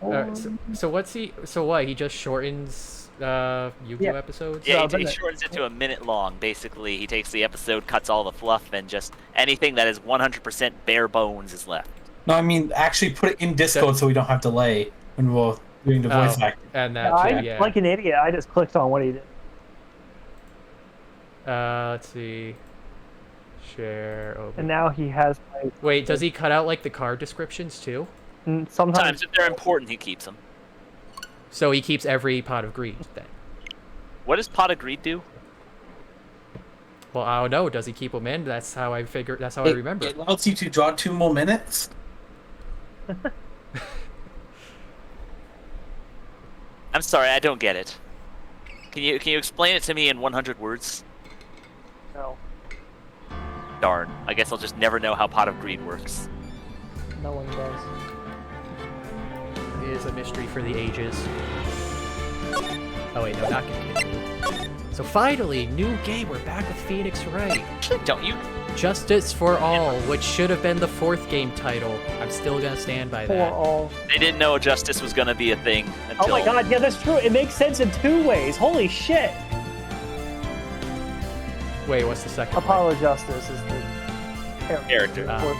So what's he? So what? He just shortens Yu-Gi-Oh episodes. Yeah, So, he shortens it to a minute long. Basically, he takes the episode, cuts all the fluff, and just anything that is 100% bare bones is left. No, I mean actually put it in Discord so we don't have delay when we're doing the voice acting. And that too, yeah. like an idiot, I just clicked on what he did. Let's see. Share. Open. And now he has. Wait, does he cut out like the card descriptions too? Sometimes if they're important, he keeps them. So he keeps every pot of greed then. What does pot of greed do? Well, I don't know. Does he keep them in? That's how I figure. That's how I remember. It allows you to draw 2 more minutes. I'm sorry, I don't get it. Can you explain it to me in 100 words? No. Darn. I guess I'll just never know how pot of greed works. No one does. It is a mystery for the ages. Oh wait, no, not continue. So finally, new game. We're back with Phoenix Wright. Don't you? Justice for All, which should have been the 4th game title. I'm still gonna stand by that. For all. They didn't know justice was gonna be a thing until... Oh my god, yeah, that's true. It makes sense in 2 ways. Holy shit. Wait, what's the second Apollo one? Justice is the character. game.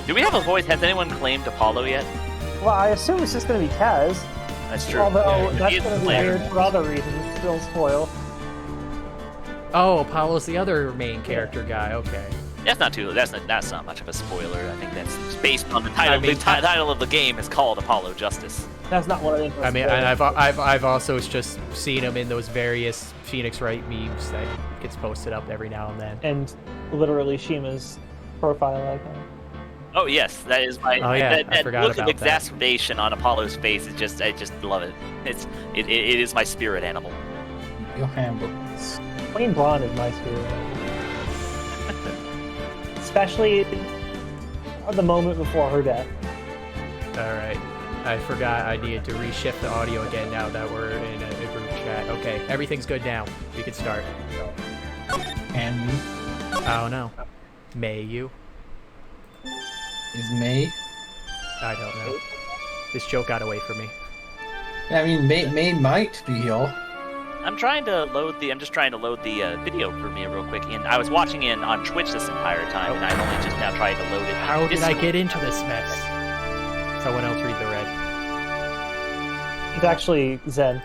Do we have a voice? Has anyone claimed Apollo yet? Well, I assume it's just going to be Kaz. That's true. Although, Yeah, that's he is going to be player. weird for other reasons. Still spoil. Oh, Apollo's the other main character guy. Okay. That's not much of a spoiler. I think that's based on the title. I mean, the title of the game is called Apollo Justice. That's not what I think. I mean, and I've also just seen him in those various Phoenix Wright memes that gets posted up every now and then. And literally Shima's profile icon. Oh yes, that is my. Oh yeah, that I forgot look of about that. exacerbation on Apollo's face is I just love it. It is my spirit animal. Your handbooks. Plain blonde is my spirit. Especially at the moment before her death. Alright. I forgot I needed to reshift the audio again now that we're in a group chat. Okay, everything's good now. We can start. And me? I don't know. May you? Is May? I don't know. This joke got away from me. I mean, May might be here. I'm just trying to load the video for me real quick, and I was watching it on Twitch this entire time, and I'm only just now trying to load it. How did I get into this mess? Someone else read the red. It's actually Zen.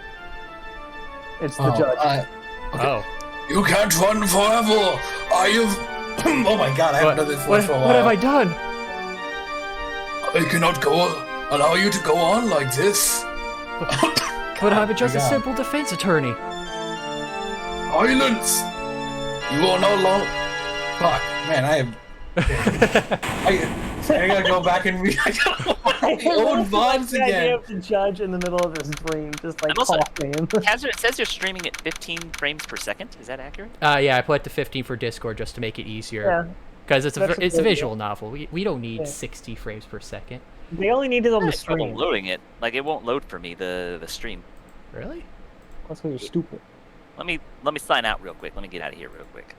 It's the judge. Okay. Oh. You can't run forever. Oh my god, I haven't done this for a while. What have I done? I cannot allow you to go on like this. But I'm just a simple defense attorney. Silence! You are no longer. Fuck, man, I gotta go back and read old vibes The idea again. of the judge in the middle of his dream, just like also- coughing. Khazard, it says you're streaming at 15 frames per second. Is that accurate? Yeah, I put it to 15 for Discord just to make it easier. Yeah. Because it's That's a a good visual novel. We don't need Yeah. 60 frames per second. They only need it on the I struggle stream. loading it. Like it won't load for me the stream. Really? That's because you're stupid. Let me sign out real quick. Let me get out of here real quick.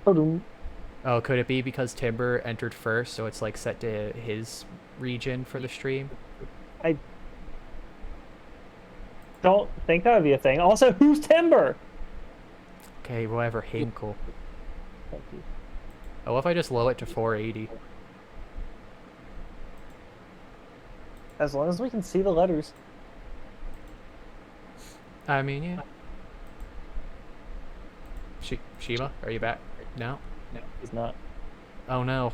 Oh, could it be because Timber entered first, so it's like set to his region for the stream? I don't think that would be a thing. Also, who's Timber? Okay, whatever, Hinkle. Thank you. Oh, what if I just lower it to 480? As long as we can see the letters. I mean, yeah. Shima, are you back? No? No, he's not. Oh no.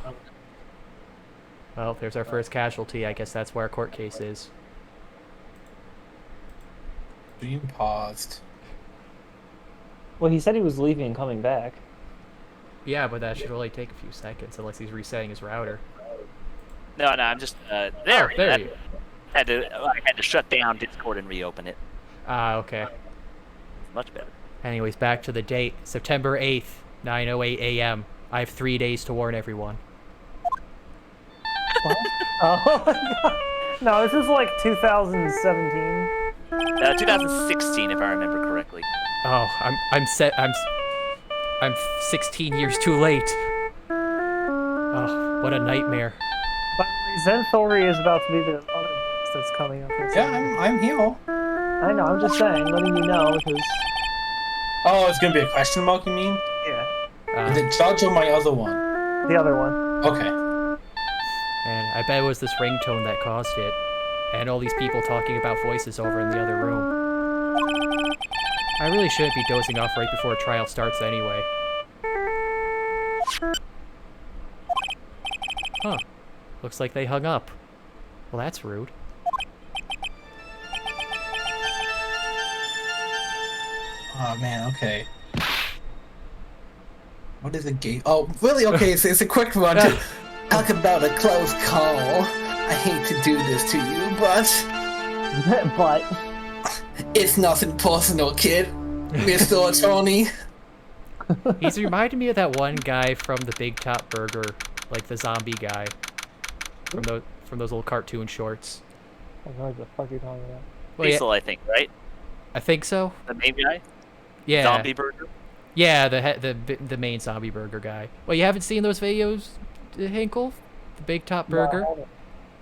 Well, there's our first casualty. I guess that's where our court case is. Stream paused. Well, he said he was leaving and coming back. Yeah, but that should only take a few seconds unless he's resetting his router. No, I'm just there. Oh, there you I had to shut down Discord and reopen it. Ah, okay. Much better. Anyways, back to the date. September 8th, 9:08 a.m. I have 3 days to warn everyone. What? Oh my god. No, this is like 2017. 2016, if I remember correctly. Oh, I'm 16 years too late. Oh, what a nightmare. By the way, Xenthori is about to be the other boss that's coming up. Yeah, I'm here. I know, I'm just saying, letting you know, because... Oh, it's gonna be a question mark, you mean? Yeah, Is it Judge or my other one? the other one. Okay. And I bet it was this ringtone that caused it. And all these people talking about voices over in the other room. I really shouldn't be dozing off right before a trial starts anyway. Huh. Looks like they hung up. Well, that's rude. Oh man, okay. What is a gate? Oh, really? Okay, so it's a quick one. Talk about a close call. I hate to do this to you, but But... it's nothing personal, kid. Mr. Attorney. He's reminded me of that one guy from the Big Top Burger, like the zombie guy. From those little cartoon shorts. I don't know what the fuck you're talking about. Well, yeah, Diesel, I think, right? I think so. The main guy? Yeah. Zombie burger? Yeah, the main zombie burger guy. Well, you haven't seen those videos, Hinkle? The Big Top Burger?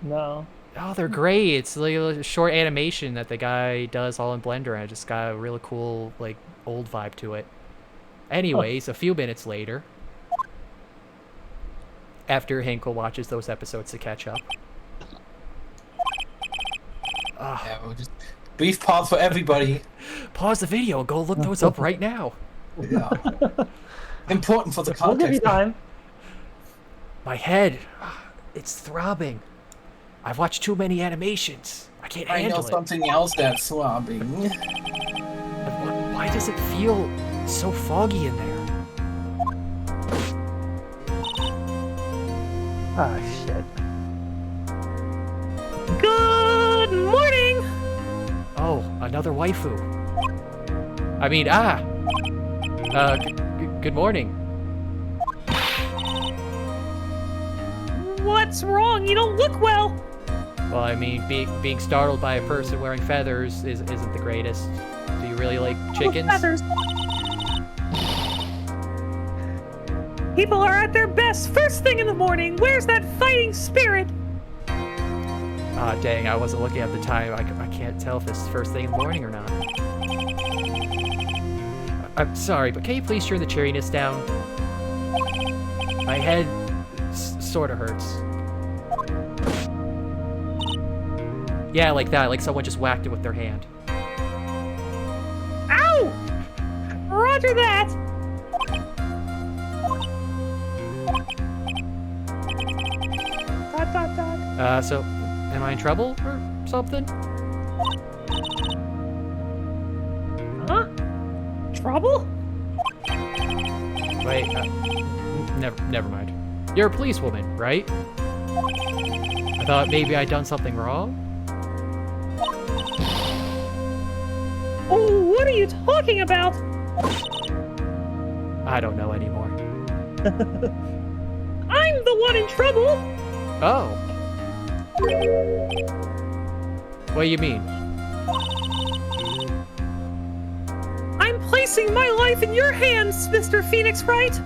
No. Oh, they're great. It's like a short animation that the guy does all in Blender, and it just got a really cool, like, old vibe to it. Anyways, a few minutes later, after Hinkle watches those episodes to catch up. Yeah, we'll just brief pause for everybody. Pause the video and go look those up right now. Yeah. Important for the We'll give you context. time. My head, it's throbbing. I've watched too many animations. I can't I know handle it. something else that's throbbing. Why does it feel so foggy in there? Ah, shit. Good morning! Oh, another waifu. I mean, good morning. What's wrong? You don't look well. Well, I mean, being startled by a person wearing feathers isn't the greatest. Do you really like chickens? Feathers. People are at their best first thing in the morning. Where's that fighting spirit? Ah, dang, I wasn't looking at the time. I can't tell if this is first thing in the morning or not. I'm sorry, but can you please turn the cheeriness down? My head sort of hurts. Yeah, like that, like someone just whacked it with their hand. Ow! Roger that. Dot, dot, dot. So, am I in trouble or something? Huh? Trouble? Wait, never mind. You're a policewoman, right? I thought maybe I'd done something wrong. Oh, what are you talking about? I don't know anymore. I'm the one in trouble. Oh. What do you mean? I'm placing my life in your hands, Mr. Phoenix Wright.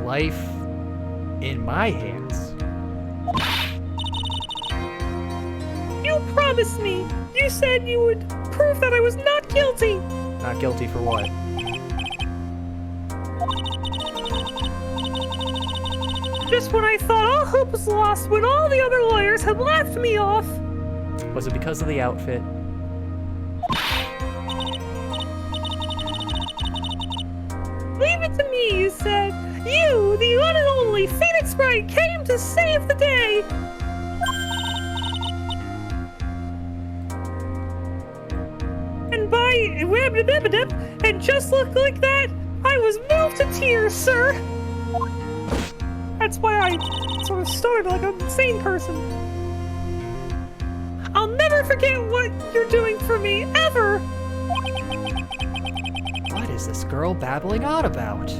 Life in my hands. You promised me. You said you would prove that I was not guilty. Not guilty for what? Just when I thought all hope was lost, when all the other lawyers had laughed me off. Was it because of the outfit? Leave it to me, you said. You, the one and only Phoenix Wright, came to save the day. And and just look like that, I was moved to tears, sir. That's why I sort of started like a insane person. I'll never forget what you're doing for me, ever. What is this girl babbling on about?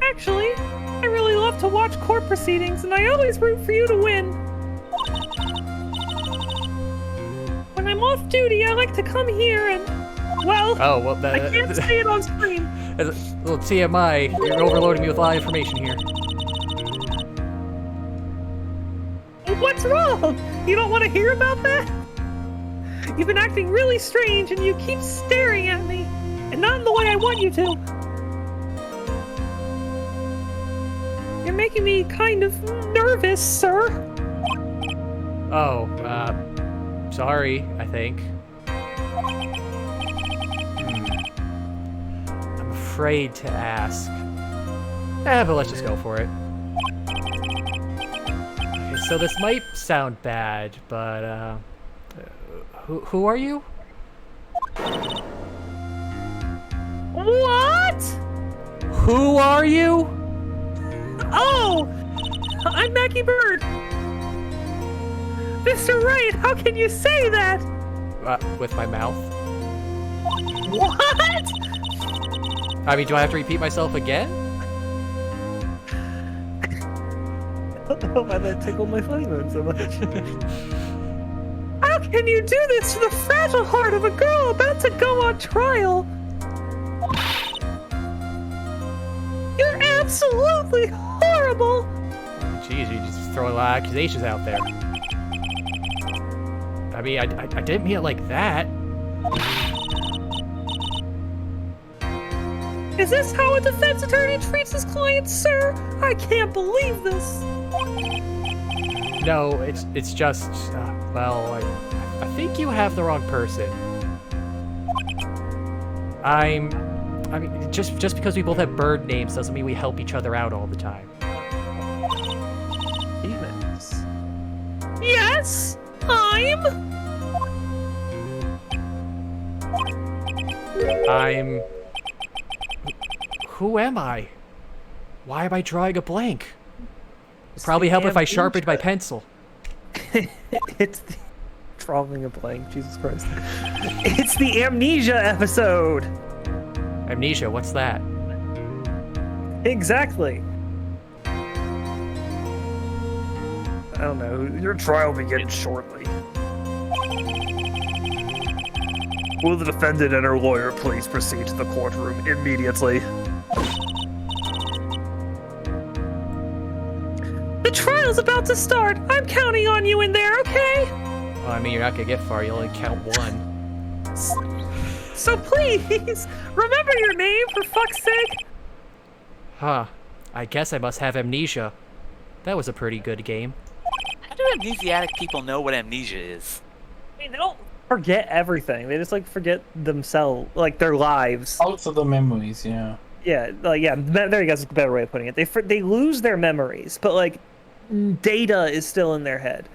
Actually, I really love to watch court proceedings, and I always root for you to win. When I'm off duty, I like to come here and Well, Oh, well, I can't say it on screen. as a little TMI, you're overloading me with a lot of information here. What's wrong? You don't want to hear about that? You've been acting really strange and you keep staring at me. And not in the way I want you to. You're making me kind of nervous, sir. Oh, sorry, I think. I'm afraid to ask. But let's just go for it. Okay, so this might sound bad, but, who are you? What? Who are you? Oh! I'm Maggie Bird. Mr. Wright, how can you say that? With my mouth. What? I mean, do I have to repeat myself again? I don't know why that tickled my funny bone so much. How can you do this to the fragile heart of a girl about to go on trial? You're absolutely horrible! Jeez, you just throw a lot of accusations out there. I mean, I didn't mean it like that. Is this how a defense attorney treats his clients, sir? I can't believe this. No, it's just, well, I think you have the wrong person. I mean, just because we both have bird names doesn't mean we help each other out all the time. Demons. Yes, Who am I? Why am I drawing a blank? It'd probably help if I sharpened my pencil. It's the... drawing a blank, Jesus Christ. It's the Amnesia episode! Amnesia, what's that? Exactly. I don't know. Your trial begins shortly. Will the defendant and her lawyer please proceed to the courtroom immediately? The trial's about to start. I'm counting on you in there, okay? Well, I mean, you're not gonna get far. You only count one. So please, remember your name, for fuck's sake. Huh. I guess I must have amnesia. That was a pretty good game. How do amnesiac people know what amnesia is? I mean, they don't forget everything. They just, like, forget themselves, like, their lives. Also the memories, yeah. Yeah, like, yeah, there you go. That's a better way of putting it. They lose their memories, but, like, data is still in their head.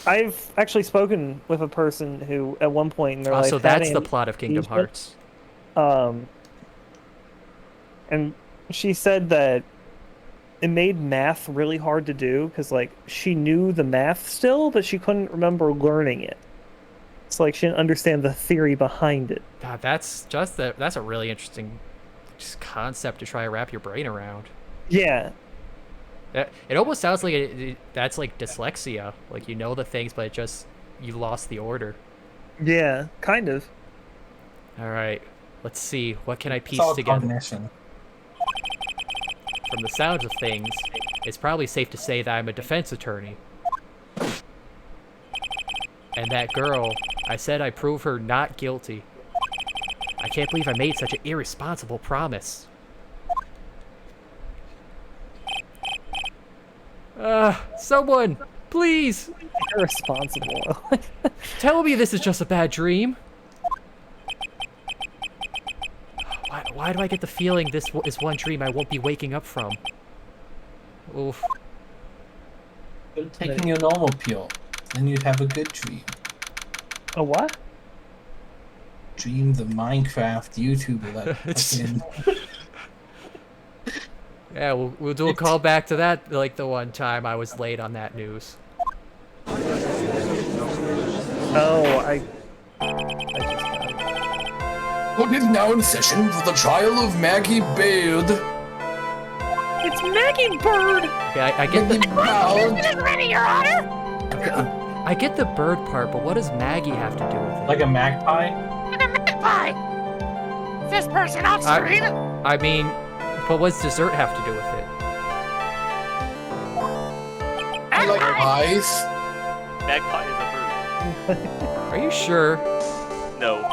I've actually spoken with a person who, at one point in their life, So that's the plot of Kingdom amnesia. Hearts. And she said that it made math really hard to do because, like, she knew the math still, but she couldn't remember learning it. It's like she didn't understand the theory behind it. God, that's a really interesting just concept to try to wrap your brain around. Yeah. It almost sounds like that's like dyslexia. Like, you know the things, but you lost the order. Yeah, kind of. All right, let's see. What can I piece It's all together? cognition. From the sounds of things, it's probably safe to say that I'm a defense attorney. And that girl, I said I'd prove her not guilty. I can't believe I made such an irresponsible promise. Someone, please, Irresponsible. tell me this is just a bad dream. Why do I get the feeling this is one dream I won't be waking up from? Oof. You're taking a normal pill, then you'd have a good dream. A what? Dream the Minecraft YouTuber that fucking... Yeah, we'll do a call back to that, like the one time I was late on that news. Oh, I just got it. Court is now in session for the trial of Maggie Bird. It's Maggie Bird. Okay, I get the Bird. Ready, Your Honor? I get the bird part, but what does Maggie have to do with it? Like a magpie? Why? Is this person off screen? I mean, but what's dessert have to do with it? I like pies. Magpie is a bird. Are you sure? No.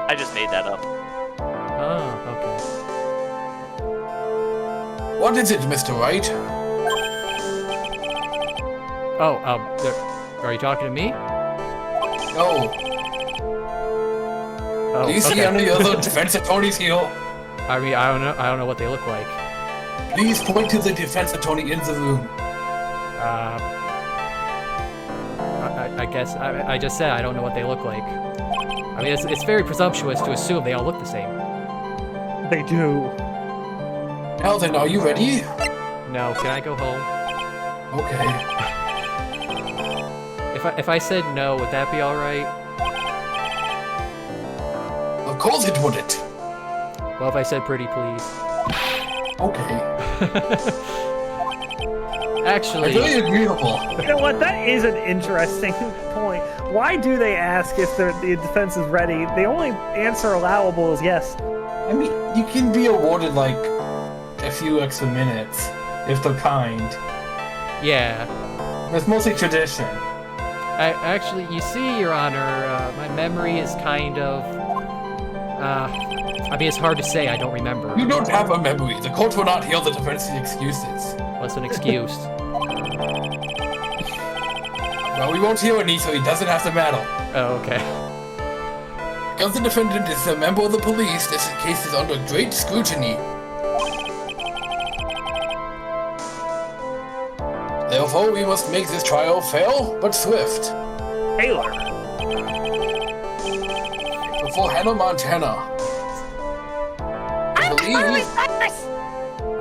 I just made that up. Oh, okay. What is it, Mr. Wright? Oh, are you talking to me? No. Oh, Do you see okay. any other defense attorneys here? I mean, I don't know what they look like. Please point to the defense attorney in the room. I guess I just said I don't know what they look like. I mean, it's very presumptuous to assume they all look the same. They do. Now then, are you ready? No, can I go home? Okay. If I said no, would that be all right? Of course it wouldn't. Well, if I said pretty please. Okay. Actually, Very agreeable. You know what? That is an interesting point. Why do they ask if the defense is ready? The only answer allowable is yes. I mean, you can be awarded like a few extra minutes if they're kind. yeah. It's mostly tradition. Actually, you see, Your Honor, my memory is kind of. I mean, it's hard to say. I don't remember. You don't have a memory. The court will not hear the defense's excuses. What's an excuse? Well, we won't hear any, so he doesn't have to matter. Oh, okay. Because the defendant is a member of the police, this case is under great scrutiny. Therefore, we must make this trial fair but swift. Taylor. Before Hannah Montana. I believe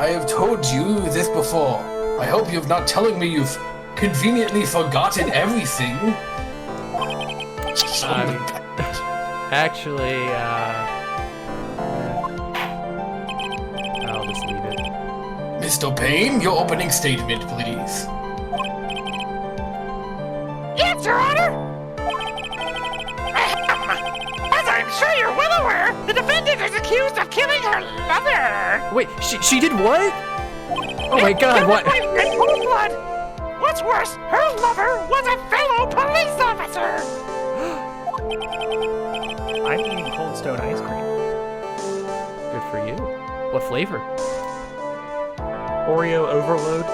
I have told you this before. I hope you're not telling me you've conveniently forgotten everything. Actually, I'll just leave it. Mr. Payne, your opening statement, please. Yes, Your Honor! As I'm sure you're well aware, the defendant is accused of killing her lover! Wait, she did what? Oh my God! What? In cold blood! What's worse, her lover was a fellow police officer! I'm eating Cold Stone ice cream. Good for you. What flavor? Oreo overload?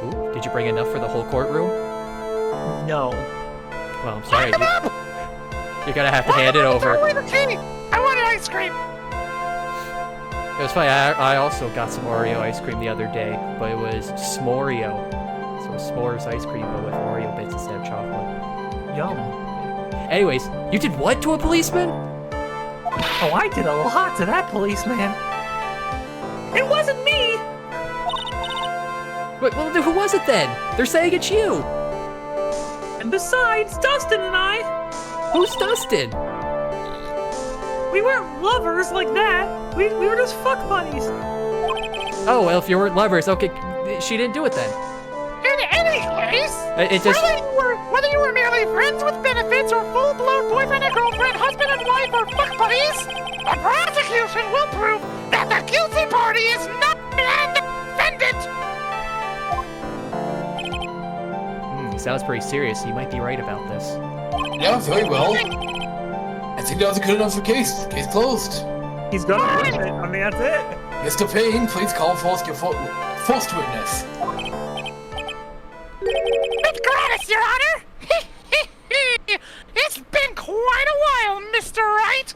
Ooh, did you bring enough for the whole courtroom? No. Well, I'm sorry. You're gonna have to hand it over. I wanted ice cream! It was funny. I also got some Oreo ice cream the other day, but it was s'moreo. So s'mores ice cream, but with Oreo bits instead of chocolate. Yum. Anyways, you did what to a policeman? Oh, I did a lot to that policeman. It wasn't me! Wait, well, who was it then? They're saying it's you. And besides, Dustin and I, Who's Dustin? we weren't lovers like that. We were just fuck buddies. Oh, well, if you weren't lovers, okay, she didn't do it then. In any case, It just... whether you were merely friends with benefits or full-blown boyfriend and girlfriend, husband and wife, or fuck buddies, the prosecution will prove that the guilty party is not an defendant! He sounds pretty serious. You might be right about this. Yeah, very well. I think that was a good enough case. Case closed. He's gonna win it. I mean, that's it. Mr. Payne, please call forth your first witness. It's gratis, Your Honor! It's been quite a while, Mr. Wright!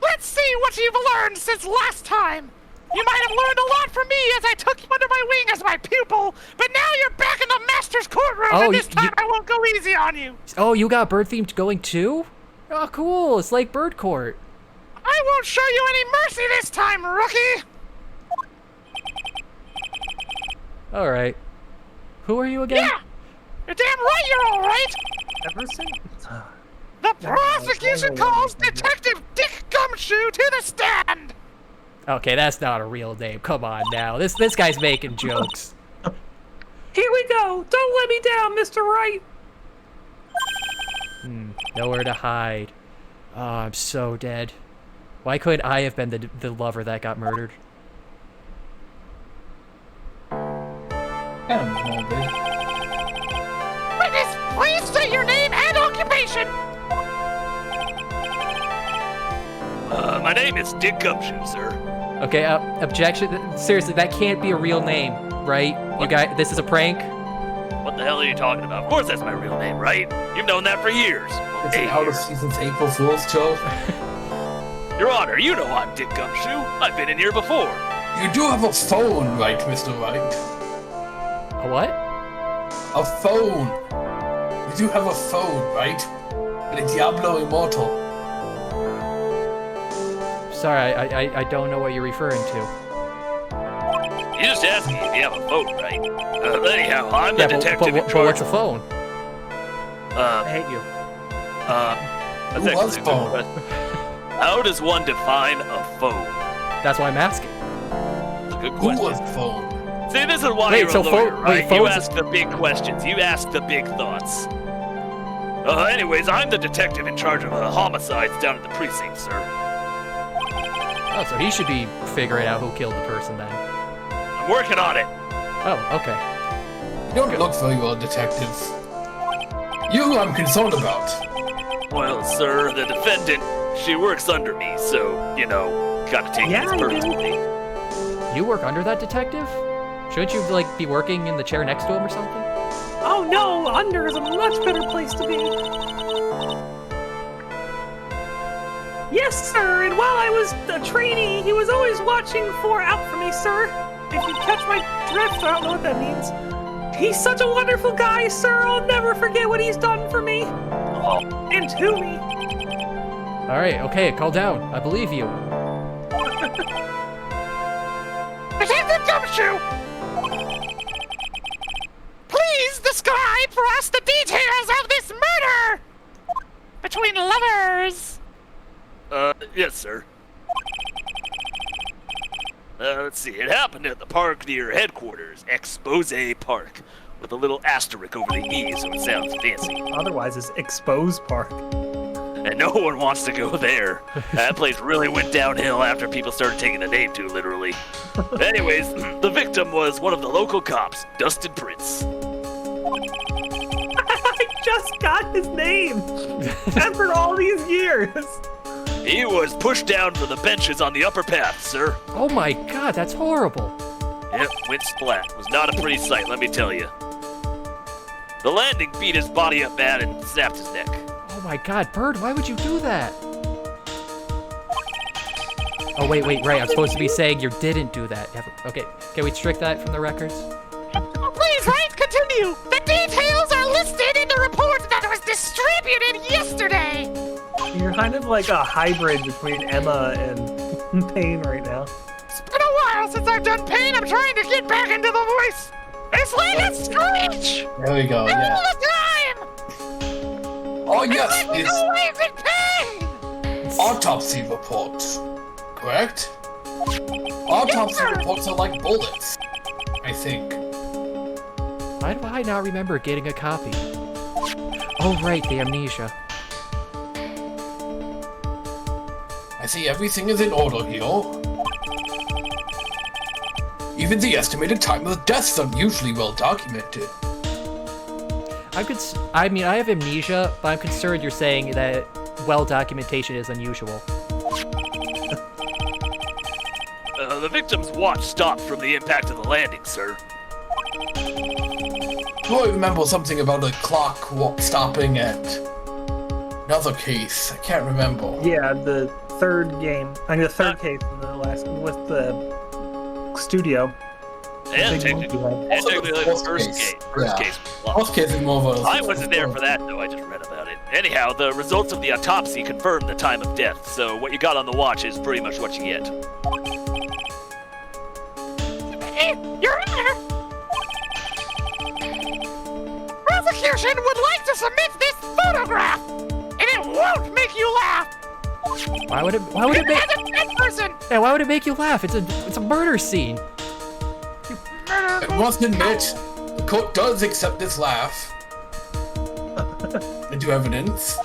Let's see what you've learned since last time! You might have learned a lot from me as I took you under my wing as my pupil, but now you're back in the master's courtroom, Oh, and this time I won't go easy on you! Oh, you got bird themed going too? Oh, cool. It's like Bird Court. I won't show you any mercy this time, rookie! All right. Who are you again? Yeah! You're damn right you're alright! Emerson? The prosecution calls Detective Dick Gumshoe to the stand! Okay, that's not a real name. Come on now. This guy's making jokes. Here we go. Don't let me down, Mr. Wright. Nowhere to hide. Oh, I'm so dead. Why couldn't I have been the lover that got murdered? Witness, please state your name and occupation. My name is Dick Gumshoe, sir. Okay, objection. Seriously, that can't be a real name, right? You guys, this is a prank? What the hell are you talking about? Of course that's my real name, right? You've known that for years. It's an out of season's April Fool's joke. Your Honor, you know I'm Dick Gumshoe. I've been in here before. You do have a phone, right, Mr. Wright? A what? A phone. You do have a phone, right? And a Diablo Immortal. Sorry, I don't know what you're referring to. You just asked me if you have a phone, right? Anyhow, I'm the detective in but charge. what's a phone? I hate you. That's Who was actually a good phone? question. How does one define a phone? That's why I'm asking. That's a good Who question. was phone? See, this is why Wait, you're so a lawyer, phone- right? wait, You phones- ask the big questions. You ask the big thoughts. Anyways, I'm the detective in charge of homicides down at the precinct, sir. Oh, so he should be figuring out who killed the person then. I'm working on it. Oh, okay. You don't look very well, detective. You I'm concerned about. Well, sir, the defendant, she works under me, so, you know, gotta take Yeah, this you do. personally. You work under that detective? Shouldn't you, like, be working in the chair next to him or something? Oh no, under is a much better place to be. Yes, sir, and while I was a trainee, he was always watching out for me, sir. If you catch my drift, I don't know what that means. He's such a wonderful guy, sir. I'll never forget what he's done for me. And to me. Alright, okay, calm down. I believe you. Detective Gumshoe! Please describe for us the details of this murder! Between lovers! Yes, sir. Let's see, it happened at the park near headquarters, Expose Park, with a little asterisk over the E so it sounds fancy. Otherwise, it's Expose Park. And no one wants to go there. That place really went downhill after people started taking the name too literally. Anyways, the victim was one of the local cops, Dustin Prince. I just got his name after all these years. He was pushed down from the benches on the upper path, sir. Oh my god, that's horrible. Yep, went splat. Was not a pretty sight, let me tell you. The landing beat his body up bad and snapped his neck. Oh my god, Bird, why would you do that? Oh, wait, right, I'm supposed to be saying you didn't do that. Okay, can we strike that from the records? Please, Wright, continue! The details are listed in the report that was distributed yesterday! You're kind of like a hybrid between Emma and Payne right now. It's been a while since I've done pain. I'm trying to get back into the voice. It's like a screech There we go, all yeah. the time. Oh yes, It's like it's always in pain. autopsy reports. Correct? Autopsy reports are like bullets, I think. Why do I not remember getting a copy? Oh, right, the Amnesia. I see everything is in order here. Even the estimated time of the deaths are usually well documented. I mean, I have amnesia, but I'm concerned you're saying that documentation is unusual. The victim's watch stopped from the impact of the landing, sir. Do I remember something about a clock stopping at another case? I can't remember. Yeah, the third game. I mean, the third case in the last with the studio. And Big monkey technically, head. Also the the fourth first case. case. Yeah. Case was Most cases more of a... I wasn't there for that, though. I just read about it. Anyhow, the results of the autopsy confirmed the time of death, so what you got on the watch is pretty much what you get. Your Honor, prosecution would like to submit this photograph, and it won't make you laugh. Why would it It make? has a dead person. Yeah, why would it make you laugh? It's a murder scene. I must admit, the court does accept this laugh into evidence.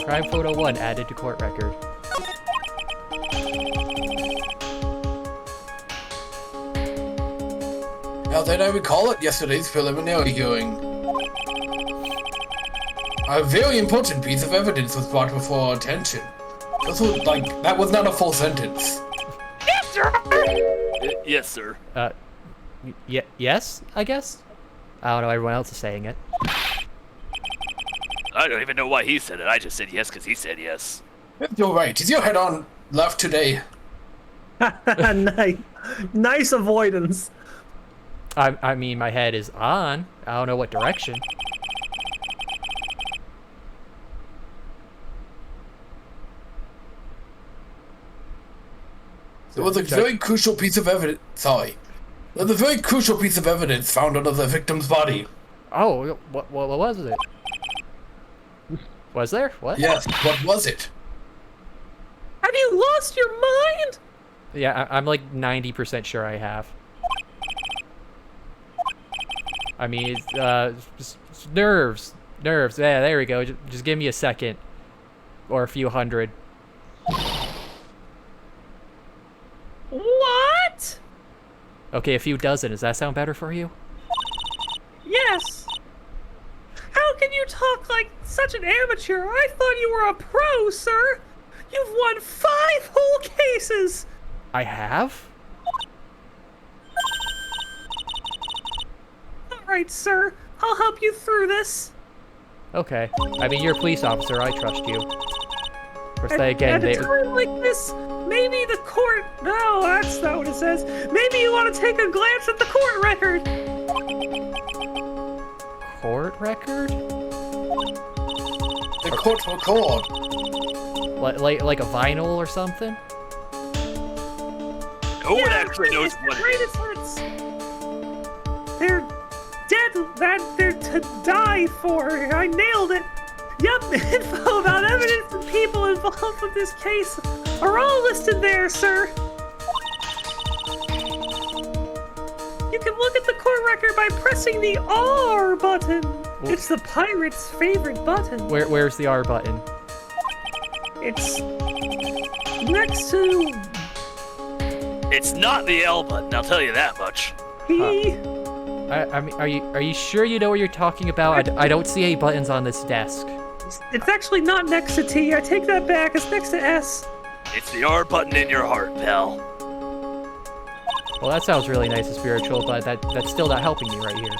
Crime photo 1 added to court record. Now that I recall it, yesterday's preliminary hearing. A very important piece of evidence was brought before our attention. This was, that was not a full sentence. Yes, sir. Yes, sir. Yes, I guess? I don't know, everyone else is saying it. I don't even know why he said it. I just said yes because he said yes. You're right. Is your head on left today? Nice avoidance. I mean, my head is on. I don't know what direction. There was a very crucial piece of evidence. Sorry. There was a very crucial piece of evidence found under the victim's body. Oh, what was it? Was there? What? Yes, what was it? Have you lost your mind? Yeah, I'm like 90% sure I have. I mean, it's, nerves. Yeah, there we go. Just give me a second. Or a few hundred. What? Okay, a few dozen. Does that sound better for you? Yes. How can you talk like such an amateur? I thought you were a pro, sir. You've won 5 whole cases. I have? All right, sir. I'll help you through this. Okay. I mean, you're a police officer. I trust you. Of course, they again, At a time like this, maybe the court... No, that's not what it says. Maybe you want to take a glance at the court record. Court record? The court record. Like a vinyl or something? No one actually knows what it is. Greatest hits. They're dead. That they're to die for. I nailed it. Yep, info about evidence and people involved with this case are all listed there, sir. You can look at the court record by pressing the R button. It's the pirate's favorite button. Where's the R button? It's next to It's not the L button, I'll tell you that much. P. I mean, are you sure you know what you're talking about? I don't see any buttons on this desk. It's actually not next to T. I take that back. It's next to S. It's the R button in your heart, pal. Well, that sounds really nice and spiritual, but that's still not helping me right here.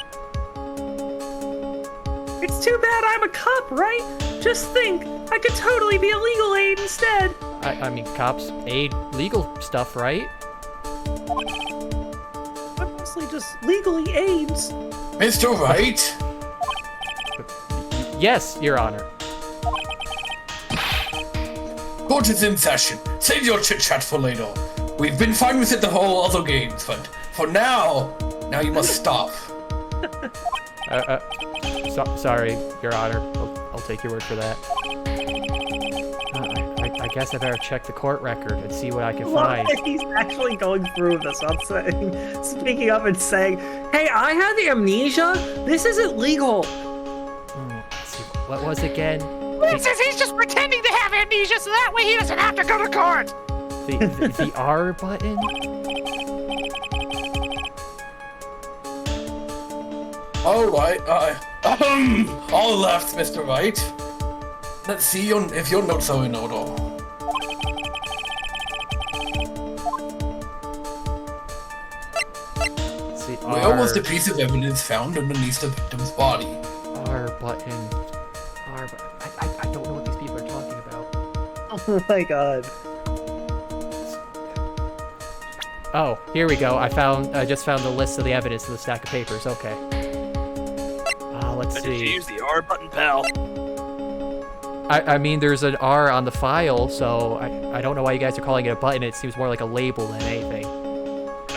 It's too bad I'm a cop, right? Just think, I could totally be a legal aid instead. I mean, cops aid legal stuff, right? I'm mostly just legally aids. Mr. Wright? Yes, Your Honor. Court is in session. Save your chit-chat for later. We've been fine with it the whole other games, but for now you must stop. Sorry, Your Honor. I'll take your word for that. I guess I better check the court record and see what I can find. He's actually going through this. I'm saying, speaking up and saying, "Hey, I had the amnesia. This isn't legal." Let's see, what was it again? It says he's just pretending to have amnesia so that way he doesn't have to go to court. The R button? All right, all left, Mr. Wright. Let's see if your notes are in order. Let's see, Where was the piece of evidence found underneath the victim's body? R button. R button. I don't know what these people are talking about. Oh my god. Oh, here we go. I just found the list of the evidence in the stack of papers. Okay. Let's Did you see. use the R button, pal? I mean, there's an R on the file, so I don't know why you guys are calling it a button. It seems more like a label than anything.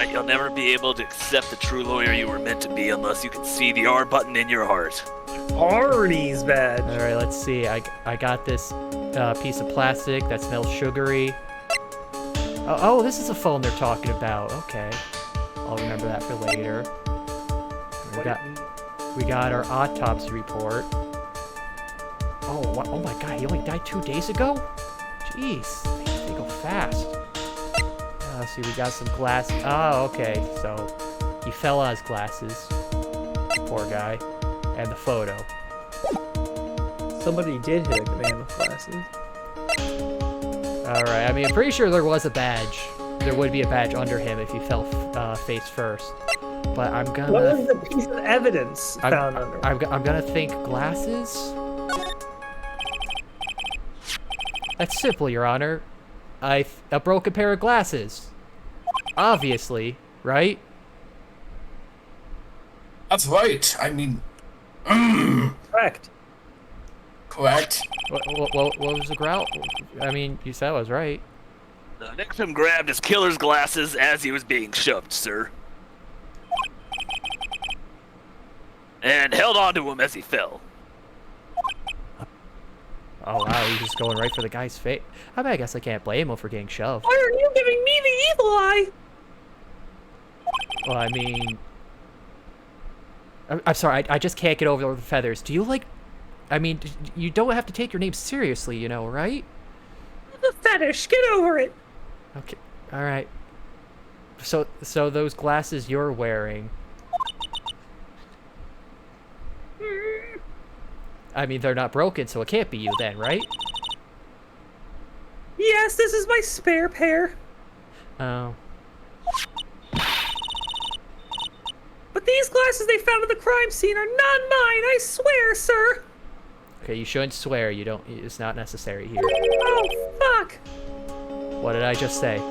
You'll never be able to accept the true lawyer you were meant to be unless you can see the R button in your heart. Arnie's badge. All right, let's see. I got this piece of plastic that smells sugary. Oh, this is the phone they're talking about. Okay, I'll remember that for later. We got our autopsy report. Oh, Oh, oh my god, he only died 2 days ago? Jeez, they go fast. Let's see, we got some glasses. Oh, okay, so he fell on his glasses. Poor guy. And the photo. Somebody did hit a man with glasses. Alright, I mean, I'm pretty sure there was a badge. There would be a badge under him if he fell face first. But I'm gonna... What was the piece of evidence found under him? I'm gonna think glasses? That's simple, Your Honor. A broken pair of glasses. Obviously, right? That's right. I mean, Correct. correct. What was the growl? I mean, you said I was right. The victim grabbed his killer's glasses as he was being shoved, sir. And held onto him as he fell. Oh wow, he's just going right for the guy's face. I mean, I guess I can't blame him for getting shoved. Why are you giving me the evil eye? Well, I mean... I'm sorry, I just can't get over the feathers. Do you like... I mean, you don't have to take your name seriously, you know, right? The fetish, get over it. Okay, alright. So those glasses you're wearing... I mean, they're not broken, so it can't be you then, right? Yes, this is my spare pair. Oh. But these glasses they found at the crime scene are not mine, I swear, sir. Okay, you shouldn't swear. You don't... It's not necessary here. Oh, fuck. What did I just say?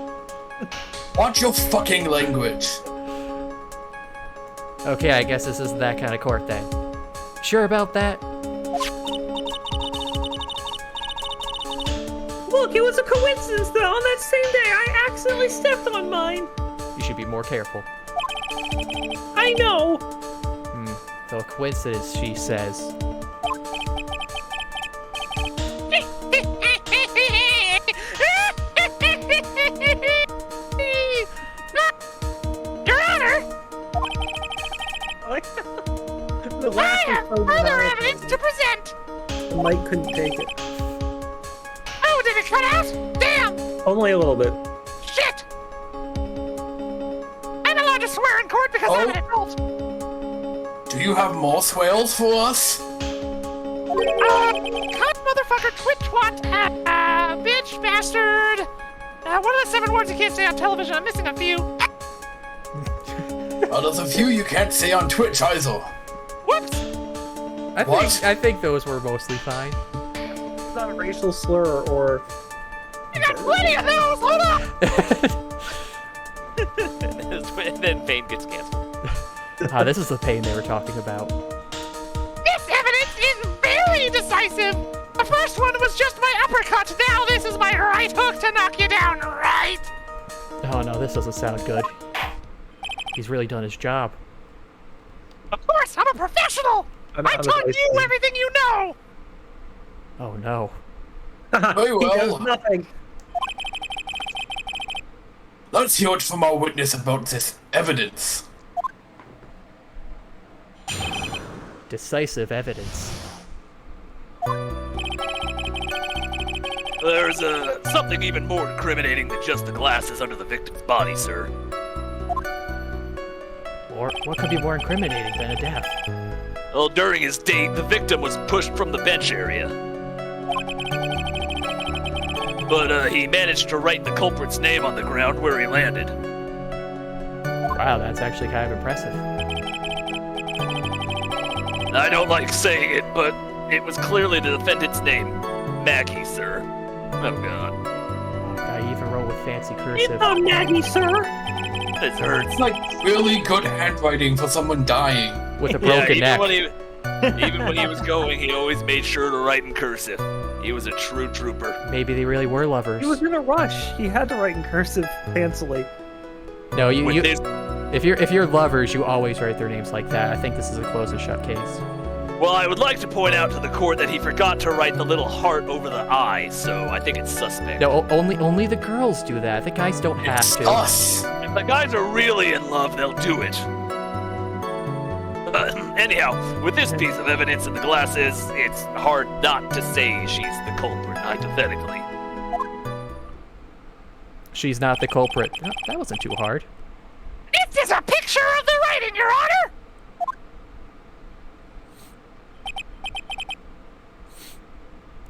Watch your fucking language. Okay, I guess this isn't that kind of court then. Sure about that? Look, it was a coincidence that on that same day I accidentally stepped on mine. You should be more careful. I know. So a coincidence, she says. Your Honor, The I laugh have was so further loud, evidence to present. the mic couldn't take it. Oh, did it cut out? Damn! Only a little bit. Shit! I'm allowed to swear in court because I'm an adult. Do you have more swales for us? Cut, motherfucker, twit, twat, bitch, bastard. What are the 7 words you can't say on television? I'm missing a few. Well, there's a few you can't say on Twitch either. Whoops! I think those were mostly fine. It's not a racial slur or... I got plenty of those. Hold on. And then Fame gets canceled. This is the pain they were talking about. This evidence is very decisive. The first one was just my uppercut. Now this is my right hook to knock you down. Right. Oh no, this doesn't sound good. He's really done his job. Of course, I'm a professional. I taught you everything you know. Oh no. Very He does well. nothing. Let's hear it from our witness about this evidence. Decisive evidence. There's something even more incriminating than just the glasses under the victim's body, sir. Or what could be more incriminating than a death? Well, during his date, the victim was pushed from the bench area. But he managed to write the culprit's name on the ground where he landed. Wow, that's actually kind of impressive. I don't like saying it, but it was clearly the defendant's name. Maggie, sir. Oh god. I even wrote with fancy cursive. It's not Maggie, sir. This hurts. It's like really good handwriting for someone dying. With a broken neck. Even when he was going, he always made sure to write in cursive. He was a true trooper. Maybe they really were lovers. He was in a rush. He had to write in cursive fancily. No, With his- if you're lovers, you always write their names like that. I think this is a close and shut case. Well, I would like to point out to the court that he forgot to write the little heart over the I, so I think it's suspect. No, only the girls do that. The guys don't have It's to. us. If the guys are really in love, they'll do it. Anyhow, with this piece of evidence in the glasses, it's hard not to say she's the culprit, hypothetically. She's not the culprit. Oh, that wasn't too hard. This is a picture of the writing, Your Honor!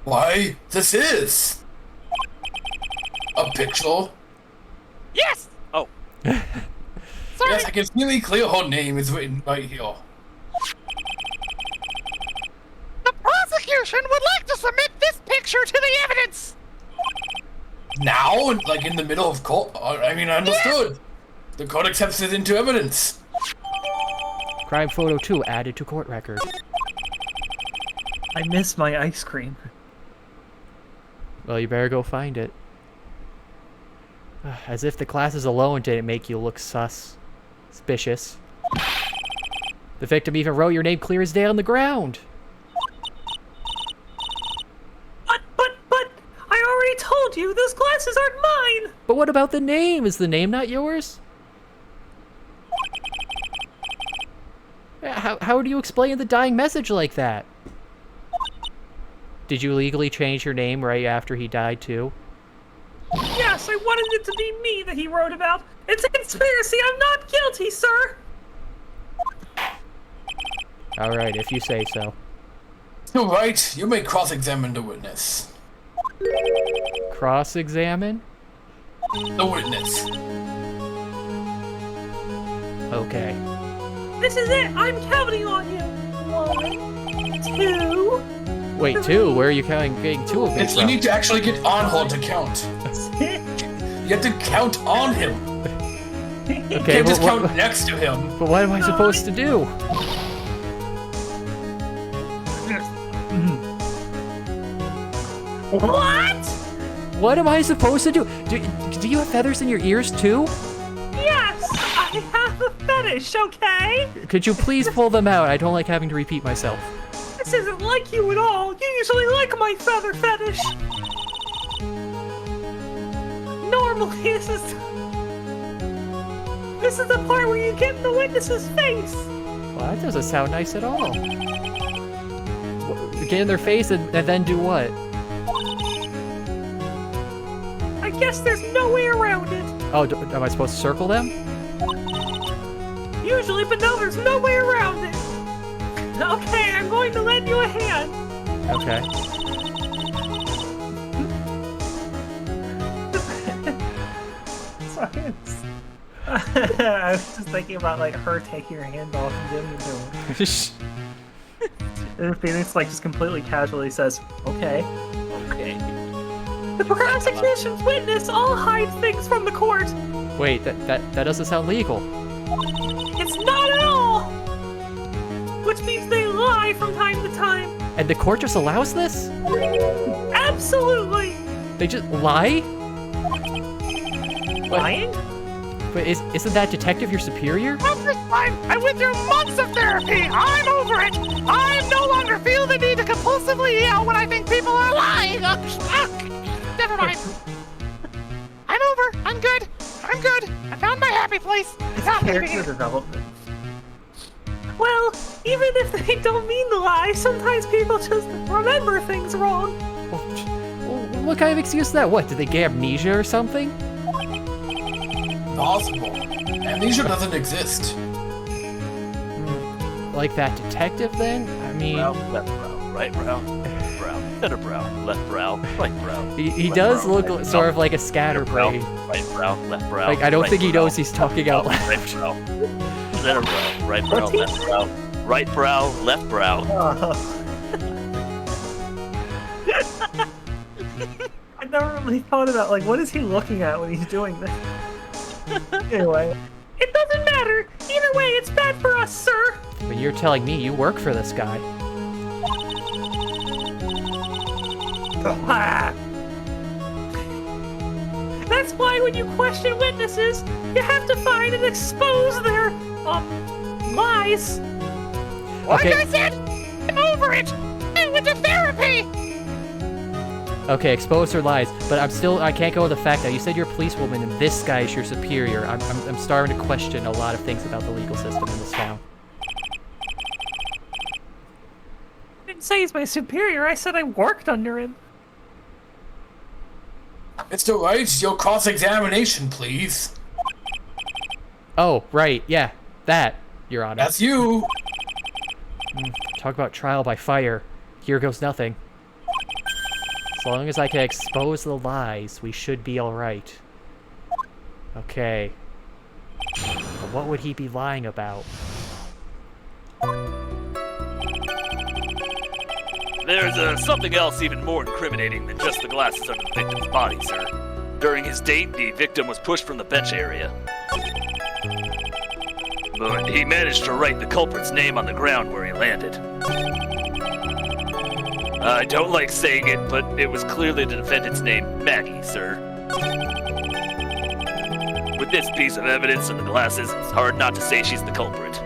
Why, this is a picture. Yes! Oh, Sorry. Yes, I can really clear her name is written right here. The prosecution would like to submit this picture to the evidence! Now, like in the middle of court. I mean, I understood. The court accepts it into evidence. Crime photo 2 added to court record. I miss my ice cream. Well, you better go find it. As if the glasses alone didn't make you look suspicious. The victim even wrote your name clear as day on the ground. But, I already told you, those glasses aren't mine! But what about the name? Is the name not yours? How do you explain the dying message like that? Did you legally change your name right after he died too? Yes, I wanted it to be me that he wrote about. It's a conspiracy, I'm not guilty, sir! Alright, if you say so. You're right. You may cross-examine the witness. Cross-examine? The witness. Okay. This is it, I'm counting on you. 1, 2... Wait, 2? Where are you getting 2 of me You from? need to actually get on her to count. You have to count on him. You Okay, can't just but count next to him. what am I supposed to do? What? What am I supposed to do? Do you have feathers in your ears too? Yes, I have a fetish, okay? Could you please pull them out? I don't like having to repeat myself. This isn't like you at all. You usually like my feather fetish. Normally, this is the part where you get in the witness's face. Well, that doesn't sound nice at all. Get in their face and then do what? I guess there's no way around it. Oh, am I supposed to circle them? Usually, but no, there's no way around it. Okay, I'm going to lend you a hand. Okay. Sorry. I was just thinking about like her taking her hand off and giving it to him. And Phoenix like just completely casually says, "Okay." okay. The prosecution's witness all hides things from the court. Wait, that doesn't sound legal. It's not at all. Which means they lie from time to time. And the court just allows this? Absolutely. They just lie? Lying? But isn't that detective your superior? After time, I went through months of therapy. I'm over it. I no longer feel the need to compulsively yell when I think people are lying. Never mind. I'm over. I'm good. I'm good. I found my happy place. Stop Character leaving it. development. Well, even if they don't mean to lie, sometimes people just remember things wrong. What kind of excuse is that? What, did they get amnesia or something? Possible. Amnesia doesn't exist. Like that detective then? I mean... Brow, left brow, right brow, brow, center brow, left brow, right brow. He left does brow, look right sort brow, of like a center brow, scatterbrain. right brow, left brow. Like, I don't right think he brow, knows he's talking out left loud. brow, center brow, right brow, left brow, right brow, left brow. I never really thought about like what is he looking at when he's doing this. Anyway, It doesn't matter. Either way, it's bad for us, sir. But you're telling me you work for this guy. Ah. That's why when you question witnesses, you have to find and expose their, lies. Like Okay. I said, I'm over it. I went to therapy. Okay, expose her lies, but I can't go with the fact that you said you're a policewoman and this guy is your superior. I'm starting to question a lot of things about the legal system in this town. say he's my superior. I said I worked under him. Mr. Wright, your cross-examination, please. Oh, right, yeah, that, Your Honor. That's you. Talk about trial by fire. Here goes nothing. As long as I can expose the lies, we should be alright. Okay. But what would he be lying about? There's something else even more incriminating than just the glasses under the victim's body, sir. During his date, the victim was pushed from the bench area. But he managed to write the culprit's name on the ground where he landed. I don't like saying it, but it was clearly the defendant's name, Maggie, sir. With this piece of evidence and the glasses, it's hard not to say she's the culprit.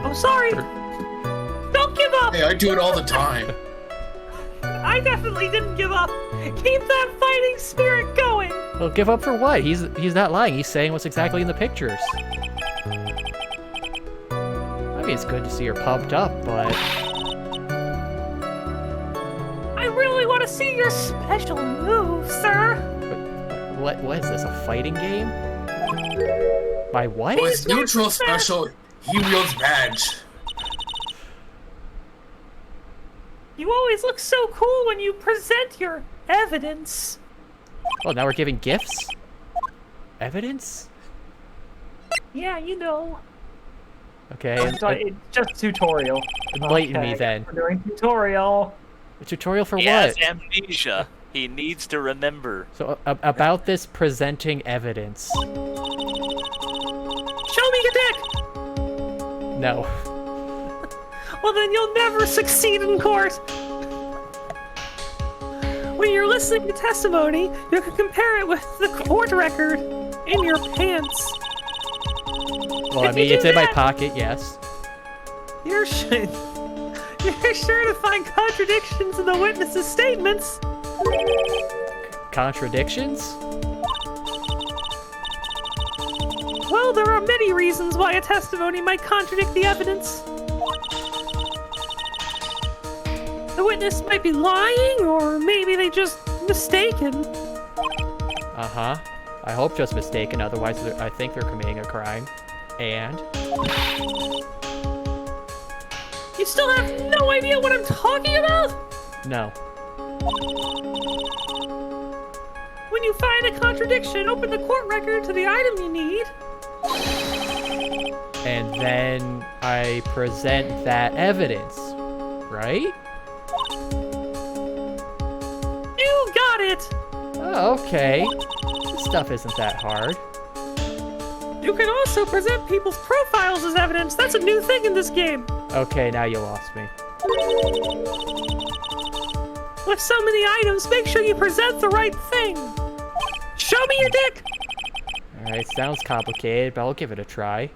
I'm sorry. Don't give up. Hey, I do it all the time. I definitely didn't give up. Keep that fighting spirit going. Well, give up for what? He's not lying. He's saying what's exactly in the pictures. I mean, it's good to see her pumped up, but... I really want to see your special move, sir. What is this, a fighting game? My what? For his neutral special, he wields badge. You always look so cool when you present your evidence. Oh, now we're giving gifts? Evidence? Yeah, you know. Okay, It's just tutorial. enlighten me then. We're doing tutorial. A tutorial for He has what? amnesia. He needs to remember. So, about this presenting evidence. Show me your dick. No. Well, then you'll never succeed in court. When you're listening to testimony, you can compare it with the court record in your pants. Well, I If you mean, do it's in my that- pocket, yes. You're sure to find contradictions in the witnesses' statements. Contradictions? Well, there are many reasons why a testimony might contradict the evidence. The witness might be lying, or maybe they just mistaken. Uh-huh. I hope just mistaken, otherwise I think they're committing a crime. And? You still have no idea what I'm talking about? No. When you find a contradiction, open the court record to the item you need. And then I present that evidence, right? You got it! Oh, okay. This stuff isn't that hard. You can also present people's profiles as evidence. That's a new thing in this game. Okay, now you lost me. With so many items, make sure you present the right thing. Show me your dick! Alright, sounds complicated, but I'll give it a try.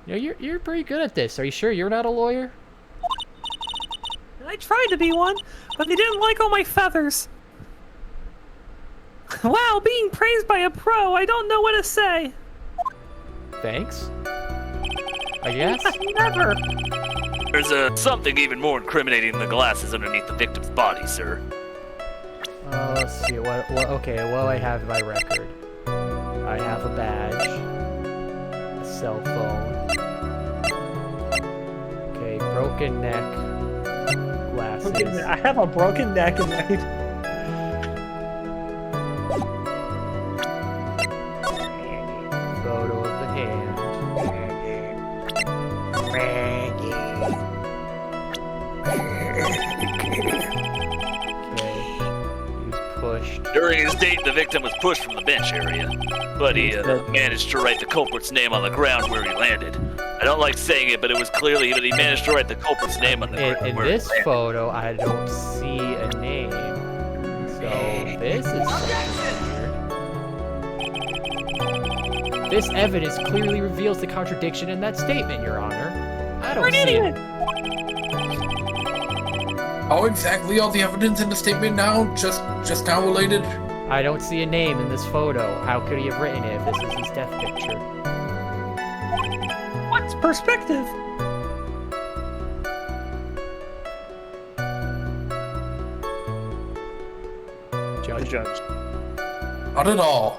You know, you're pretty good at this. Are you sure you're not a lawyer? I tried to be one, but they didn't like all my feathers. Wow, being praised by a pro, I don't know what to say. Thanks. I guess? Never. There's something even more incriminating than the glasses underneath the victim's body, sir. Let's see. What do I have in my record? I have a badge. A cell phone. Okay, broken neck. Glasses. I have a broken neck and I... Photo of the hand. Okay. He's pushed. During his date, the victim was pushed from the bench area, but he managed to write the culprit's name on the ground where he landed. I don't like saying it, but it was clearly that he managed to write the culprit's name on the ground In where he this landed. photo, I don't see a name. So this is weird. This evidence clearly reveals the contradiction in that statement, Your Honor. I don't see it. How exactly are the evidence in the statement now? Just now related? I don't see a name in this photo. How could he have written it if this is his death picture? What's perspective? Judge. Judge. Not at all.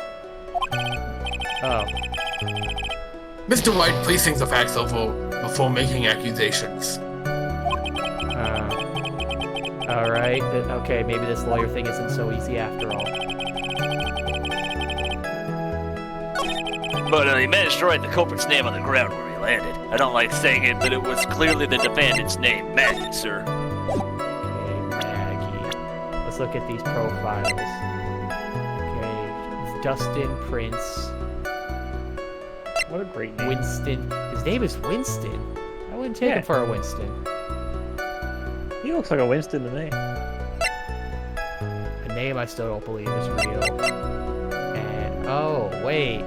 Oh. Mr. Wright, please think the facts over before making accusations. Alright. Okay, maybe this lawyer thing isn't so easy after all. But he managed to write the culprit's name on the ground where he landed. I don't like saying it, but it was clearly the defendant's name, Maggie, sir. Okay, Maggie. Let's look at these profiles. Okay, it's Dustin Prince. What a great name. Winston. His name is Winston. I wouldn't take him for a Winston. He looks like a Winston to me. A name I still don't believe is real. And, oh, wait.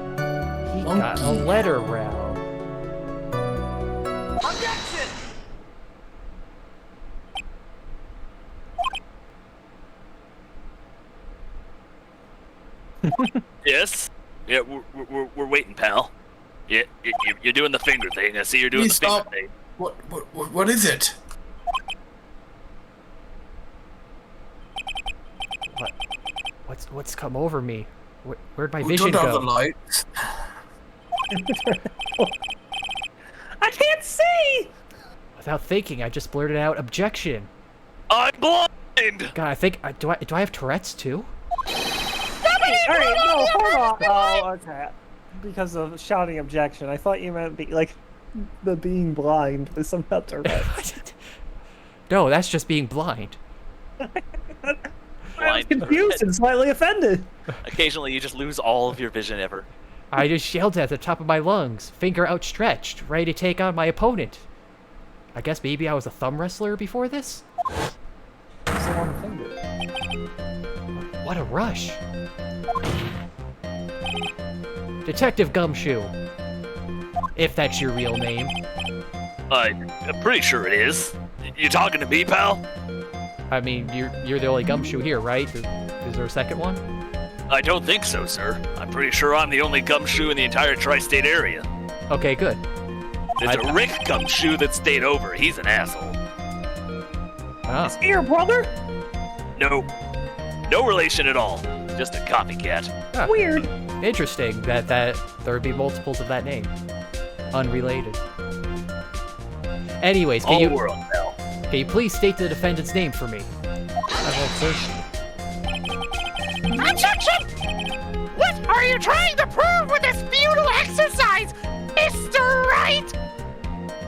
He got a letter route. Objection! Yes? Yeah, we're waiting, pal. Yeah, you're doing the finger thing. I see you're doing Please the finger stop. thing. What is it? What's come over me? Where'd my Who vision turned out the go? lights? I can't see! Without thinking, I just blurted out objection. I'm blind! God, I think do I have Tourette's too? Alright, no, hold on. Oh, okay. Because of shouting objection. I thought you meant the being blind was somehow Tourette's. No, that's just being blind. I was Blind. confused and slightly offended. Occasionally, you just lose all of your vision ever. I just yelled at the top of my lungs, finger outstretched, ready to take on my opponent. I guess maybe I was a thumb wrestler before this? It's the one finger. What a rush. Detective Gumshoe. If that's your real name. I'm pretty sure it is. You talking to me, pal? I mean, you're the only Gumshoe here, right? Is there a second one? I don't think so, sir. I'm pretty sure I'm the only gumshoe in the entire tri-state area. Okay, good. There's a Rick Gumshoe that stayed over. He's an asshole. Oh. Is he your brother? No. No relation at all. Just a copycat. Huh. Weird. Interesting that there would be multiples of that name. Unrelated. Anyways, All world, pal. can you please state the defendant's name for me? Objection! What are you trying to prove with this futile exercise, Mr. Wright?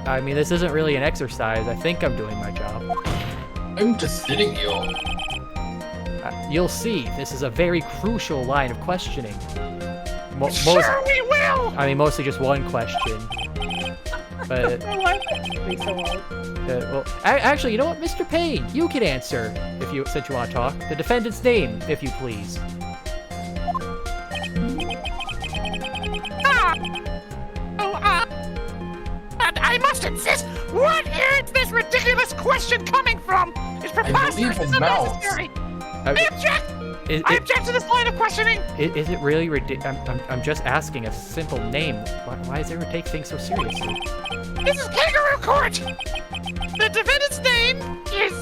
I mean, this isn't really an exercise. I think I'm doing my job. I'm just sitting here. You'll see, this is a very crucial line of questioning. Sure we will! I mean, mostly just one question. But, well, actually, you know what, Mr. Payne, you can answer since you want to talk. The defendant's name, if you please. I must insist. What is this ridiculous question coming from? It's preposterous. It's unnecessary. I object. I object to this line of questioning. Is it really ridiculous? I'm just asking a simple name. Why does everyone take things so seriously? This is Kangaroo Court. The defendant's name is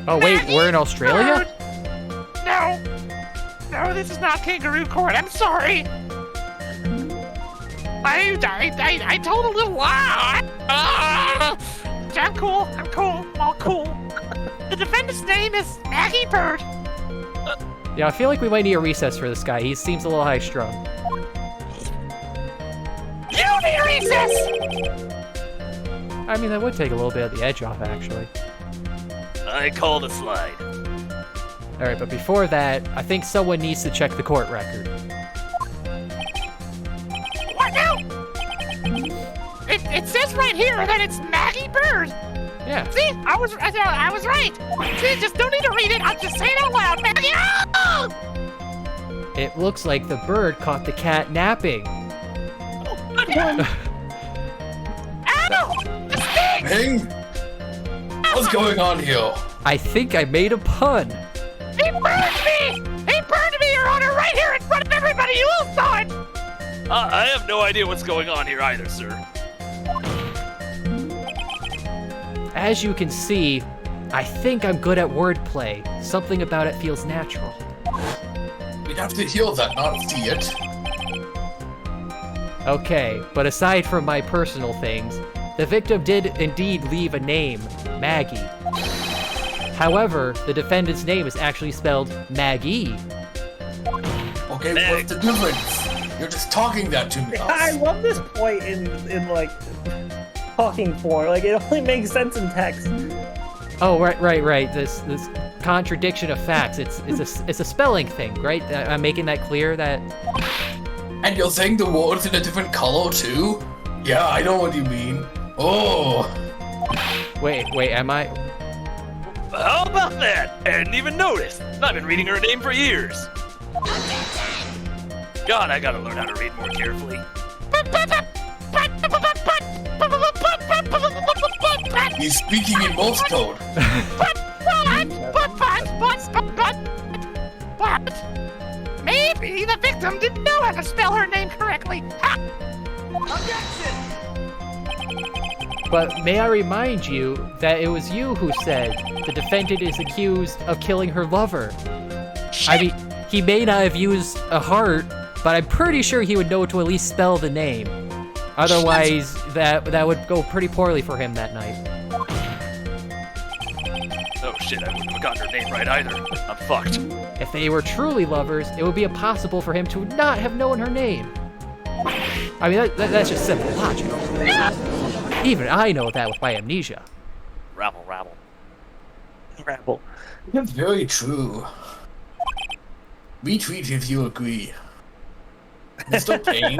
Oh wait, we're in Australia? No, this is not Kangaroo Court. I'm sorry. I told a little lie. I'm cool. I'm all cool. The defendant's name is Maggie Bird. Yeah, I feel like we might need a recess for this guy. He seems a little high-strung. You need a recess! I mean, that would take a little bit of the edge off, actually. I call the slide. Alright, but before that, I think someone needs to check the court record. What now? It says right here that it's Maggie Bird. Yeah. See, I was right. See, just don't need to read it. I'll just say it out loud, Maggie. Oh! It looks like the bird caught the cat napping. Good one. Ow! The sting! Ping? What's going on here? I think I made a pun. He burned me! He burned Your Honor, right here in front of everybody. You all saw it. I have no idea what's going on here either, sir. As you can see, I think I'm good at wordplay. Something about it feels natural. We'd have to hear that, not see it. Okay, but aside from my personal things, the victim did indeed leave a name, Maggie. However, the defendant's name is actually spelled Maggie. Okay, what's the difference? You're just talking that to me. I love this point in like talking form. Like it only makes sense in text. Oh, right. This contradiction of facts. It's a spelling thing, right? I'm making that clear. That. And you're saying the words in a different color too? Yeah, I know what you mean. Oh. Wait. Am I? How about that? I hadn't even noticed. I've been reading her name for years. God, I gotta learn how to read more carefully. He's speaking in Morse code. But maybe the victim didn't know how to spell her name correctly. Ha! But may I remind you that it was you who said the defendant is accused of killing her lover. I mean, he may not have used a heart, but I'm pretty sure he would know to at least spell the name. Otherwise, that would go pretty poorly for him that night. Oh shit, I wouldn't have gotten her name right either. I'm fucked. If they were truly lovers, it would be impossible for him to not have known her name. I mean, that's just simple logic. Even I know that with my amnesia. Rabble. Rabble. That's very true. Retweet if you agree. Mr. Payne.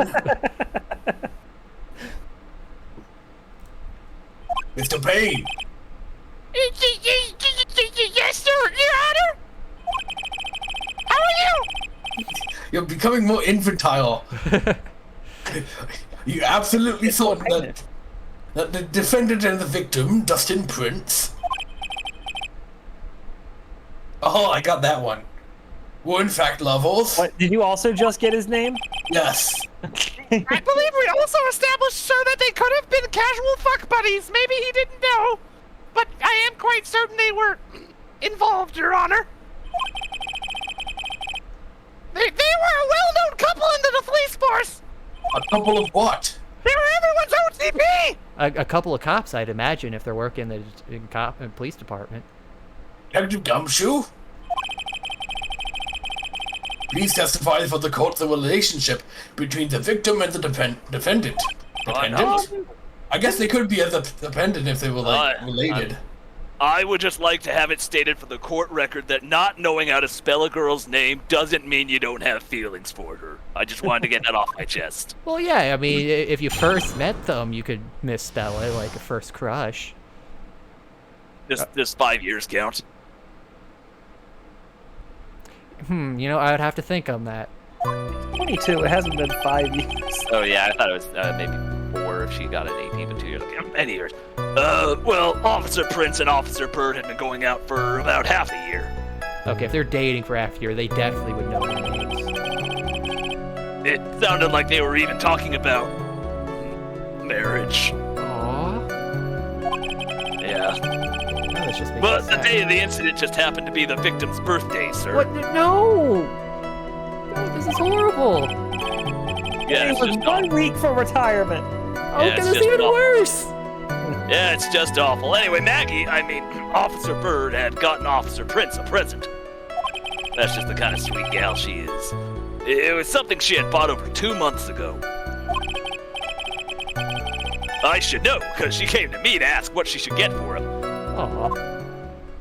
Mr. Payne. Yes, sir, Your Honor. How are you? You're becoming more infantile. You absolutely thought that the defendant and the victim, Dustin Prince. Oh, I got that one. Were in fact lovers. What? Did you also just get his name? Yes. I believe we also established, sir, that they could have been casual fuck buddies. Maybe he didn't know, but I am quite certain they were involved, Your Honor. They were a well-known couple in the police force. A couple of what? They were everyone's OTP. A couple of cops, I'd imagine, if they're working in the police department. Detective Gumshoe? Please testify for the court the relationship between the victim and the defendant. Dependent? I guess they could be a dependent if they were, related. I would just like to have it stated for the court record that not knowing how to spell a girl's name doesn't mean you don't have feelings for her. I just wanted to get that off my chest. Well, yeah, I mean, if you first met them, you could misspell it, like a first crush. Does 5 years count? You know, I would have to think on that. 22. It hasn't been 5 years. Oh yeah, I thought it was maybe 4 if she got an 18, but 2 years. Okay. Many years. Well, Officer Prince and Officer Bird had been going out for about half a year. Okay, if they're dating for half a year, they definitely would know their names. It sounded like they were even talking about marriage. Aww. Yeah. That just makes But me the sad. day of the incident just happened to be the victim's birthday, sir. What? No! No, this is horrible! Yeah, It it's was just 1 awful. week for retirement. Oh, Yeah, it's that's just even awful. worse! Yeah, it's just awful. Anyway, Officer Bird had gotten Officer Prince a present. That's just the kind of sweet gal she is. It was something she had bought over 2 months ago. I should know, because she came to me to ask what she should get for him. Aw.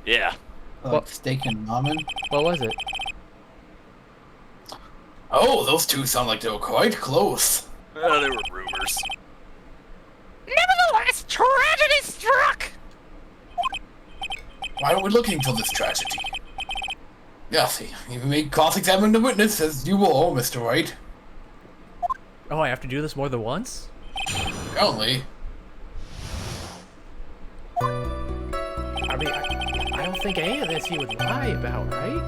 Yeah. What? Steak and ramen? What was it? Oh, those two sound like they were quite close. There were rumors. Nevertheless, tragedy struck. Why are we looking for this tragedy? Yes, you may cross-examine the witness as you will, Mr. Wright. Oh, I have to do this more than once? Apparently. I mean, I don't think any of this he would lie about, right?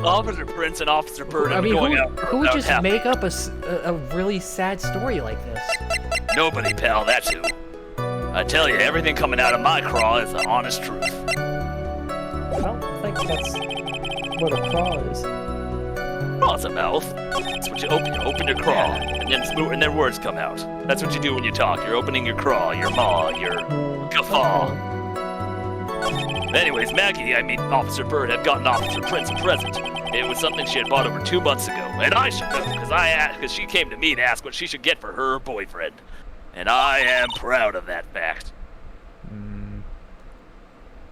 Officer Prince and Officer Bird I have mean, been going who, out. who would without just having- make up a really sad story like this? Nobody, pal, that's who. I tell you, everything coming out of my craw is the honest truth. I don't think that's what a craw is. Craw's a mouth. That's what you open your craw, and then words come out. That's what you do when you talk. You're opening your craw, your maw, your guffaw. Anyways, Maggie, Officer Bird had gotten Officer Prince a present. It was something she had bought over 2 months ago, and I should know, because she came to me to ask what she should get for her boyfriend. And I am proud of that fact.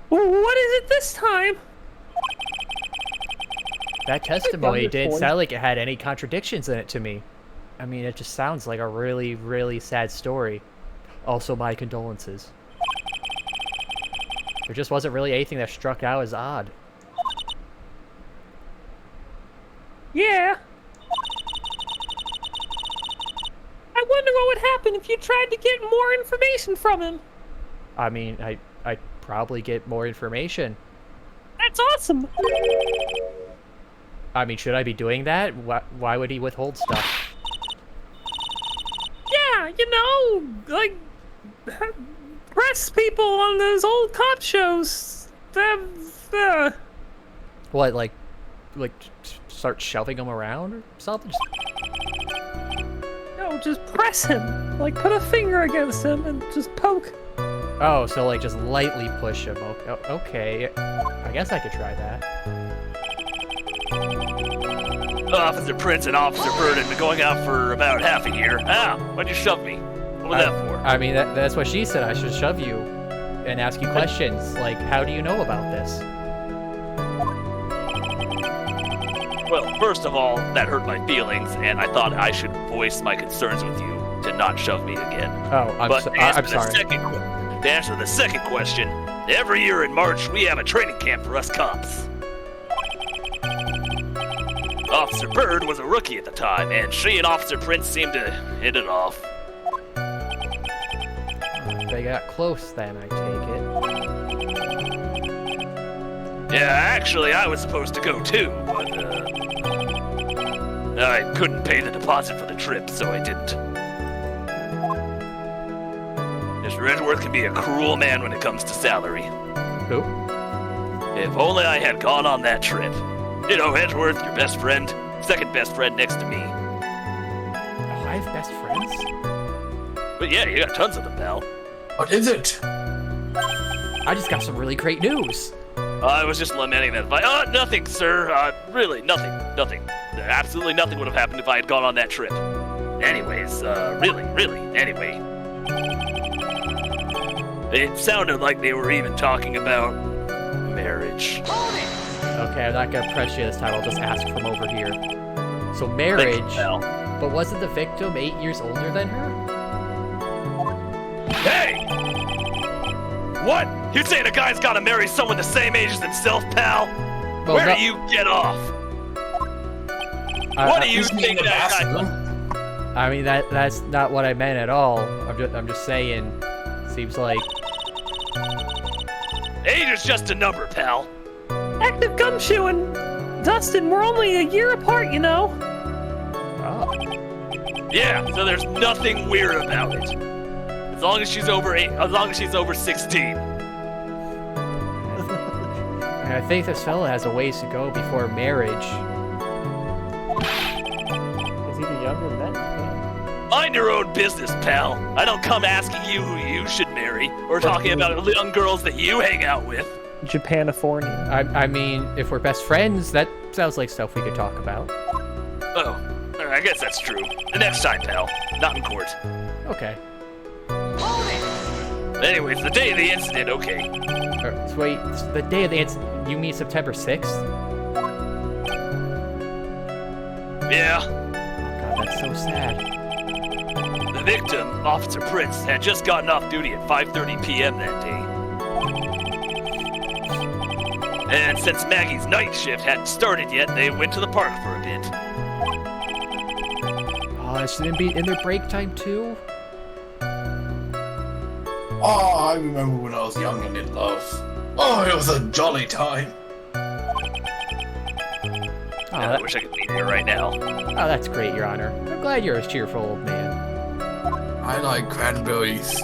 What is it this time? That testimony Younger didn't boy. sound like it had any contradictions in it to me. I mean, it just sounds like a really, really sad story. Also, my condolences. There just wasn't really anything that struck out as odd. Yeah. I wonder what would happen if you tried to get more information from him. I mean, I'd probably get more information. That's awesome. I mean, should I be doing that? Why would he withhold stuff? Yeah, like press people on those old cop shows. What, like start shoving him around or something? No, just press him. Like put a finger against him and just poke. Oh, so like just lightly push him. Okay, I guess I could try that. Officer Prince and Officer Bird had been going out for about half a year. Ah, why'd you shove me? What was that for? I mean, that's what she said. I should shove you and ask you questions. Like, how do you know about this? Well, first of all, that hurt my feelings, and I thought I should voice my concerns with you to not shove me again. Oh, I'm But sorry. to answer the second question, every year in March we have a training camp for us cops. Officer Bird was a rookie at the time, and she and Officer Prince seemed to hit it off. They got close then, I take it. Yeah, actually, I was supposed to go too, but I couldn't pay the deposit for the trip, so I didn't. Mr. Edgeworth can be a cruel man when it comes to salary. Who? If only I had gone on that trip. You know, Edgeworth, your best friend, second best friend next to me. Oh, I have best friends? But yeah, you got tons of them, pal. What is it? I just got some really great news. I was just lamenting that. Nothing, sir. Really, nothing. Absolutely nothing would have happened if I had gone on that trip. Anyways, really, anyway. It sounded like they were even talking about marriage. Okay, I'm not gonna press you this time. I'll just ask from over here. So marriage, Thanks, pal. but wasn't the victim 8 years older than her? Hey! What? You saying a guy's gotta marry someone the same age as himself, pal? Well, Where no- do you get off? I- What I- do you He's being think a that guy... bastard. I mean, that's not what I meant at all. I'm just saying. Seems like Age is just a number, pal. Active Gumshoe and Dustin, we're only a year apart, you know. oh, Yeah, so there's nothing weird about it. As long as she's over 16. and I think this fella has a ways to go before marriage. Is he the younger than that? Mind your own business, pal. I don't come asking you who you should marry, or talking about young girls that you hang out with. Japanifornia. I mean, if we're best friends, that sounds like stuff we could talk about. Oh, I guess that's true. The next time, pal. Not in court. Okay. Anyways, the day of the incident, okay. So wait, the day of the incident, you mean September 6th? Yeah, God, that's so sad. the victim, Officer Prince, had just gotten off duty at 5:30 p.m. that day. And since Maggie's night shift hadn't started yet, they went to the park for a bit. Oh, shouldn't it be in their break time too? Oh, I remember when I was young and in love. Oh, it was a jolly time. Oh, I wish I could be there right now. Oh, that's great, Your Honor. I'm glad you're a cheerful old man. I like cranberries.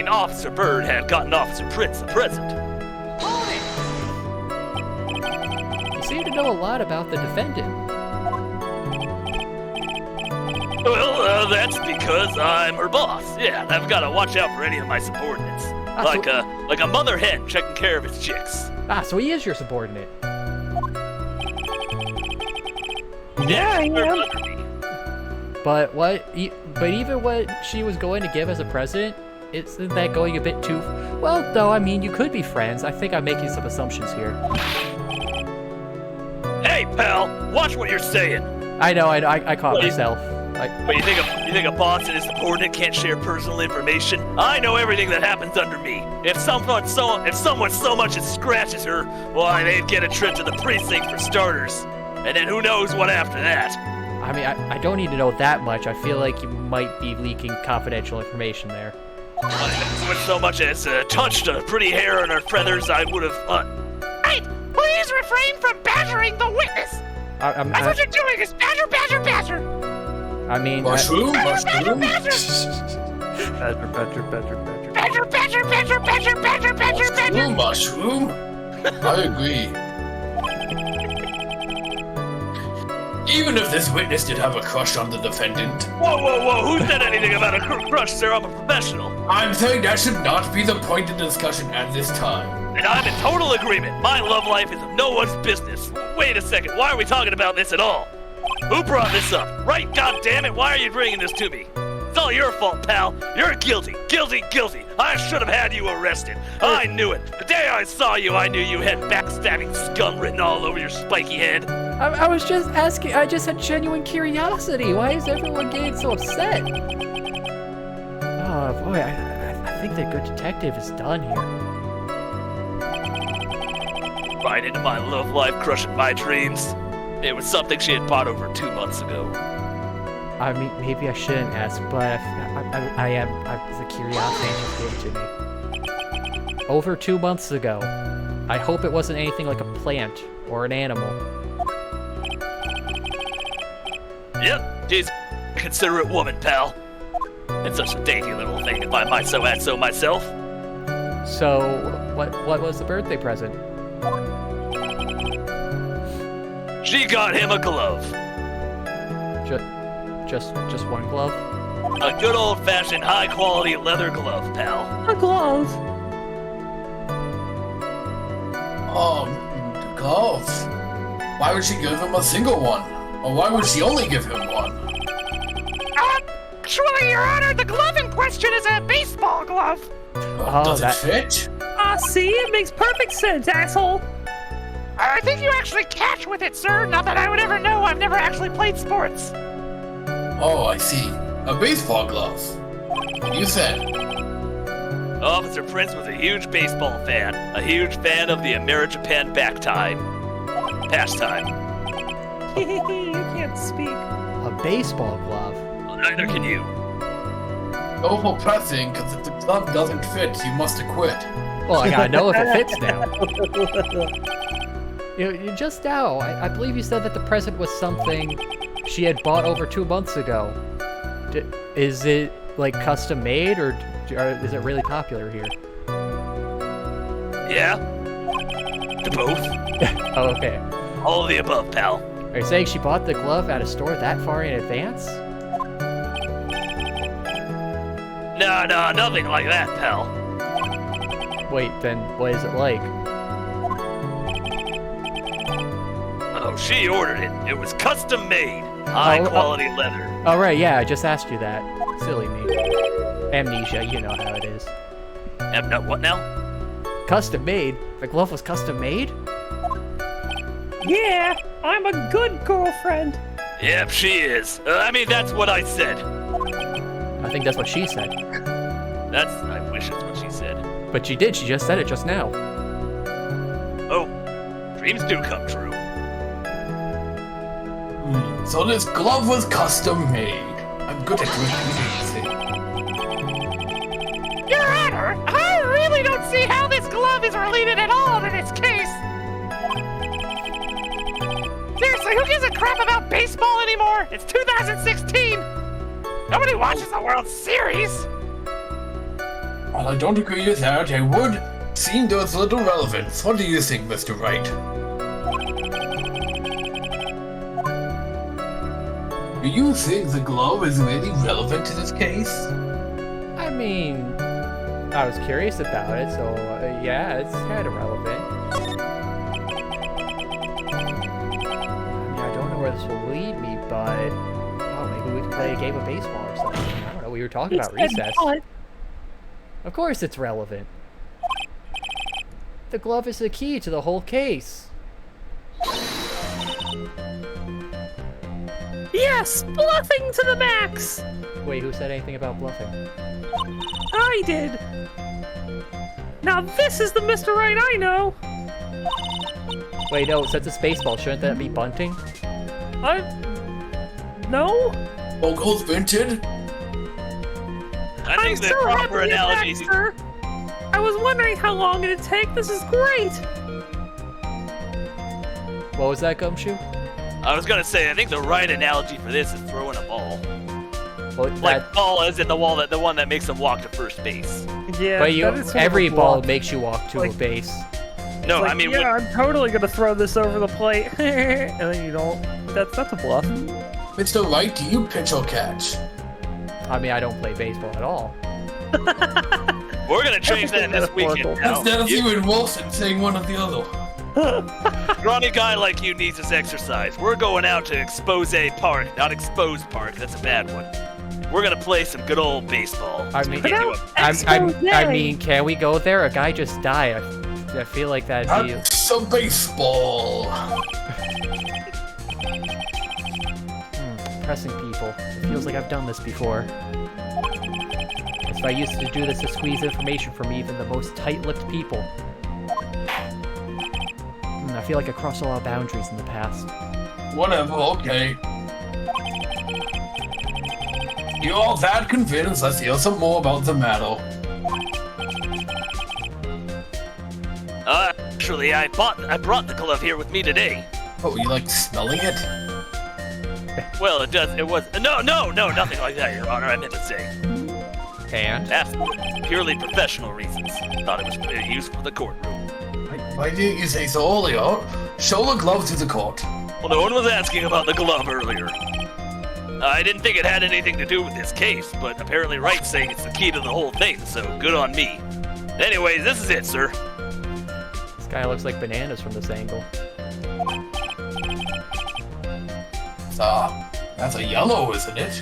Officer Bird had gotten Officer Prince a present. You seem to know a lot about the defendant. Well, that's because I'm her boss. Yeah, I've got to watch out for any of my subordinates. Like a mother hen checking care of its chicks. So he is your subordinate. Yeah, I am. under me. But even what she was going to give as a present, isn't that going a bit too... Well, though, I mean, you could be friends. I think I'm making some assumptions here. Hey, pal, watch what you're saying. I know, I caught myself. But you think a boss and his subordinate can't share personal information? I know everything that happens under me. If someone so much as scratches her, why, they'd get a trip to the precinct for starters. And then who knows what after that? I mean, I don't need to know that much. I feel like you might be leaking confidential information there. If someone so much as touched a pretty hair on her feathers, I would have... Hey, please refrain from badgering the witness. That's what you're doing is badger. I mean... Mushroom? Badger. Mushroom? I agree. Even if this witness did have a crush on the defendant. Whoa, who said anything about a crush, sir? I'm a professional. I'm saying that should not be the point of discussion at this time. And I'm in total agreement. My love life is of no one's business. Wait a second, why are we talking about this at all? Who brought this up? Right, goddammit, why are you bringing this to me? It's all your fault, pal. You're guilty. I should have had you arrested. I knew it. The day I saw you, I knew you had backstabbing scum written all over your spiky head. I was just asking, I just had genuine curiosity. Why is everyone getting so upset? Oh boy, I think the good detective is done here. Right into my love life, crushing my dreams. It was something she had bought over 2 months ago. I mean, maybe I shouldn't ask, but the curiosity just gave it to me. Over 2 months ago. I hope it wasn't anything like a plant or an animal. Yep, she's a considerate woman, pal. It's such a dainty little thing, if I might so add so myself. So, what was the birthday present? She got him a glove. Just one glove? A good old-fashioned, high-quality leather glove, pal. A glove. The gloves. Why would she give him a single one? Or why would she only give him one? Actually, Your Honor, the glove in question is a baseball glove. Does it fit? See, it makes perfect sense, asshole. I think you actually catch with it, sir. Not that I would ever know. I've never actually played sports. Oh, I see. A baseball glove. You said. Officer Prince was a huge baseball fan. A huge fan of the Ameri-Japan pastime. You can't speak. A baseball glove? Well, neither can you. No for pressing, because if the glove doesn't fit, you must acquit. Well, I gotta know if it fits now. Just now, I believe you said that the present was something she had bought over 2 months ago. Is it, like, custom made, or is it really popular here? Yeah? To both. Oh, okay. All of the above, pal. Are you saying she bought the glove at a store that far in advance? No, nothing like that, pal. Wait, then what is it like? Oh, she ordered it. It was custom made. High quality leather. Oh, right, yeah, I just asked you that. Silly me. Amnesia, you know how it is. What now? Custom made? The glove was custom made? Yeah, I'm a good girlfriend. Yep, she is. That's what I said. I think that's what she said. I wish that's what she said. But she did, she just said it just now. Oh, dreams do come true. So this glove was custom made. I'm good at reading. Your Honor, I really don't see how this glove is related at all to this case. Seriously, who gives a crap about baseball anymore? It's 2016. Nobody watches the World Series. Well, I don't agree with that. It would seem there's little relevance. What do you think, Mr. Wright? Do you think the glove is really relevant to this case? I mean, I was curious about it, so yeah, it's kind of relevant. I don't know where this will lead me, but maybe we can play a game of baseball or something. I don't know. We were talking about recess. Of course, it's relevant. The glove is the key to the whole case. Yes, bluffing to the max. Wait, who said anything about bluffing? I did. Now this is the Mr. Right I know. Wait, no, since it's baseball, shouldn't that be bunting? No? Vocals vented? I I'm think the so proper happy you're back, analogy. sir. I was wondering how long it'd take. This is great. What was that, Gumshoe? I was gonna say, I think the right analogy for this is throwing a ball. Well, Like ball is in the one that makes them walk to first base. Yeah, but you, that is sort of every a ball bluff. makes you walk to a Like- base. No, Like, I mean, yeah, I'm totally gonna throw this over the plate, and then you don't. That's a bluff. Mr. Wright, do you pitch or catch? I mean, I don't play baseball at all. we're gonna change that this weekend. Now. Instead of you and Wilson saying one or the other. Scrawny guy like you needs his exercise. We're going out to Expose Park, not Exposed Park. That's a bad one. We're gonna play some good old baseball. I mean, Get you a- I mean, can we go there? A guy just died. I feel like that'd be. That's some baseball. Pressing people. It feels like I've done this before. If I used to do this to squeeze information from even the most tight-lipped people. I feel like I crossed a lot of boundaries in the past. Whatever, okay. You're all that convinced, let's hear some more about the matter. Actually, I brought the glove here with me today. Oh, you like smelling it? Well, it was no, nothing like that, Your Honor. I meant to say. And? That's purely professional reasons. Thought it was used for the courtroom. Why didn't you say so earlier? Show the glove to the court. Well, no one was asking about the glove earlier. I didn't think it had anything to do with this case, but apparently Wright's saying it's the key to the whole thing, so good on me. Anyways, this is it, sir. This guy looks like bananas from this angle. That's a yellow, isn't it?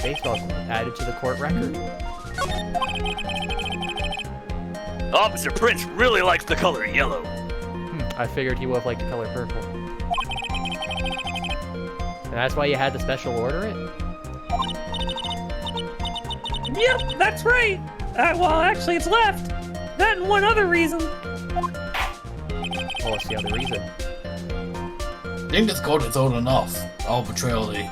Baseball added to the court record. Officer Prince really likes the color yellow. I figured he would have liked the color purple. And that's why you had to special order it? Yep, that's right. Well, actually, it's left. That and one other reason. Oh, what's the other reason? I think this court is old enough, arbitrarily.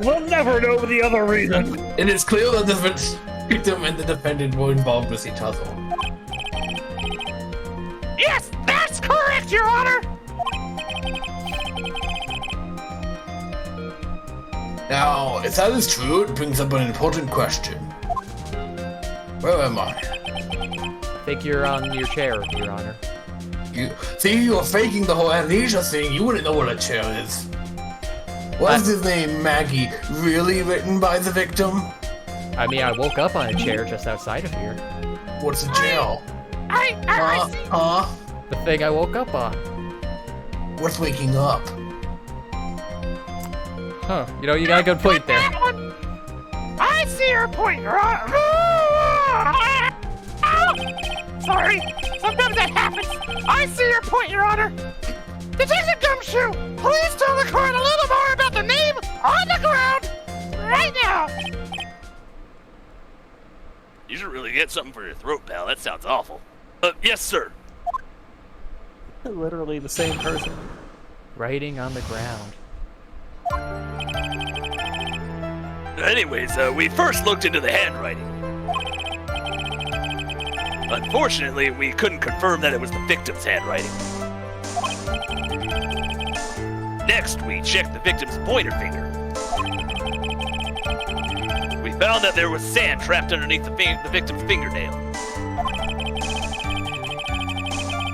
We'll never know the other reason. It is clear that the victim and the defendant were involved with each other. Yes, that's correct, Your Honor. Now, if that is true, it brings up an important question. Where am I? I think you're on your chair, Your Honor. You were faking the whole amnesia thing. You wouldn't know what a chair is. Was his name Maggie really written by the victim? I mean, I woke up on a chair just outside of here. What's a jail? I see. The thing I woke up on. What's waking up? Huh. You know, you got a good point there. That one. I see your point, Your Honor. Sorry, sometimes that happens. I see your point, Your Honor. Detective Gumshoe, please tell the court a little more about the name on the ground right now. You should really get something for your throat, pal. That sounds awful. Yes, sir. Literally the same person. Writing on the ground. Anyways, we first looked into the handwriting. Unfortunately, we couldn't confirm that it was the victim's handwriting. Next, we checked the victim's pointer finger. We found that there was sand trapped underneath the victim's fingernail.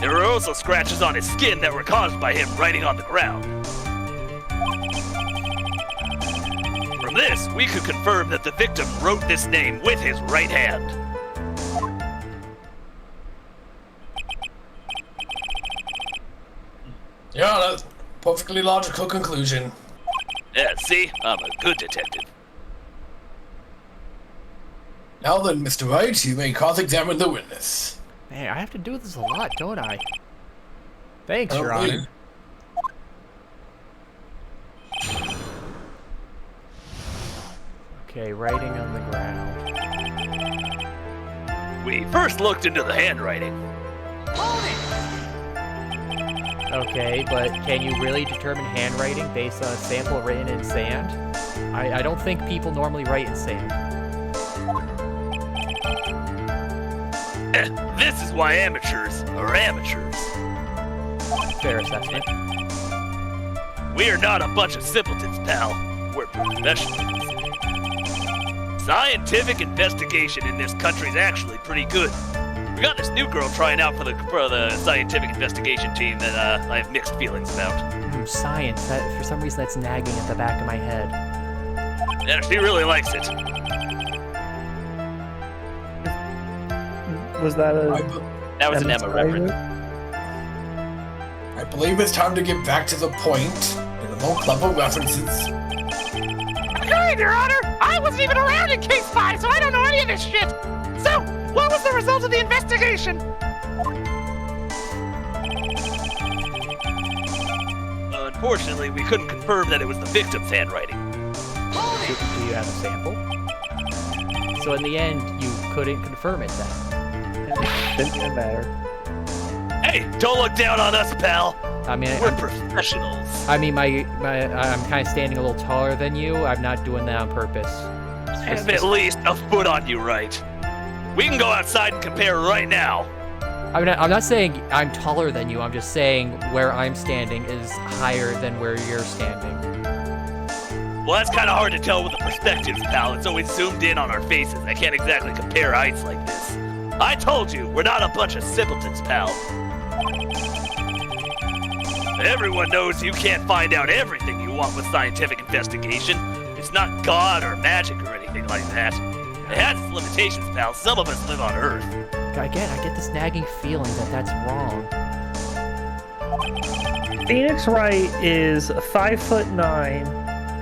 There were also scratches on his skin that were caused by him writing on the ground. From this, we could confirm that the victim wrote this name with his right hand. Yeah, that's a perfectly logical conclusion. Yeah, see? I'm a good detective. Now then, Mr. Wright, you may cross-examine the witness. Man, I have to do this a lot, don't I? Thanks, Your Oh, wait. Honor. Okay, writing on the ground. We first looked into the handwriting. Okay, but can you really determine handwriting based on a sample written in sand? I don't think people normally write in sand. This is why amateurs are amateurs. Fair assessment. We are not a bunch of simpletons, pal. We're professionals. Scientific investigation in this country is actually pretty good. We got this new girl trying out for the scientific investigation team that I have mixed feelings about. Science. That, for some reason, that's nagging at the back of my head. Yeah, she really likes it. Was that I, a? be- That was an Emma reference. I believe it's time to get back to the point. There are no clever references. Agreed, Your Honor! I wasn't even around in Case 5, so I don't know any of this shit! So, what was the result of the investigation? Unfortunately, we couldn't confirm that it was the victim's handwriting. Do you have a sample? So in the end, you couldn't confirm it then. Didn't matter. Hey, don't look down on us, pal. I mean, We're professionals. I'm kind of standing a little taller than you. I'm not doing that on purpose. I have at least a foot on you, right? We can go outside and compare right now. I'm not saying I'm taller than you. I'm just saying where I'm standing is higher than where you're standing. Well, that's kind of hard to tell with the perspectives, pal. It's always zoomed in on our faces. I can't exactly compare heights like this. I told you, we're not a bunch of simpletons, pal. Everyone knows you can't find out everything you want with scientific investigation. It's not God or magic or anything like that. It has its limitations, pal. Some of us live on Earth. Again, I get this nagging feeling that that's wrong. Phoenix Wright is 5'9",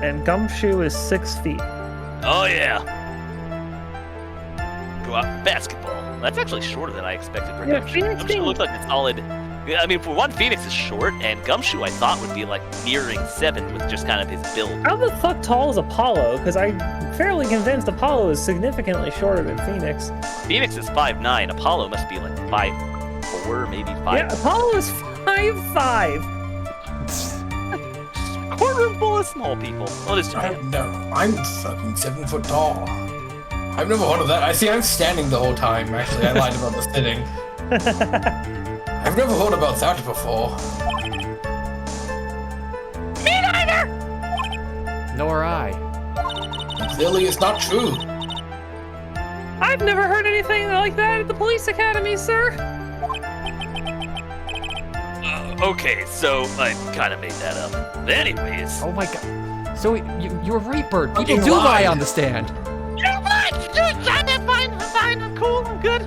and Gumshoe is 6 feet. Oh, yeah. Go out for basketball. That's actually shorter than I expected for Yeah, Gumshoe. Phoenix Gumshoe being- looked like a solid... I mean, for one, Phoenix is short, and Gumshoe I thought would be like nearing 7 with just kind of his build. How the fuck tall is Apollo? Because I'm fairly convinced Apollo is significantly shorter than Phoenix. Phoenix is 5'9". Apollo must be like 5'4", maybe 5'. Yeah, Apollo is 5'5". Courtroom full of small people. Well, it's I'm fucking 7 foot tall. I've never heard of that. I'm standing the whole time. Actually, I lied about the sitting. I've never heard about that before. Me neither! Nor I. Clearly, it's not true. I've never heard anything like that at the police academy, sir. Okay, so I kind of made that up. But anyways, Oh my god. So you're right, Bird. People Fucking do lie lied. on the stand. You're fine! I'm fine, I'm cool, I'm good.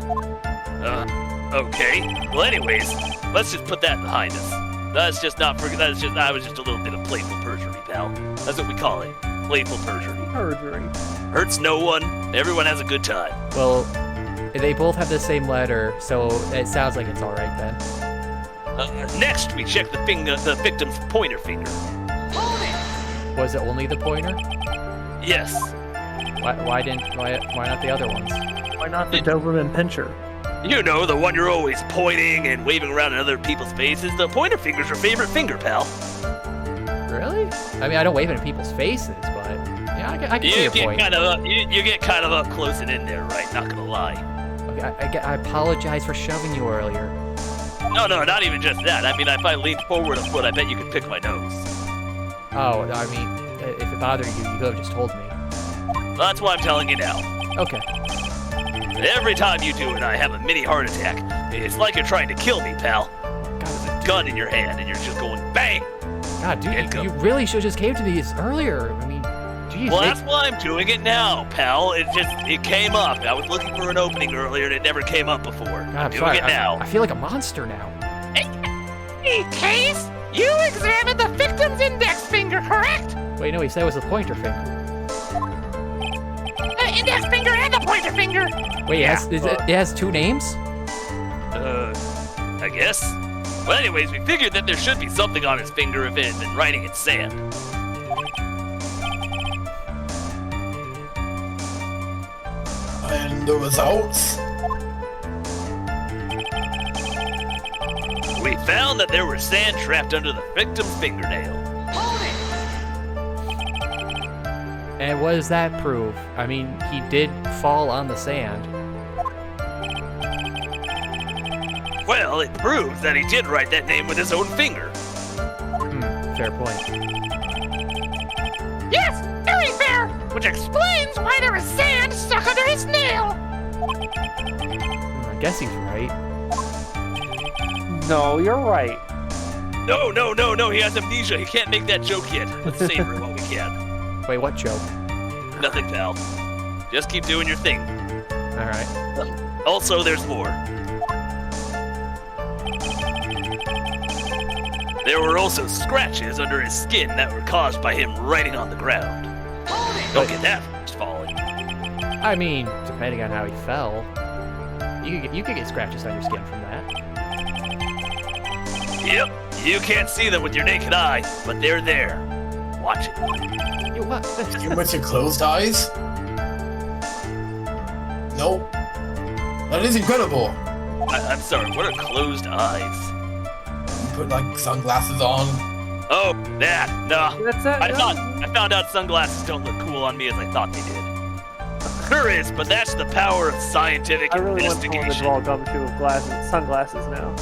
okay. Well, anyways, let's just put that behind us. I was just a little bit of playful perjury, pal. That's what we call it. Playful perjury. Perjury. Hurts no one. Everyone has a good time. Well, they both have the same letter, so it sounds like it's all right then. Next, we check the victim's pointer finger. Was it only the pointer? Yes. Why not the other ones? Why not the Doberman Pinscher? You know, the one you're always pointing and waving around in other people's faces. The pointer finger's your favorite finger, pal. Really? I mean, I don't wave it in people's faces, but yeah, I can see You your get point. kind of up, you get kind of up close and in there, right? Not gonna lie. I apologize for shoving you earlier. No, not even just that. I mean, if I leaned forward a foot, I bet you could pick my nose. Oh, I mean, if it bothered you, you could have just told me. Well, that's why I'm telling you now. Okay. Every time you do it, I have a mini heart attack. It's like you're trying to kill me, pal. God, There's a gun in your hand, and you're just going bang. God, dude, Hinkle. you really should have just came to me earlier. I mean, geez. Well, that's why I'm doing it now, pal. It came up. I was looking for an opening earlier, and it never came up before. God, I'm I'm doing sorry. it now. I feel like a monster now. Hey, Case, you examined the victim's index finger, correct? Wait, no, he said it was a pointer finger. Index finger and the pointer finger. Wait, it has two names? I guess. Well, anyways, we figured that there should be something on his finger if it had been writing in sand. And the results? We found that there was sand trapped under the victim's fingernail. And what does that prove? I mean, he did fall on the sand. Well, it proves that he did write that name with his own finger. Fair point. Yes, very fair. Which explains why there is sand stuck under his nail. I guess he's right. No, you're right. No, he has amnesia. He can't make that joke yet. Let's savor it while we can. Wait, what joke? Nothing, pal. Just keep doing your thing. Alright. Also, there's more. There were also scratches under his skin that were caused by him writing on the ground. Don't get that from just falling. I mean, depending on how he fell, you could get scratches on your skin from that. Yep, you can't see them with your naked eye, but they're there. Watch it. You what? You went to closed eyes? Nope. That is incredible. I'm sorry, what are closed eyes? You put like sunglasses on. Oh, that, nah. That's it. I found out sunglasses don't look cool on me as I thought they did. Sure is, but that's the power of scientific I really want someone to investigation. draw gumshoe with sunglasses now.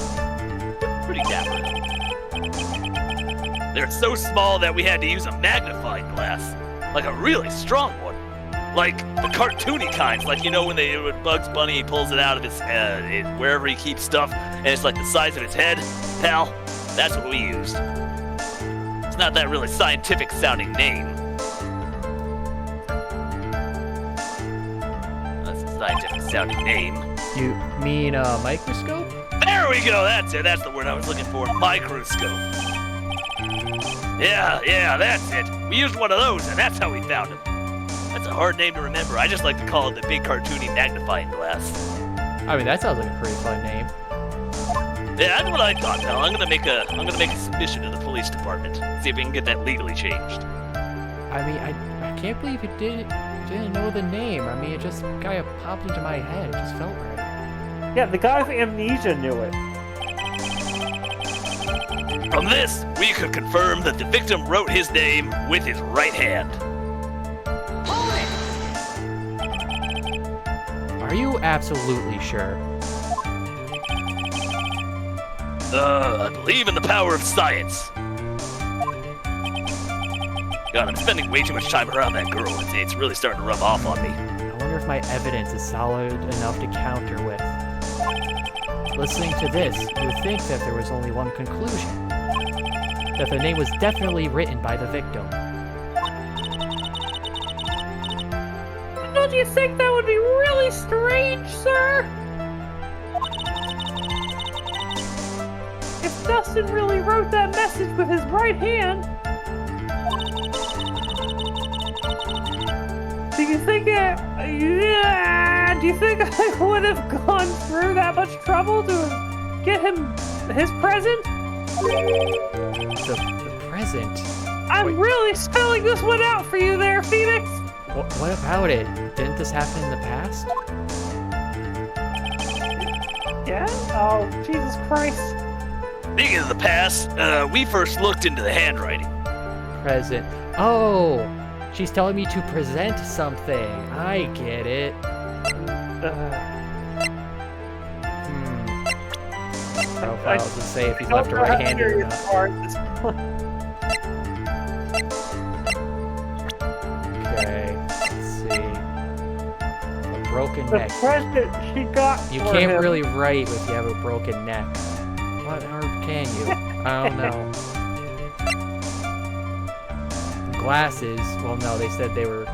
Pretty dapper. They're so small that we had to use a magnifying glass, like a really strong one, like the cartoony kinds, like when when Bugs Bunny pulls it out of his wherever he keeps stuff, and it's like the size of his head. Pal, that's what we used. It's not that really scientific sounding name. That's a scientific sounding name. You mean a microscope? There we go, that's it, that's the word I was looking for, microscope. Yeah, that's it. We used one of those, and that's how we found him. That's a hard name to remember. I just like to call it the big cartoony magnifying glass. I mean, that sounds like a pretty fun name. Yeah, that's what I thought, pal. I'm gonna make a submission to the police department. See if we can get that legally changed. I mean, I can't believe you didn't know the name. I mean, it just kind of popped into my head. It just felt right. Yeah, the guy with amnesia knew it. From this, we could confirm that the victim wrote his name with his right hand. Are you absolutely sure? I believe in the power of science. God, I'm spending way too much time around that girl. It's really starting to rub off on me. I wonder if my evidence is solid enough to counter with. Listening to this, you would think that there was only one conclusion. That the name was definitely written by the victim. Don't you think that would be really strange, sir? If Dustin really wrote that message with his right hand, do you think do you think I would have gone through that much trouble to get him his present? The present? I'm really spelling this one out for you there, Phoenix. What about it? Didn't this happen in the past? Yeah? Oh, Jesus Christ. Speaking of the past, we first looked into the handwriting. Present. Oh! She's telling me to present something. I get it. Profile doesn't say if he's left or right-handed or not. Okay, let's see. A broken The neck. present she got You for can't him. really write if you have a broken neck. What, or can you? I don't know. Glasses, well no, they said they were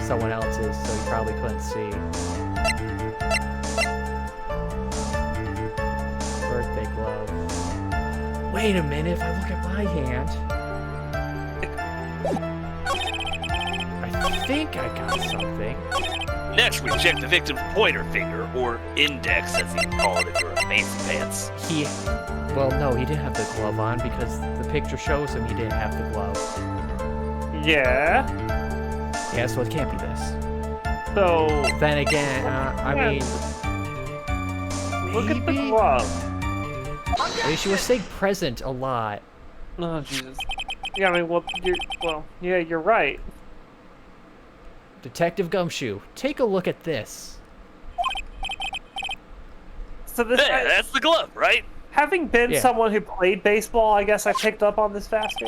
someone else's, so you probably couldn't see. Birthday glove. Wait a minute, if I look at my hand... I think I got something. Next, we check the victim's pointer finger, or index, as you call it if you're a fancy pants. Well, no, he didn't have the glove on because the picture shows him he didn't have the glove. Yeah. Yeah, so it can't be this. So Then again, I mean, look at the maybe? glove. I mean, she was saying present a lot. Oh Jesus. Yeah, I mean, you're right. Detective Gumshoe, take a look at this. So this, Hey, that's the glove, right? having been Yeah. someone who played baseball, I guess I picked up on this faster.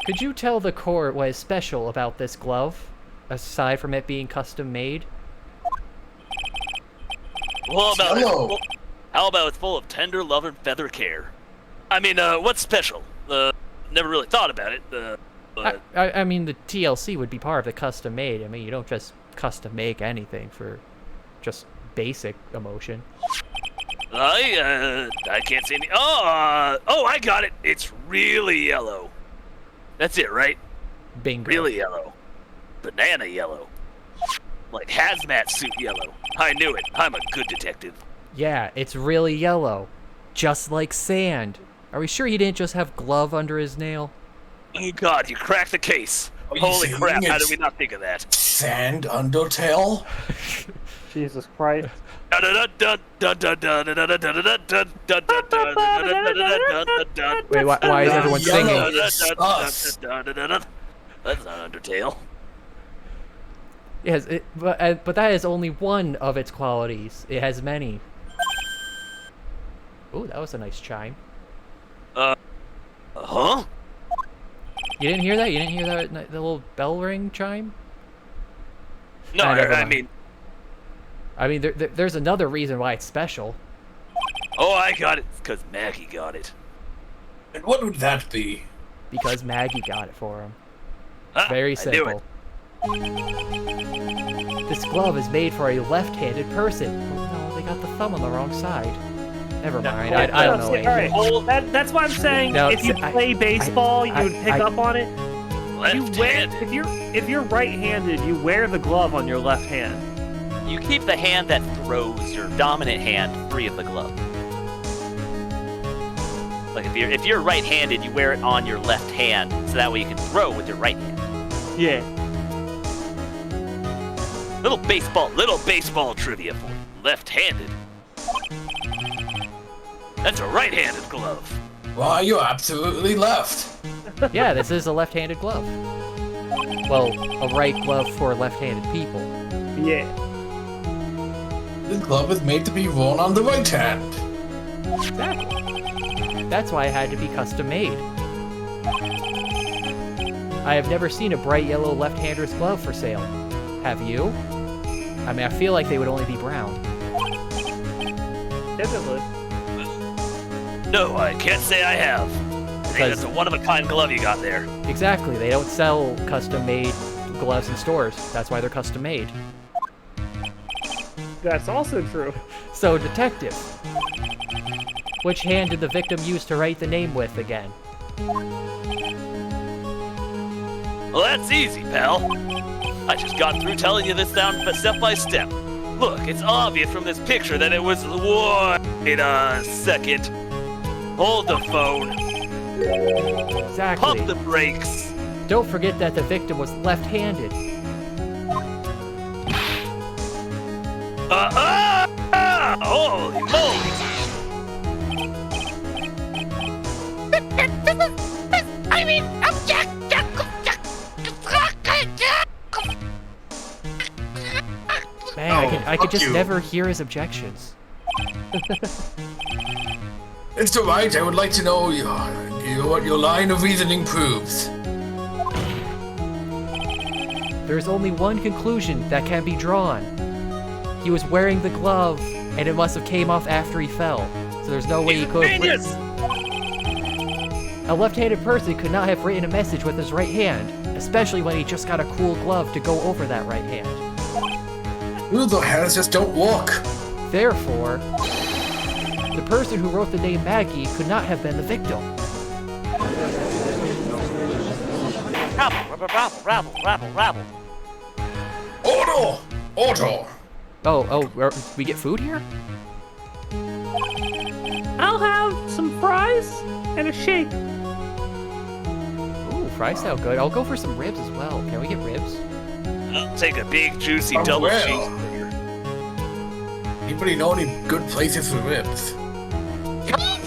Could you tell the court what is special about this glove, aside from it being custom made? Well, Yellow. how about it's full of tender love and feather care? I mean, what's special? Never really thought about it. But I mean, the TLC would be part of the custom made. I mean, you don't just custom make anything for just basic emotion. I can't see any. Oh, I got it. It's really yellow. That's it, right? Bingo. Really yellow. Banana yellow. Like hazmat suit yellow. I knew it. I'm a good detective. Yeah, it's really yellow. Just like sand. Are we sure he didn't just have glove under his nail? Oh God, you cracked the case. Are you Holy saying crap, how it's- did we not think of that? Sand Undertale? Jesus Christ. Wait, why is everyone Yellow. singing? It's us. That's not Undertale. Yes, but that is only one of its qualities. It has many. Ooh, that was a nice chime. Huh? You didn't hear that? You didn't hear that the little bell ring chime? No, never I mind. mean, I mean, there's another reason why it's special. oh, I got it. It's because Maggie got it. And what would that be? Because Maggie got it for him. Huh, Very I knew it. simple. This glove is made for a left-handed person. Oh, no, they got the thumb on the wrong side. Never mind. I don't know See, all anything. right. That's why I'm saying No, if you see, play baseball, you would pick up on it. You wear Left-handed. if you're right-handed, you wear the glove on your left hand. You keep the hand that throws your dominant hand free of the glove. Like if you're right-handed, you wear it on your left hand, so that way you can throw with your right hand. Yeah. Little baseball trivia for you. Left-handed. That's a right-handed glove. Why, you're absolutely left. Yeah, this is a left-handed glove. Well, a right glove for left-handed people. Yeah. This glove is made to be worn on the right hand. Exactly. That's why it had to be custom made. I have never seen a bright yellow left-hander's glove for sale. Have you? I mean, I feel like they would only be brown. Typically. No, I can't say I have. I think that's a one-of-a-kind glove you got there. Exactly, they don't sell custom-made gloves in stores. That's why they're custom-made. That's also true. So, detective, which hand did the victim use to write the name with again? Well, that's easy, pal. I just got through telling you this down step by step. Look, it's obvious from this picture that it was... Wait a second. Hold the phone. Exactly. Pump the brakes. Don't forget that the victim was left-handed. Holy moly! I mean, I'm Jack. Man, I could fuck just you. never hear his objections. Mr. Wright, I would like to know what your line of reasoning proves. There is only one conclusion that can be drawn. He was wearing the glove, and it must have came off after he fell. So there's no way he could have... Genius! A left-handed person could not have written a message with his right hand, especially when he just got a cool glove to go over that right hand. Ooh, the hands just don't work. Therefore, the person who wrote the name Maggie could not have been the victim. Rabble. Order! We get food here? I'll have some fries and a shake. Ooh, fries sound good. I'll go for some ribs as well. Can we get ribs? I'll take a big, juicy Oh, double well. cheeseburger. Anybody know any good places for ribs?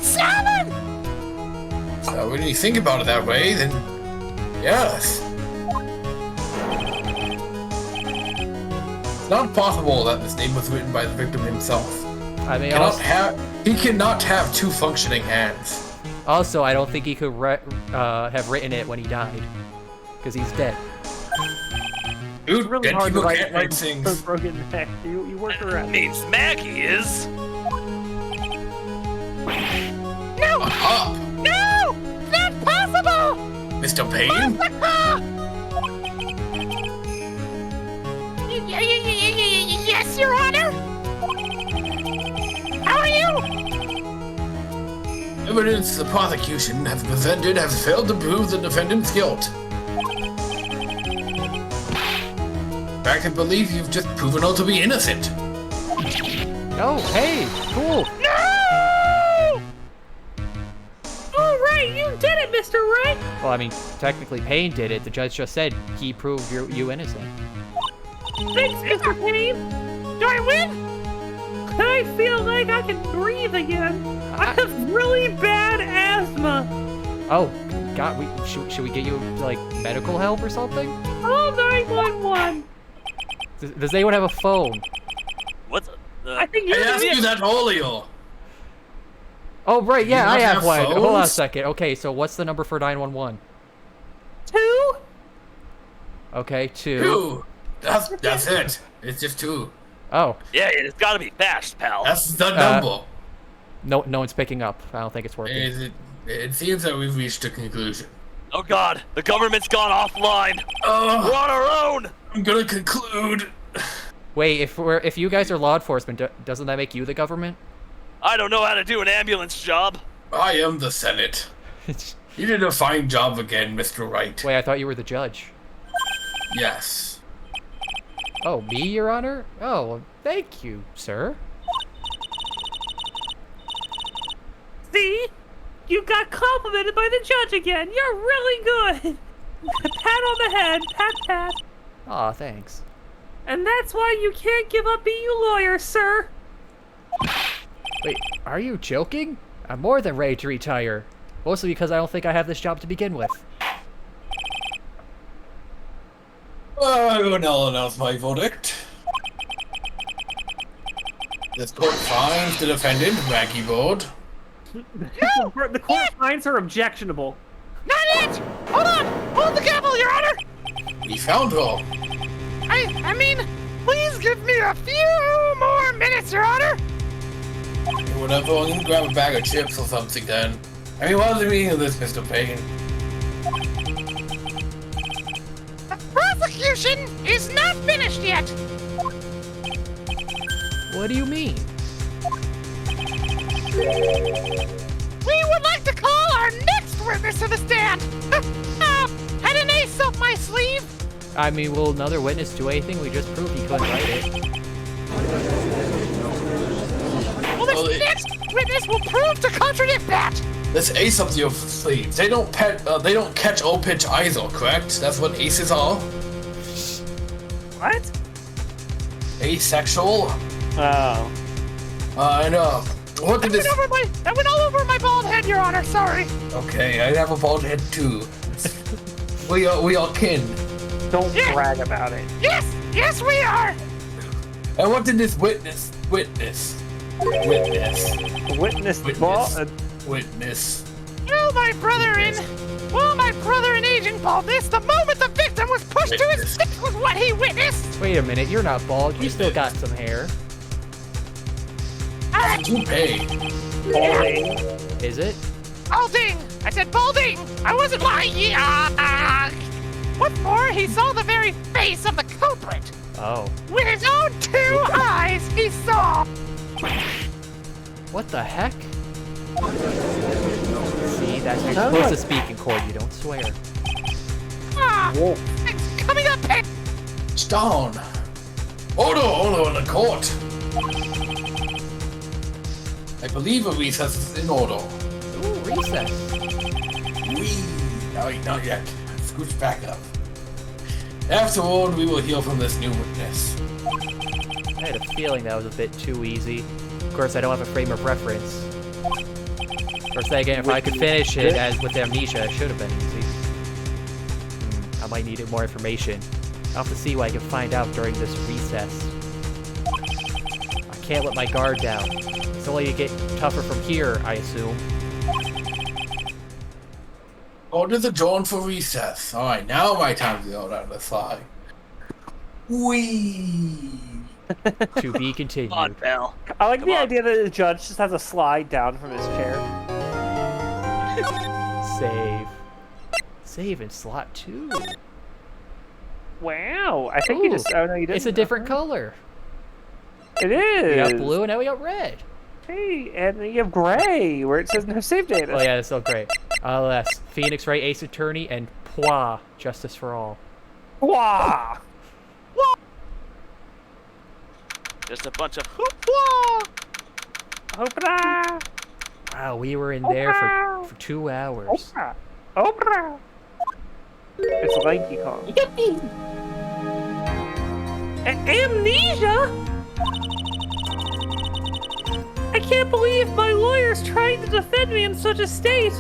Salmon! So when you think about it that way, then yes. It's not possible that this name was written by the victim himself. I mean, He cannot have two functioning hands. also, I don't think he could have written it when he died, because he's dead. Dude, Really dead hard to people write can't write things. broken neck. You work around. Means Maggie is. No! Up, No! Not possible! Mr. Payne? Yes, Your Honor? How are you? Evidence the prosecution has presented has failed to prove the defendant's guilt. In fact, I believe you've just proven her to be innocent. Oh, hey, cool. No! All right, you did it, Mr. Wright. Well, I mean, technically Payne did it. The judge just said he proved you innocent. Thanks, Mr. Payne. Do I win? I feel like I can breathe again. I have really bad asthma. Oh, God, should we get you, like, medical help or something? Call 911. Does anyone have a phone? What's I think I you're asked you that earlier. Oh, right, yeah, you I not have have one. Hold on a phones? second. Okay, so what's the number for 911? 2. Okay, 2. Two. That's it. It's just two. Oh, Yeah, it's gotta be fast, pal. That's the number. no one's picking up. I don't think it's working. It seems that we've reached a conclusion. Oh god, the government's gone offline. We're Oh, on our own. I'm gonna conclude. Wait, if you guys are law enforcement, doesn't that make you the government? I don't know how to do an ambulance job. I am the Senate. You did a fine job again, Mr. Wright. Wait, I thought you were the judge. Yes. Oh, me, Your Honor? Oh, well, thank you, sir. See? You got complimented by the judge again. You're really good. Pat on the head. Pat. Aw, thanks. And that's why you can't give up being a lawyer, sir. Wait, are you joking? I'm more than ready to retire. Mostly because I don't think I have this job to begin with. I will now announce my verdict. This court finds the defendant, Maggie Board. The court finds her objectionable. Not it! Hold on! Hold the gavel, Your Honor! We found her. I mean, please give me a few more minutes, Your Honor! Whatever, I'm gonna grab a bag of chips or something then. I mean, what's the meaning of this, Mr. Payne? The prosecution is not finished yet! What do you mean? We would like to call our next witness to the stand! Had an ace up my sleeve! I mean, will another witness do anything? We just proved he couldn't write it. Well, this Well, next witness will prove to contradict that! This ace up your sleeve. They don't catch all pitch either, correct? That's what aces are? What? Asexual? Oh. What did this... That went all over my bald head, Your Honor, sorry! Okay, I have a bald head too. We are kin. Don't Yeah. brag about it. Yes! Yes, we are! And what did this witness? Witness. Witness. witness. Well, my brother in aging baldness, the moment the victim was pushed to his death was what he witnessed. Wait a minute, you're not bald. You still got some hair. Toupee. Balding. Is it? Balding! I said balding! I wasn't lying! What's more, he saw the very face of the culprit. Oh. With his own 2 eyes, he saw! What the heck? See, that's you're supposed to speak in court. You don't swear. It's coming up! Stone. Order in the court. I believe a recess is in order. Ooh, recess. Not yet. Scooch back up. Afterward, we will hear from this new witness. I had a feeling that was a bit too easy. Of course, I don't have a frame of reference. Or say again, if I could finish it as with Amnesia, it should have been easy. I might need more information. I'll have to see what I can find out during this recess. I can't let my guard down. It's only to get tougher from here, I assume. Order adjourned for recess. Alright, now my time to go down the slide. Whee! To be continued. Come on, pal. I like Come the on. idea that the judge just has a slide down from his chair. Save. Save in slot 2. Wow, I think you Ooh, just. Oh no, you didn't. It's a different color. It We is. got blue and now we got red. Hey, and then you have gray where it says no save data. Oh yeah, that's so great. LS, Phoenix Wright, Ace Attorney, and Pwa, Justice for All. Wah! Just a bunch of Oprah! Wow, we were in there for 2 hours. Oprah! Oprah! It's Lanky Kong. Amnesia? I can't believe my lawyer's trying to defend me in such a state.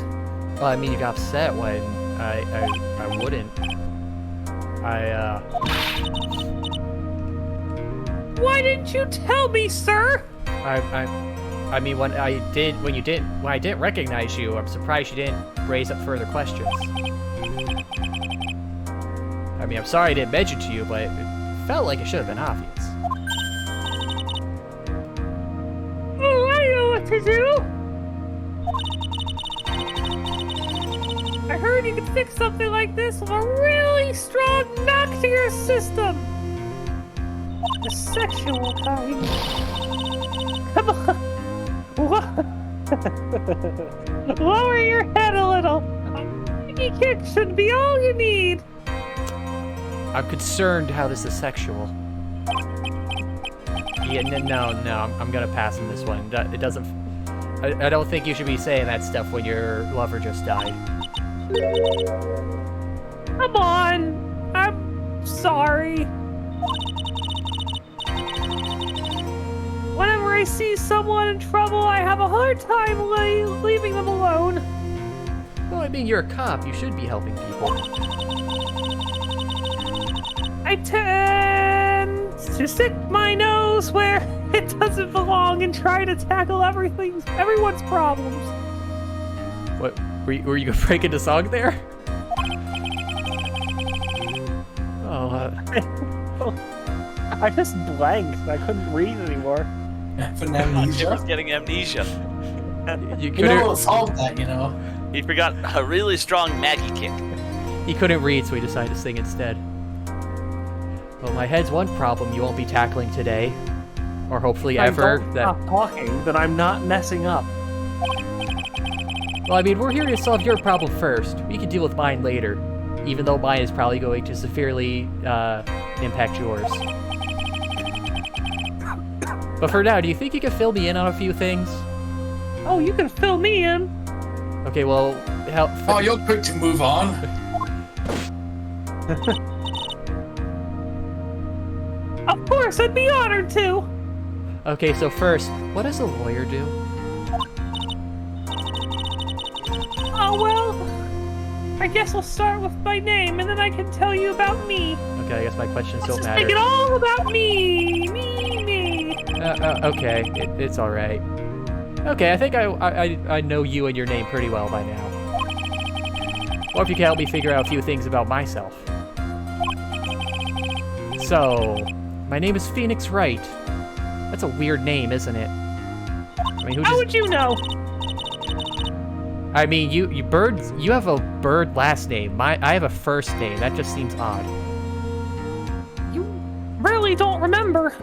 Well, I mean, you got upset when I wouldn't. Why didn't you tell me, sir? I mean, when I didn't recognize you, I'm surprised you didn't raise up further questions. I mean, I'm sorry I didn't mention to you, but it felt like it should have been obvious. Oh, I know what to do. I heard you could fix something like this with a really strong knock to your system. The sexual kind. Come on. Lower your head a little. A sticky kick should be all you need. I'm concerned how this is sexual. Yeah, no, I'm gonna pass on this one. It doesn't. I don't think you should be saying that stuff when your lover just died. Come on. I'm sorry. Whenever I see someone in trouble, I have a hard time leaving them alone. Well, I mean, you're a cop. You should be helping people. I tend to stick my nose where it doesn't belong and try to tackle everyone's problems. What? Were you gonna break into song there? Oh, I just blanked. I couldn't read anymore. For He amnesia. was getting amnesia. you You know, couldn't. we'll solve that, you know. He forgot a really strong Maggie kick. He couldn't read, so he decided to sing instead. Well, my head's one problem you won't be tackling today, or hopefully ever. If I don't stop talking, then I'm not messing up. Well, I mean, we're here to solve your problem first. We can deal with mine later, even though mine is probably going to severely impact yours. But for now, do you think you can fill me in on a few things? Oh, you can fill me in. Okay, well, help. Oh, you're quick to move on. Of course, I'd be honored to. Okay, so first, what does a lawyer do? Oh, well, I guess we'll start with my name, and then I can tell you about me. Okay, I guess my questions Let's don't just matter. make it all about me. Me. Okay, it's alright. Okay, I think I know you and your name pretty well by now. Or if you can help me figure out a few things about myself. So, my name is Phoenix Wright. That's a weird name, isn't it? I mean, How would you know? I mean, you have a bird last name. I have a first name. That just seems odd. You really don't remember.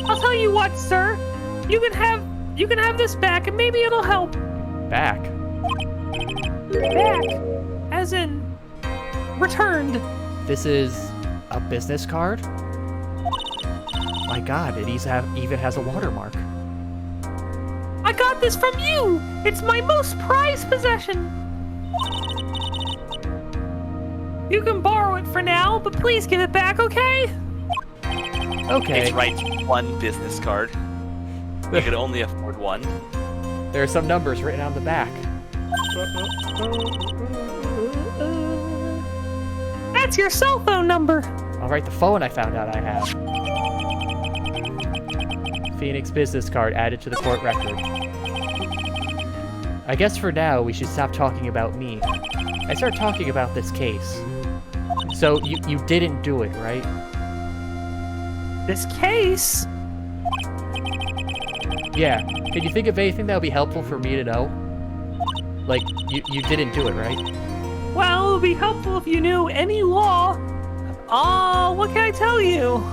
I'll tell you what, sir. You can have this back, and maybe it'll help. Back. Back, as in returned. This is a business card? My god, it even has a watermark. I got this from you. It's my most prized possession. You can borrow it for now, but please give it back, okay? Okay. It's Wright's one business card. You could only afford one. There are some numbers written on the back. That's your cell phone number. I'll write the phone I found out I have. Phoenix business card added to the court record. I guess for now, we should stop talking about me. I start talking about this case. So, you didn't do it, right? This case? Yeah. Can you think of anything that would be helpful for me to know? Like, you didn't do it, right? Well, it would be helpful if you knew any law. What can I tell you?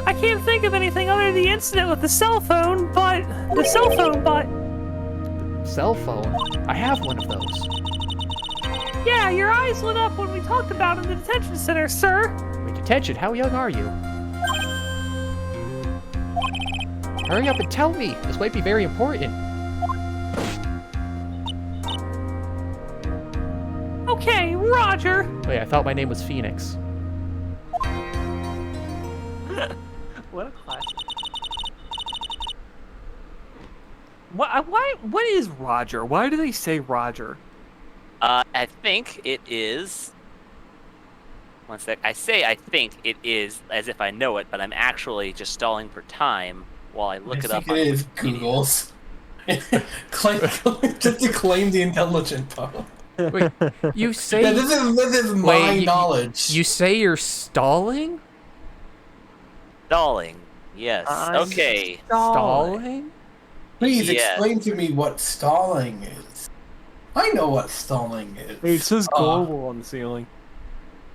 I can't think of anything other than the incident with the cell phone, but... Cell phone? I have one of those. Yeah, your eyes lit up when we talked about it in the detention center, sir. Wait, detention? How young are you? Hurry up and tell me! This might be very important. Okay, Roger. Wait, I thought my name was Phoenix. What a classic. What is Roger? Why do they say Roger? I think it is... One sec. I think it is as if I know it, but I'm actually just stalling for time while I look it up. It is Google's. Just to claim the intelligent part. Wait, you say... Yeah, this is my knowledge. You say you're stalling? Stalling. Yes. Okay. Stalling? Please Yes. explain to me what stalling is. I know what stalling is. It says global on the ceiling.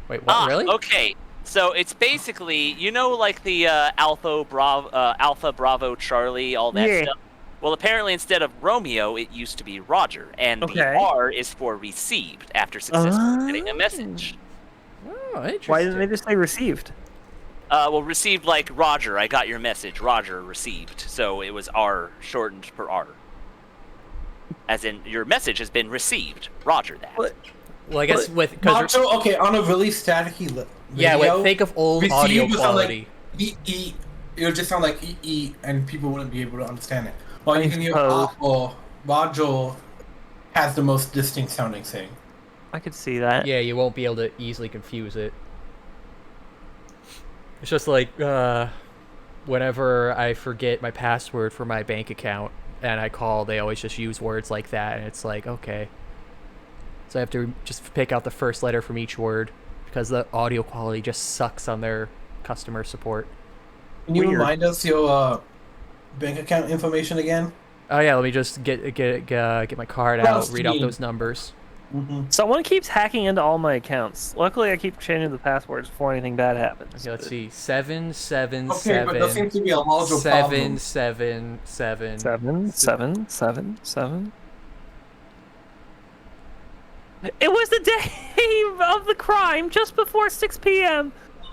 Wait, what, really? Okay. So it's basically, like the Alpha, Bravo, Charlie, all that stuff? Well, apparently instead of Romeo, it used to be Roger, and the R is for received after successfully getting a message. Oh, interesting. Why didn't they just say received? Well, received like Roger, I got your message. Roger received. So it was R shortened for R. As in, your message has been received. Roger that. Well, I guess with... Okay, on a really staticky video, yeah, think of old audio would quality. Sound like E. It would just sound like E, and people wouldn't be able to understand it. Well, you can hear Roger has the most distinct sounding thing. I could see that. Yeah, you won't be able to easily confuse it. It's just like, whenever I forget my password for my bank account and I call, they always just use words like that, and it's like, okay. So I have to just pick out the first letter from each word because the audio quality just sucks on their customer support. Can you remind us your bank account information again? Oh yeah, let me just get my card out, read out those numbers. Mm-hmm. Someone keeps hacking into all my accounts. Luckily, I keep changing the passwords before anything bad happens. Okay, let's see. 777 Okay, but that seems to be a larger problem. 777 777. It was the day of the crime, just before 6 p.m.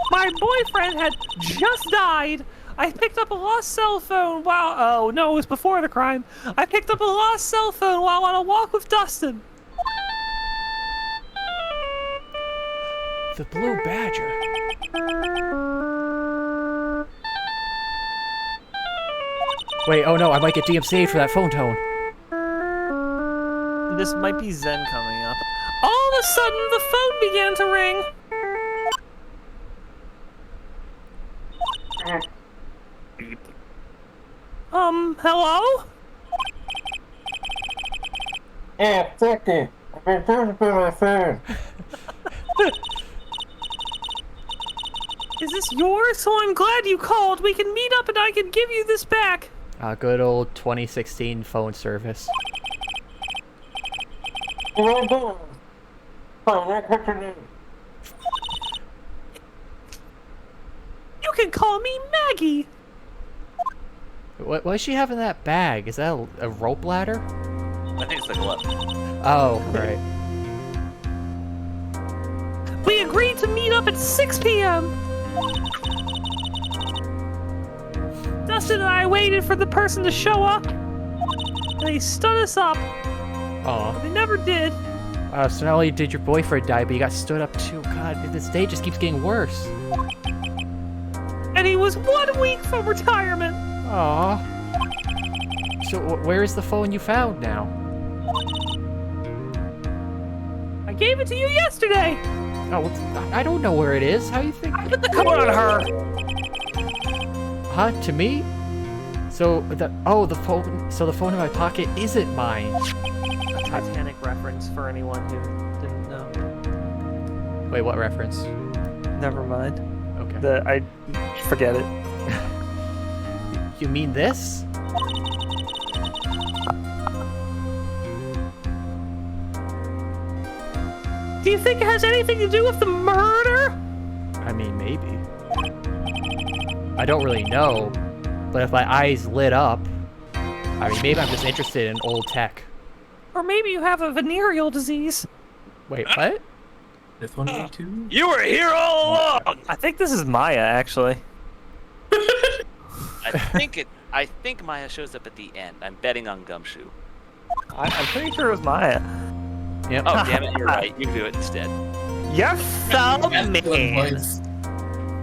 My boyfriend had just died. I picked up a lost cell phone while... Oh, no, it was before the crime. I picked up a lost cell phone while on a walk with Dustin. The Blue Badger. Wait, oh no, I might get DMCA'd for that phone tone. This might be Zen coming up. All of a sudden, the phone began to ring. Hello? Oh, fuck it. I'm going to pay my phone. Is this yours? So I'm glad you called. We can meet up and I can give you this back. Good old 2016 phone service. Well done. Fine, what's your name? You can call me Maggie. Why is she having that bag? Is that a rope ladder? I think it's the glove. Oh, right. We agreed to meet up at 6 p.m. Dustin and I waited for the person to show up. And they stood us up. Aw. They never did. So not only did your boyfriend die, but you got stood up too. God, this day just keeps getting worse. And he was 1 week from retirement. Aw. So where is the phone you found now? I gave it to you yesterday. Oh, I don't know where it is. How you think? I put the code on her. Huh? To me? So the phone. So the phone in my pocket isn't mine. A Titanic reference for anyone who didn't know. Wait, what reference? Never mind. Okay. I forget it. You mean this? Do you think it has anything to do with the murder? I mean, maybe. I don't really know, but if my eyes lit up, I mean, maybe I'm just interested in old tech. Or maybe you have a venereal disease. Wait, what? This one me too? You were here all along! I think this is Maya, actually. I think Maya shows up at the end. I'm betting on Gumshoe. I'm pretty sure it was Maya. Yep. Oh, damn it, you're right. You do it instead. You're so mean.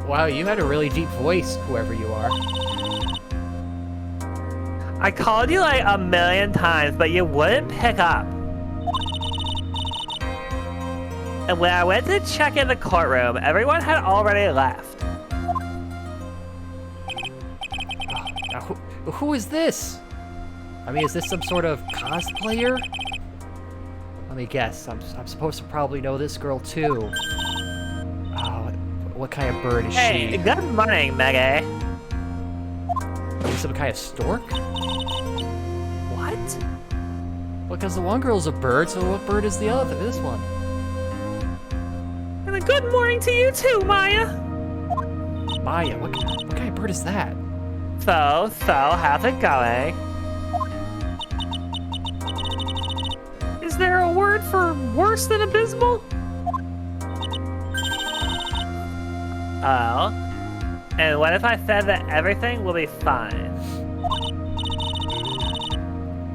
Wow, you had a really deep voice, whoever you are. I called you like 1,000,000 times, but you wouldn't pick up. And when I went to check in the courtroom, everyone had already left. Now, who is this? I mean, is this some sort of cosplayer? Let me guess. I'm supposed to probably know this girl too. Oh, what kind of bird is Hey, she? good morning, Maggie. Maybe some kind of stork? What? Because the one girl's a bird, so what bird is the other? This one. And a good morning to you too, Maya. Maya, what kind of bird is that? So, how's it going? Is there a word for worse than abysmal? Oh. And what if I said that everything will be fine?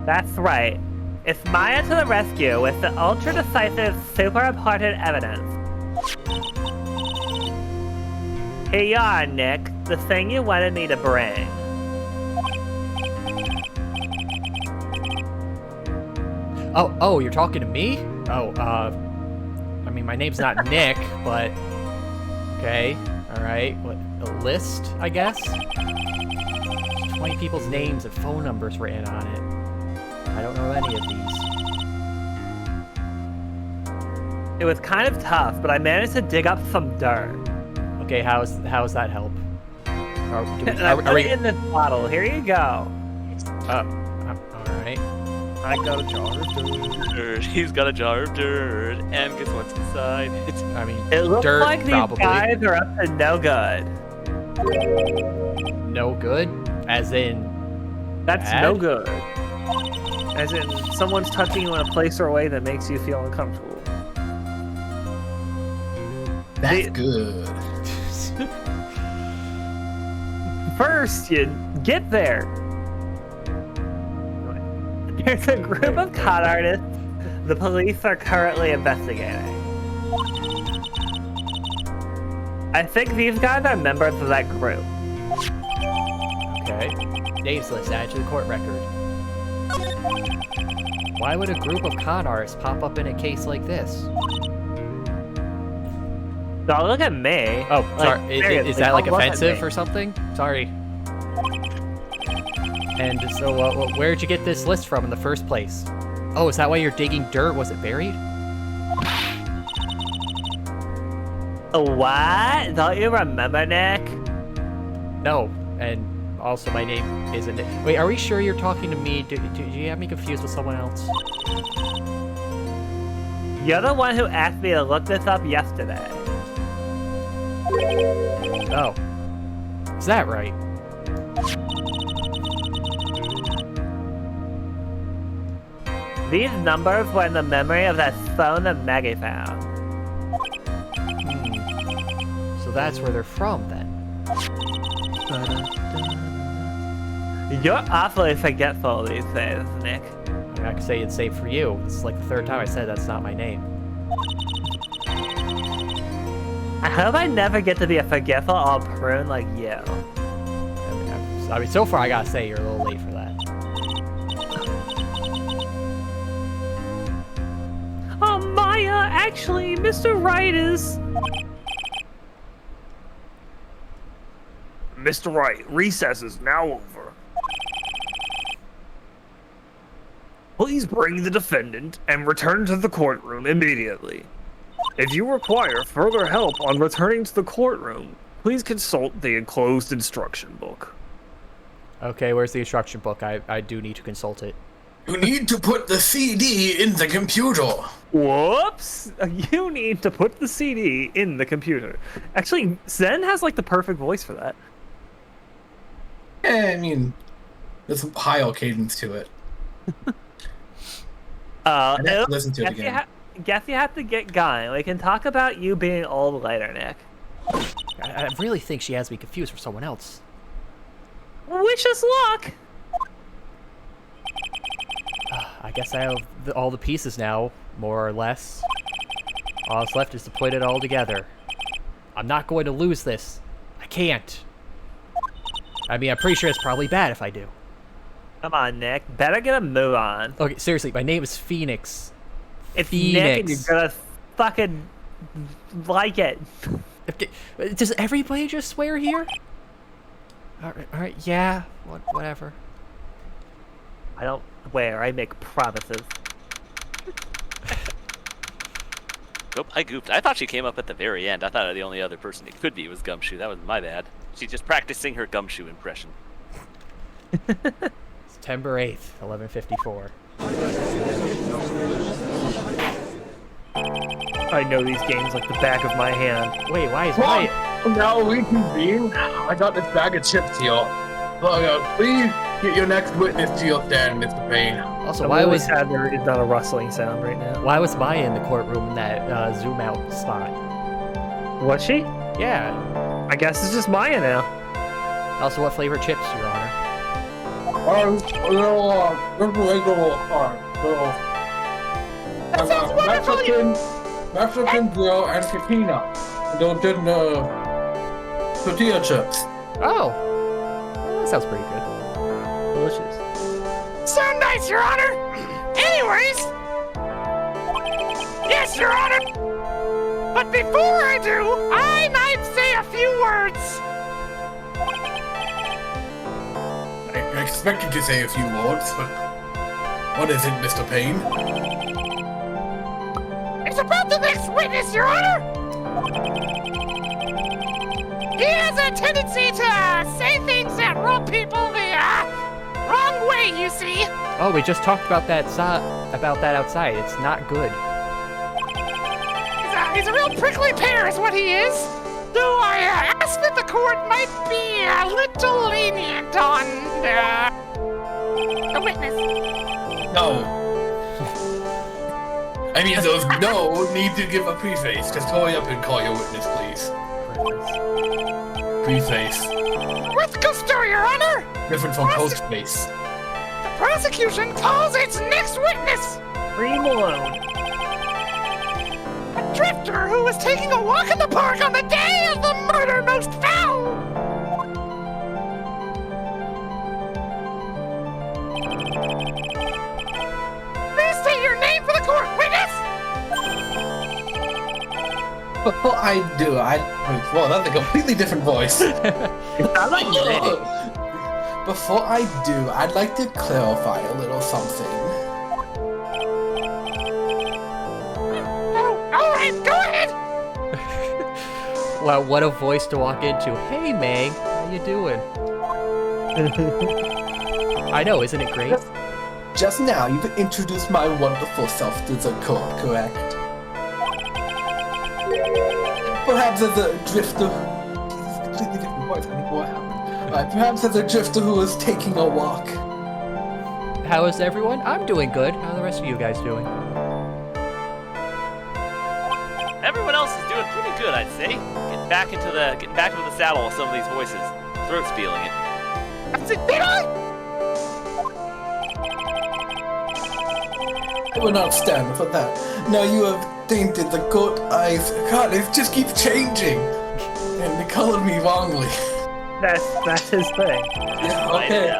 That's right. It's Maya to the rescue with the ultra-decisive, super important evidence. Here you are, Nick. The thing you wanted me to bring. Oh, you're talking to me? Oh, I mean, my name's not Nick, but... Okay, alright. What, a list, I guess? There's 20 people's names and phone numbers written on it. I don't know any of these. It was kind of tough, but I managed to dig up some dirt. Okay, how's that help? And I put it in this bottle. Here you go. Alright. I got a jar of Dirt. He's got a jar of dirt, and guess what's inside? It's I mean, It looks dirt, like these probably. guys are up to no good. No good? As in... That's bad? no good. As in, someone's touching you in a place or a way that makes you feel uncomfortable. That's good. First, you get there. There's a group of con artists the police are currently investigating. I think these guys are members of that group. Okay. Names list added to the court record. Why would a group of con artists pop up in a case like this? Don't look at me. Oh, Like, sorry. Is seriously, that like don't look at offensive me. or something? Sorry. And so, where'd you get this list from in the first place? Oh, is that why you're digging dirt? Was it buried? What? Don't you remember, Nick? No, and also my name isn't it. Wait, are we sure you're talking to me? Do you have me confused with someone else? You're the one who asked me to look this up yesterday. Oh. Is that right? These numbers were in the memory of that phone that Maggie found. So that's where they're from, then. You're awfully forgetful these days, Nick. I can say it's same for you. It's like the third time I said that's not my name. I hope I never get to be a forgetful old prune like you. I mean, so far I gotta say you're a little late for that. Maya, actually, Mr. Wright is... Mr. Wright, recess is now over. Please bring the defendant and return to the courtroom immediately. If you require further help on returning to the courtroom, please consult the enclosed instruction book. Okay, where's the instruction book? I do need to consult it. You need to put the CD in the computer. Whoops! You need to put the CD in the computer. Actually, Zen has like the perfect voice for that. I mean, there's a high cadence to it. I'd have to listen to it again. Guess you have to get going. We can talk about you being old later, Nick. I really think she has me confused for someone else. Wish us luck! I guess I have all the pieces now, more or less. All that's left is to put it all together. I'm not going to lose this. I can't. I mean, I'm pretty sure it's probably bad if I do. Come on, Nick. Better get a move on. Okay, seriously, my name is Phoenix. It's Phoenix. Nick and you're gonna fucking like it. Does everybody just swear here? Alright, yeah, whatever. I don't swear, I make promises. Nope, I goofed. I thought she came up at the very end. I thought the only other person it could be was Gumshoe. That was my bad. She's just practicing her Gumshoe impression. September 8th, 11:54. I know these games like the back of my hand. Wait, why is Wyatt? Now we convene. I got this bag of chips here. Please get your next witness to your stand, Mr. Payne. Also, why was there is not a rustling sound right now? Why was Maya in the courtroom in that zoom out spot? Was she? Yeah. I guess it's just Maya now. Also, what flavor chips, Your Honor? That sounds wonderful! Mexican grill and Katina. Don't do tortilla chips. Oh, that sounds pretty good. Delicious. So nice, Your Honor! Anyways... Yes, Your Honor! But before I do, I might say a few words. I expected to say a few words, but... What is it, Mr. Payne? It's about the next witness, Your Honor! He has a tendency to say things that rub people the wrong way, you see. Oh, we just talked about that outside. It's not good. He's a real prickly pear is what he is. Though I ask that the court might be a little lenient on the witness. No. I mean, those no need to give a preface. Just hurry up and call your witness, please. Preface. With gusto, Your Honor. Different from postface. The prosecution calls its next witness Free Malone. a drifter who was taking a walk in the park on the day of the murder most foul. Please state your name for the court, witness. Well, I do. Well, that's a completely different voice. It sounds like Nick. Before I do, I'd like to clarify a little something. Oh, alright, go ahead! Wow, what a voice to walk into. Hey, Meg, how you doing? I know, isn't it great? Just now, you've introduced my wonderful self to the court, correct? Perhaps as a drifter... Jesus, completely different voice. I don't know what happened. Perhaps as a drifter who is taking a walk. How is everyone? I'm doing good. How are the rest of you guys doing? Everyone else is doing pretty good, I'd say. Getting back into the saddle with some of these voices. Throat's feeling it. I will not stand for that. Now you have tainted the court eyes. God, it just keeps changing. And they colored me wrongly. That's his thing. Yeah, okay.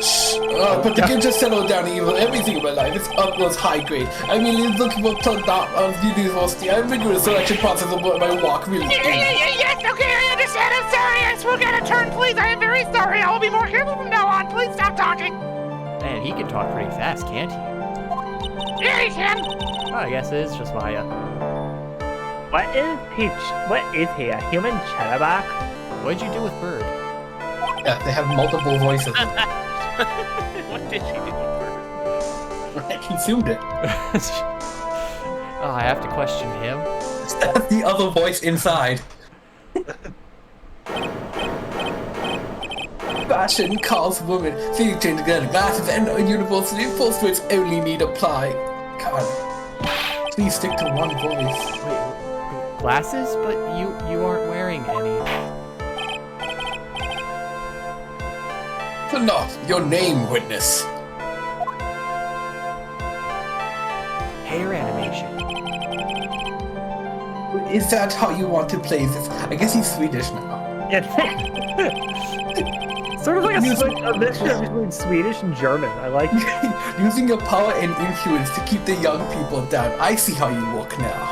Shh. But the game just settled down evil. Everything in my life is utmost high grade. I mean, looking for turned out of the university. I'm rigorous selection process of what my walk really is. Yes, okay, I understand. I'm sorry. Yes, we'll get a turn, please. I am very sorry. I will be more careful from now on. Please stop talking. Man, he can talk pretty fast, can't he? Yeah, he can. Oh, I guess it is just Maya. What is he? A human chatterbox? What'd you do with Bird? Yeah, they have multiple voices. What did she do with Bird? I consumed it. Oh, I have to question him. That's the other voice inside. Fashion calls women. See, change again. Glasses and a university full switch only need apply. God, please stick to one voice. Wait, glasses? But you aren't wearing any. Enough. Your name, witness. Hair animation. Is that how you want to play this? I guess he's Swedish now. Yeah. Sort of like a mixture between Swedish and German. I like it. Using your power and influence to keep the young people down. I see how you work now.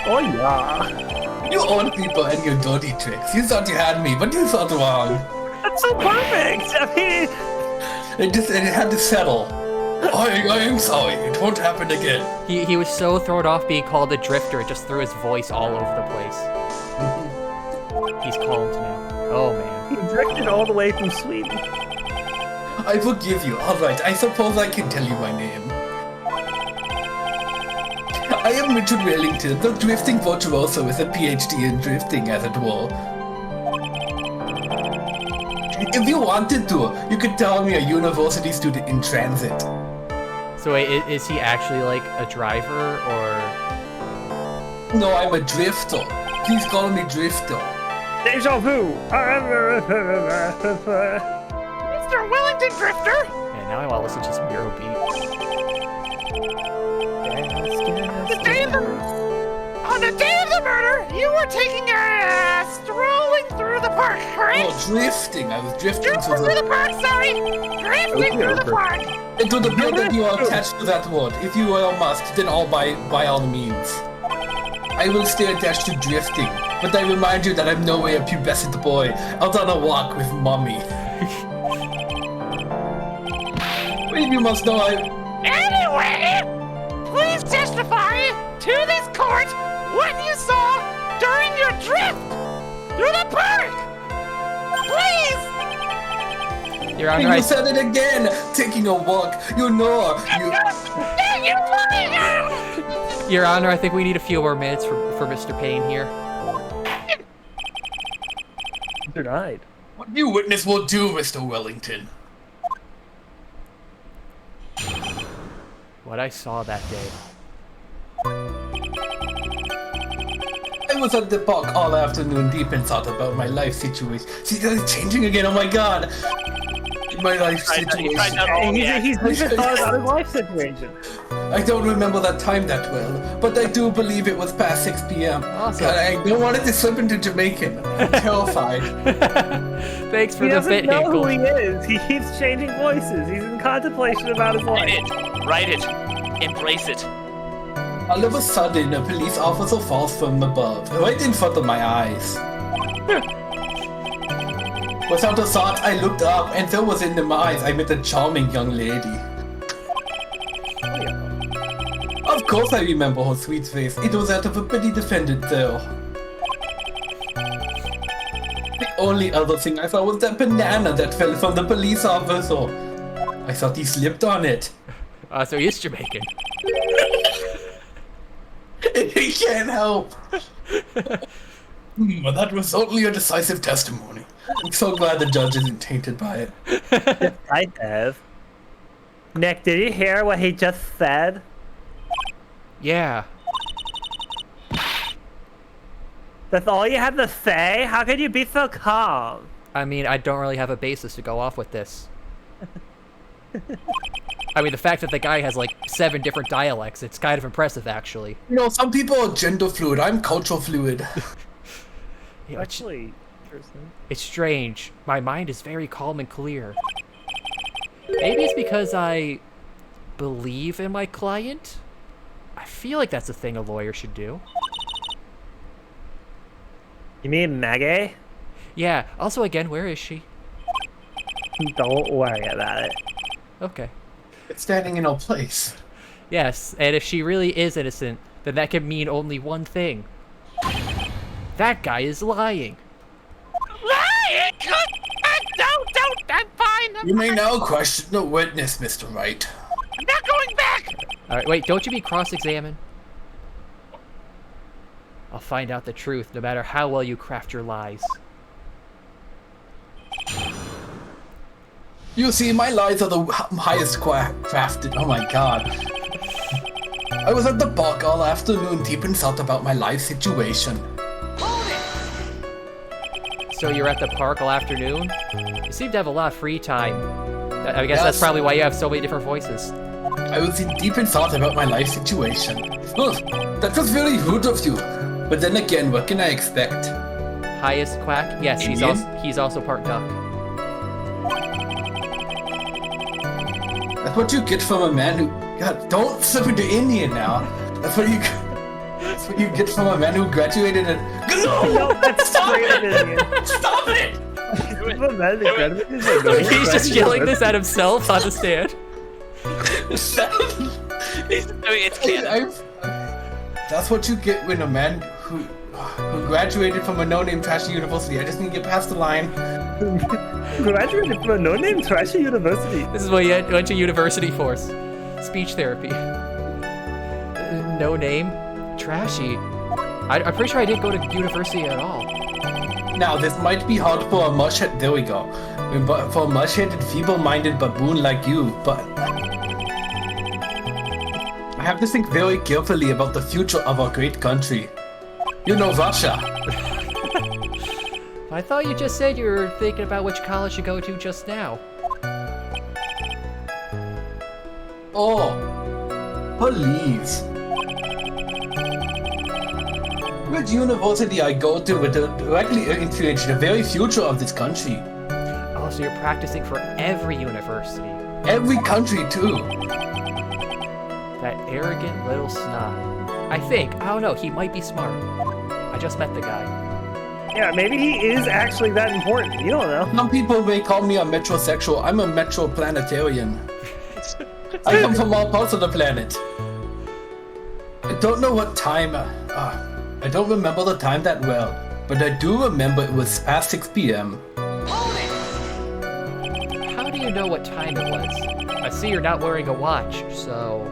Oh yeah. You own people and your dirty tricks. You thought you had me, but you thought wrong. That's so perfect. I mean, It had to settle. I am sorry. It won't happen again. He was so thrown off being called a drifter, it just threw his voice all over the place. He's calmed now. Oh man. he drifted all the way from Sweden. I forgive you. Alright, I suppose I can tell you my name. I am Richard Wellington, the drifting virtuoso with a PhD in drifting, as it were. If you wanted to, you could tell me a university student in transit. So wait, is he actually like a driver or? No, I'm a drifter. Please call me Drifter. Deja vu. Mr. Wellington Drifter. And now I want to listen to some Eurobeat. On the day of the murder, you were taking a strolling through the park, correct? Oh, drifting. I was drifting Drifting through the park, sorry. Drifting through the park. Into the building you are attached to that word. If you must, then by all means. I will stay attached to drifting, but I remind you that I'm no way a pubescent boy out on a walk with mommy. Well, you must know Anyway, please testify to this court what you saw during your drift through the park. Please. Your Honor, You said it again! Taking a walk, you know, Your Honor, I think we need a few more minutes for Mr. Payne here. Denied. What you witness will do, Mr. Wellington. What I saw that day. I was at the park all afternoon deep in thought about my life situation. See, it's changing again, oh my god! My life situation. He's thought about his life situation. I don't remember that time that well, but I do believe it was past 6 p.m. Awesome. God, I don't want it to slip into Jamaican. I'm terrified. Thanks for He the doesn't bit, know Hinkle. who he is. He keeps changing voices. He's in contemplation about his life. Write it. Embrace it. All of a sudden, a police officer falls from above, right in front of my eyes. Without a thought, I looked up, and there was in my eyes I met a charming young lady. Of course I remember her sweet face. It was that of a pretty defendant, though. The only other thing I saw was that banana that fell from the police officer. I thought he slipped on it. So he is Jamaican. He can't help. Well, that was certainly a decisive testimony. I'm so glad the judge isn't tainted by it. Yes, I have. Nick, did you hear what he just said? Yeah. That's all you have to say? How could you be so calm? I mean, I don't really have a basis to go off with this. I mean, the fact that the guy has like 7 different dialects, it's kind of impressive, actually. You know, some people are gender fluid. I'm cultural fluid. Yeah, Actually, interesting. it's strange. My mind is very calm and clear. Maybe it's because I believe in my client? I feel like that's a thing a lawyer should do. You mean Maggie? Yeah, also again, where is she? Don't worry about it. Okay. It's standing in our place. Yes, and if she really is innocent, then that can mean only one thing. That guy is lying. Lying? Don't, I'm fine. You may now question the witness, Mr. Wright. I'm not going back. Alright, wait, don't you be cross-examined? I'll find out the truth, no matter how well you craft your lies. You see, my lies are the highest crafted. Oh my god. I was at the park all afternoon, deep in thought about my life situation. So you're at the park all afternoon? You seem to have a lot of free time. I guess Yes. that's probably why you have so many different voices. I was in deep in thought about my life situation. Oh, that was very rude of you. But then again, what can I expect? Highest quack? Yes, Indian? he's also part duck. That's what you get from a man who... God, don't slip into Indian now. That's what you get from a man who graduated at... No, that's straight up Indian. Stop it! He's just yelling this at himself on the stand. It's canon. That's what you get when a man who graduated from a no-name trashy university. I just need to get past the line. Graduated from a no-name trashy university. This is what you went to university for. Speech therapy. No name? Trashy. I'm pretty sure I didn't go to university at all. Now, this might be hard for a mushhead. There we go. But for a mush-headed, feeble-minded baboon like you, but I have to think very carefully about the future of our great country. You know, Russia. I thought you just said you were thinking about which college to go to just now. Oh, please. Which university I go to would directly influence the very future of this country. Oh, so you're practicing for every university. Every country, too. That arrogant little snob. I don't know, he might be smart. I just met the guy. Yeah, maybe he is actually that important. You don't know. Some people may call me a metrosexual. I'm a metroplanetarian. I come from all parts of the planet. I don't know what time... I don't remember the time that well, but I do remember it was past 6 p.m. How do you know what time it was? I see you're not wearing a watch, so...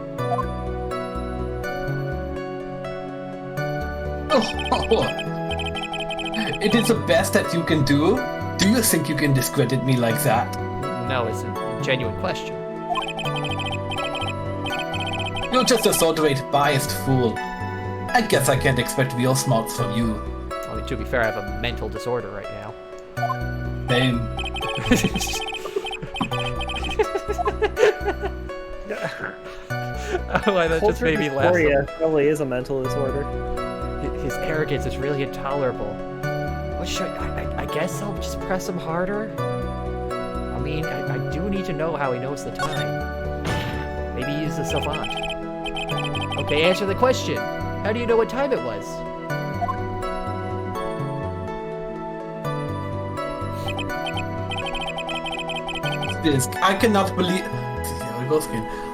It is the best that you can do? Do you think you can discredit me like that? No, it's a genuine question. You're just a sort of a biased fool. I guess I can't expect real smarts from you. I mean, to be fair, I have a mental disorder right now. Same. Oh, that just made me laugh. Dysphoria probably is a mental disorder. His arrogance is really intolerable. What should I guess I'll just press him harder? I mean, I do need to know how he knows the time. Maybe he's a savant. Okay, answer the question. How do you know what time it was? this. I cannot believe.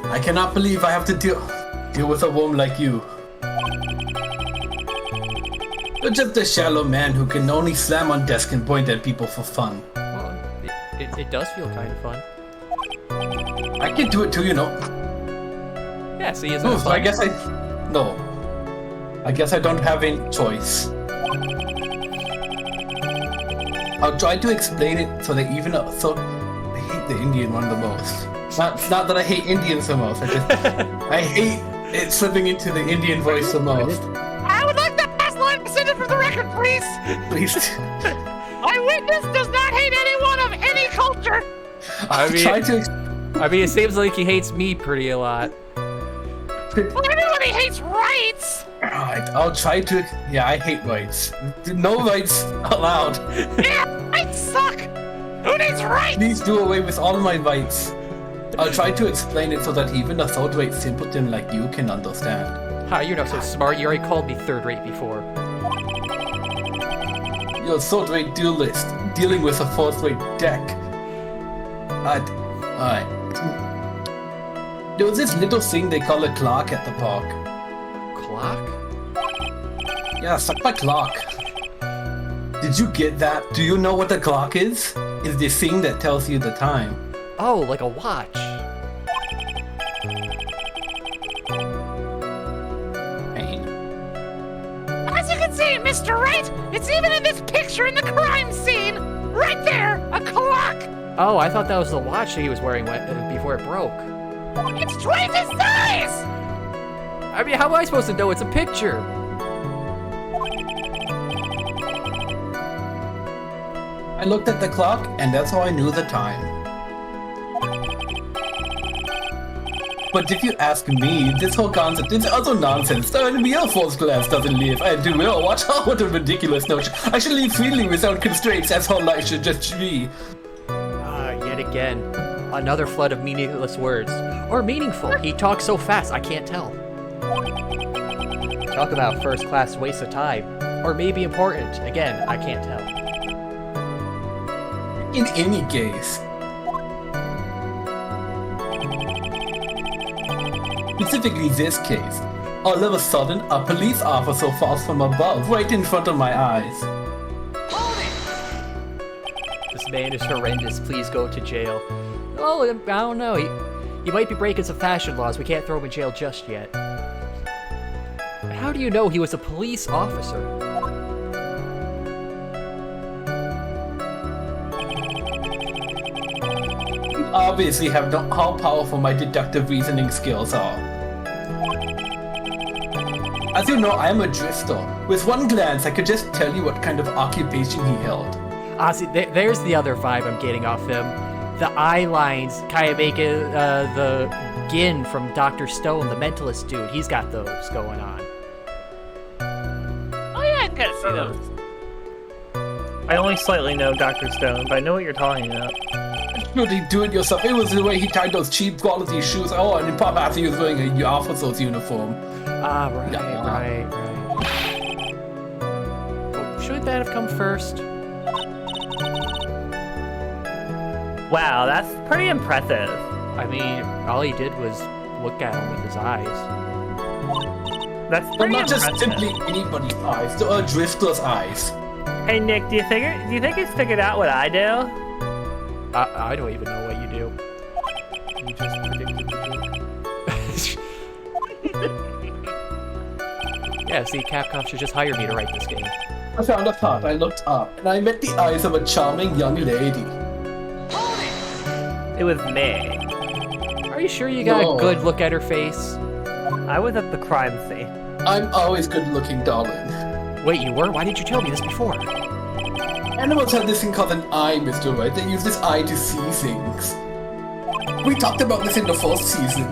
I cannot believe I have to deal with a woman like you. You're just a shallow man who can only slam on desk and point at people for fun. Well, it does feel kind of fun. I can do it too, you know. Yeah, see, isn't Oh, it so I fun? guess I guess I don't have any choice. I'll try to explain it so that even so I hate the Indian one the most. Not that I hate Indians the most. I hate it slipping into the Indian voice the most. I would like that last line presented for the record, please. Please. My witness does not hate anyone of any culture. I mean, try to. it seems like he hates me pretty a lot. Well, everybody hates rights. Alright, I'll try to. Yeah, I hate rights. No rights allowed. Yeah, rights suck. Who needs rights? Please do away with all my rights. I'll try to explain it so that even a third-rate simpleton like you can understand. Ha, you're not so smart. You already called me third rate before. You're a third-rate duelist, dealing with a fourth-rate deck. Alright. There was this little thing they call a clock at the park. Clock? Yeah, suck my clock. Did you get that? Do you know what a clock is? It's the thing that tells you the time. Oh, like a watch. Pain. As you can see, Mr. Wright, it's even in this picture in the crime scene. Right there, a clock. Oh, I thought that was the watch that he was wearing before it broke. It's twice his size. I mean, how am I supposed to know it's a picture? I looked at the clock, and that's how I knew the time. But if you ask me, this whole concept is utter nonsense. The real force glass doesn't live. I do well. Watch out, what a ridiculous notion. I should live freely without constraints, as how life should just be. Yet again, another flood of meaningless words. Or meaningful. He talks so fast, I can't tell. Talk about first-class waste of time. Or maybe important. Again, I can't tell. In any case. Specifically this case. All of a sudden, a police officer falls from above, right in front of my eyes. This man is horrendous. Please go to jail. Oh, I don't know. He might be breaking some fashion laws. We can't throw him in jail just yet. How do you know he was a police officer? You obviously have no how powerful my deductive reasoning skills are. As you know, I am a drifter. With one glance, I could just tell you what kind of occupation he held. See, there's the other vibe I'm getting off him. The eye lines kind of make it the Gin from Dr. Stone, the mentalist dude. He's got those going on. Oh yeah, I can kind of see those. I only slightly know Dr. Stone, but I know what you're talking about. Should he do it yourself? It was the way he tied those cheap quality shoes. Oh, and probably after he was wearing a officer's uniform. Ah, right, Yeah. right. Oh, should that have come first? Wow, that's pretty impressive. I mean, all he did was look at him with his eyes. That's But pretty not just impressive. simply anybody's eyes, a drifter's eyes. Hey Nick, do you think he's figured out what I do? I don't even know what you do. You just predicted the joke. Yeah, see, Capcom should just hire me to write this game. I found a thought. I looked up, and I met the eyes of a charming young lady. It was me. Are you sure you got No. a good look at her face? I was at the crime scene. I'm always good-looking, darling. Wait, you were? Why didn't you tell me this before? Animals have this thing called an eye, Mr. Wright. They use this eye to see things. We talked about this in the first season.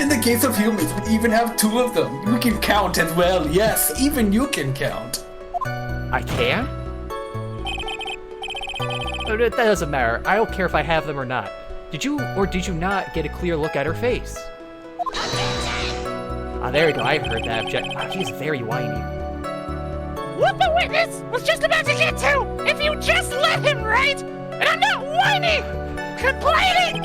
In the case of humans, we even have two of them. We can count as well. Yes, even you can count. I can? That doesn't matter. I don't care if I have them or not. Did you or did you not get a clear look at her face? Ah, there you go. I heard that object. She's very whiny. What the witness was just about to get to! If you just let him, right? and I'm not whining, complaining.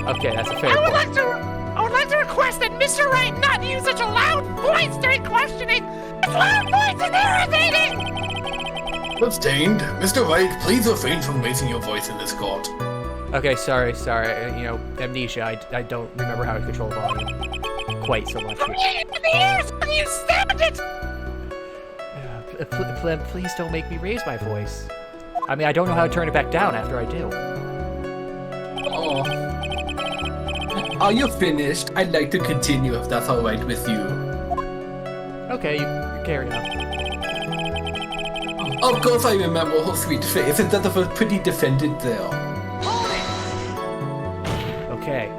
Okay, that's a fair I point. would like to request that Mr. Wright not use such a loud voice during questioning. His loud voice is irritating. Sustained. Mr. Wright, please refrain from raising your voice in this court. Okay, sorry. You know, amnesia. I don't remember how to control volume quite so much. In the ears, you stand it. Please don't make me raise my voice. I mean, I don't know how to turn it back down after I do. Oh. Are you finished? I'd like to continue if that's alright with you. Okay, you carry on. Of course I remember her sweet face and that of a pretty defendant there. Okay.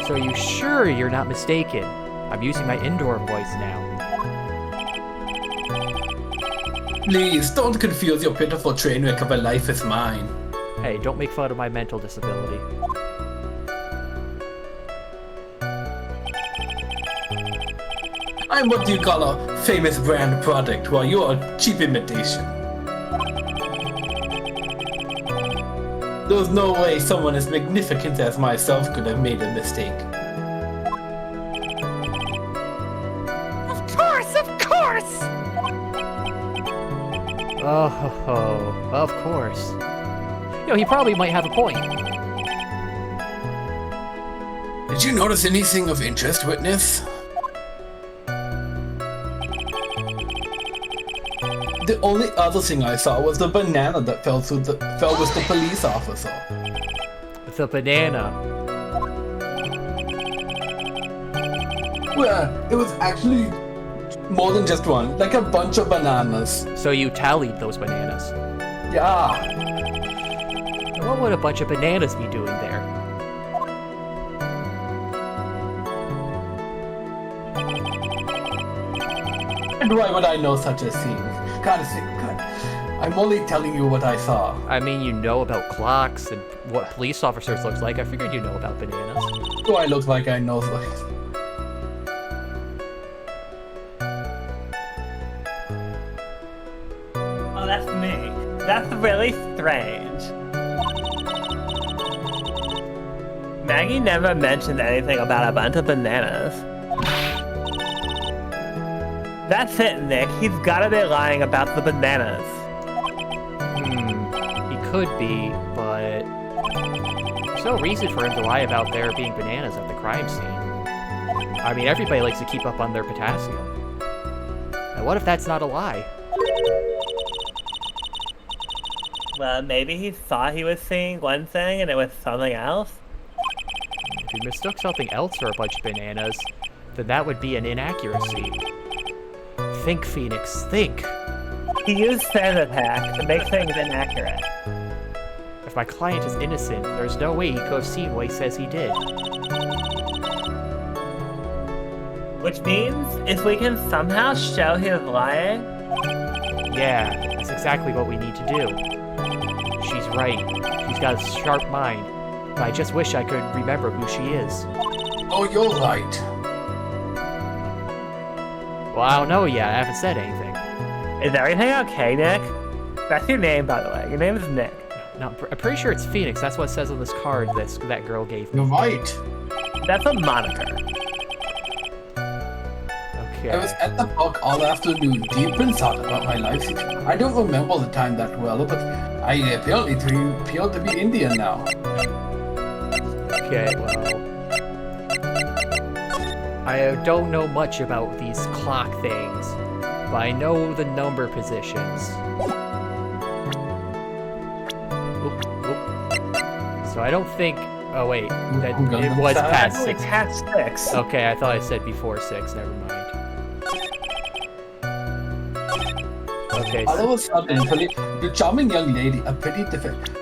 So you sure you're not mistaken? I'm using my indoor voice now. Please, don't confuse your pitiful train wreck of a life with mine. Hey, don't make fun of my mental disability. I'm what you call a famous brand product, while you're a cheap imitation. There's no way someone as magnificent as myself could have made a mistake. Of course! Oh, of course. You know, he probably might have a point. Did you notice anything of interest, witness? The only other thing I saw was the banana that fell with the police officer. The banana. Well, it was actually more than just one, like a bunch of bananas. So you tallied those bananas. Yeah. What would a bunch of bananas be doing there? And why would I know such a thing? God, I'm only telling you what I saw. I mean, you know about clocks and what police officers looks like. I figured you know about bananas. Do I look like I know things? Oh, that's me. That's really strange. Maggie never mentioned anything about a bunch of bananas. That's it, Nick. He's gotta be lying about the bananas. He could be, but there's no reason for him to lie about there being bananas at the crime scene. I mean, everybody likes to keep up on their potassium. And what if that's not a lie? Well, maybe he thought he was seeing one thing and it was something else? If he mistook something else for a bunch of bananas, then that would be an inaccuracy. Think, Phoenix, think! He used sand attack to make things inaccurate. If my client is innocent, there's no way he could have seen what he says he did. Which means, if we can somehow show he was lying... Yeah, that's exactly what we need to do. She's right. She's got a sharp mind. But I just wish I could remember who she is. Oh, you're right. Well, I don't know yet. I haven't said anything. Is everything okay, Nick? That's your name, by the way. Your name is Nick. No, I'm pretty sure it's Phoenix. That's what it says on this card that girl gave me. You're right. That's a moniker. Okay. I was at the park all afternoon, deep in thought about my life. I don't remember the time that well, but I appear to be Indian now. Okay, well... I don't know much about these clock things, but I know the number positions. Oop. So I don't think... Oh wait, that it was past 6. Past 6. Okay, I thought I said before 6, never mind. Okay, All of a sudden, the charming young lady, a pretty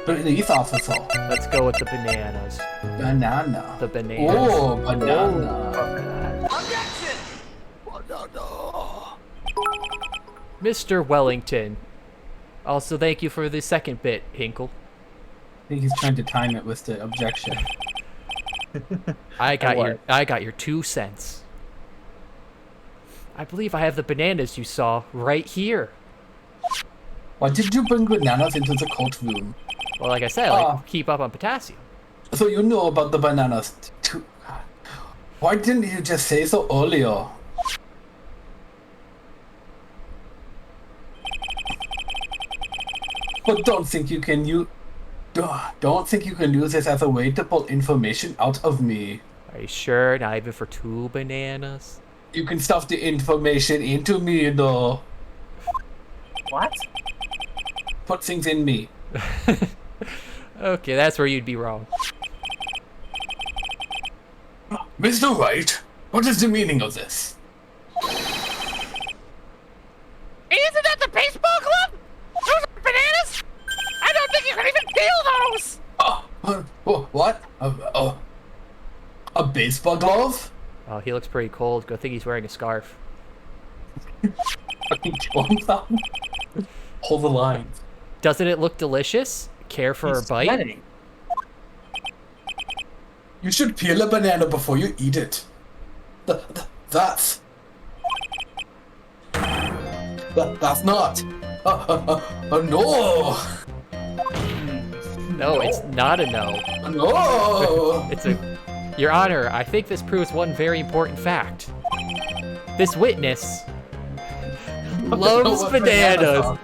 police officer. let's go with the bananas. Banana. The bananas. Oh, banana. Mr. Wellington. Also, thank you for the second bit, Hinkle. I think he's trying to time it with the objection. I got your 2 cents. I believe I have the bananas you saw right here. Why did you bring bananas into the courtroom? Well, like I said, like keep up on potassium. So you know about the bananas too. Why didn't you just say so earlier? But don't think you can use this as a way to pull information out of me. Are you sure? Not even for 2 bananas? You can stuff the information into me, though. What? Put things in me. Okay, that's where you'd be wrong. Mr. Wright, what is the meaning of this? Isn't that the baseball glove? Those are bananas? I don't think you can even peel those! What? A baseball glove? Oh, he looks pretty cold. Good thing he's wearing a scarf. Fucking kill himself. Hold the line. Doesn't it look delicious? Care for a bite? Sweating. You should peel a banana before you eat it. That's not. No. No, it's not a no. No. It's a... Your Honor, I think this proves one very important fact. This witness loves bananas.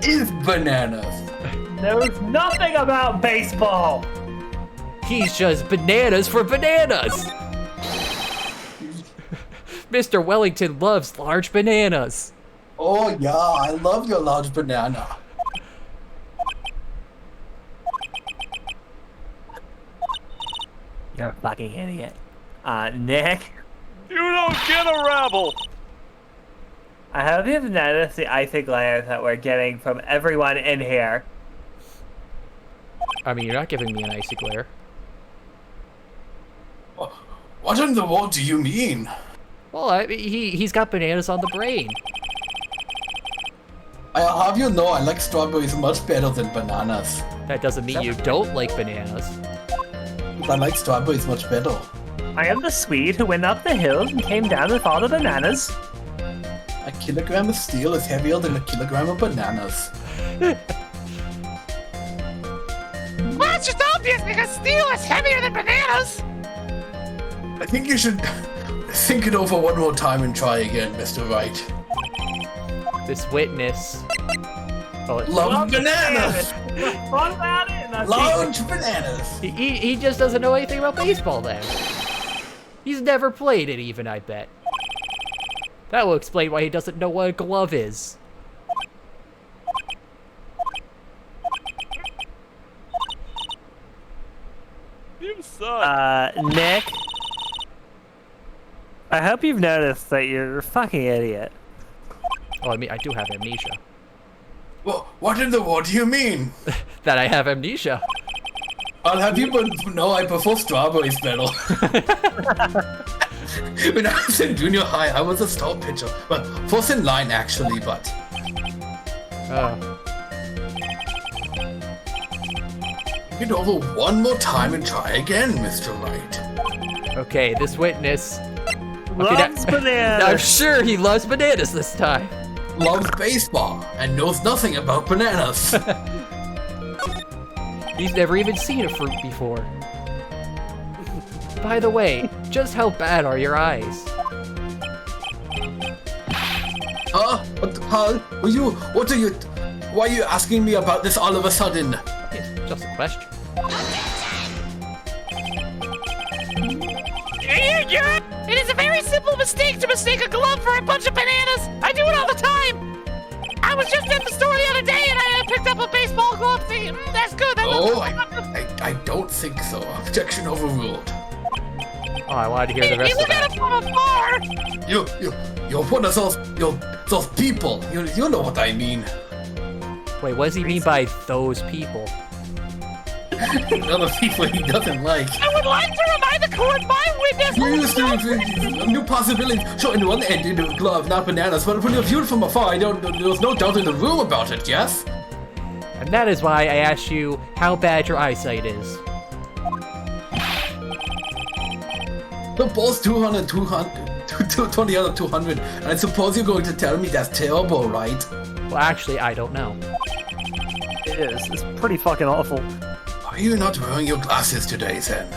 Is bananas. Knows nothing about baseball. He's just bananas for bananas. Mr. Wellington loves large bananas. Oh yeah, I love your large banana. You're a fucking idiot. Nick? You don't get a rabble! I hope you've noticed the icy glares that we're getting from everyone in here. I mean, you're not giving me an icy glare. What in the world do you mean? Well, he's got bananas on the brain. I'll have you know I like strawberries much better than bananas. That doesn't mean you don't like bananas. I like strawberries much better. I am the Swede who went up the hills and came down with all the bananas. A kilogram of steel is heavier than a kilogram of bananas. Well, it's just obvious because steel is heavier than bananas! I think you should think it over one more time and try again, Mr. Wright. This witness... Love bananas! What about it? Large bananas! He just doesn't know anything about baseball then. He's never played it even, I bet. That will explain why he doesn't know what a glove is. You suck. Nick? I hope you've noticed that you're a fucking idiot. Oh, I mean, I do have amnesia. Well, what in the world do you mean? That I have amnesia. I'll have you know I prefer strawberries better. When I was in junior high, I was a star pitcher. Well, first in line actually, but... Think it over one more time and try again, Mr. Wright. Okay, this witness... Loves bananas! I'm sure he loves bananas this time. Loves baseball and knows nothing about bananas. He's never even seen a fruit before. By the way, just how bad are your eyes? Why are you asking me about this all of a sudden? It's just a question. It is a very simple mistake to mistake a glove for a bunch of bananas! I do it all the time! I was just at the store the other day and I picked up a baseball glove thing. That's good. I don't think so. Objection overruled. Oh, I wanted to hear the rest of that. From afar. You're one of those people. You know what I mean. Wait, what does he mean by those people? Other people he doesn't like. I would like to remind the court my witness. You used to a new possibility. Sure, in one end, in a glove, not bananas. But when you viewed from afar, there was no doubt in the room about it. Yes. And that is why I asked you how bad your eyesight is. The ball's 200, 220 out of 200, and I suppose you're going to tell me that's terrible, right? Well, actually, I don't know. It is. It's pretty fucking awful. Are you not wearing your glasses today, then?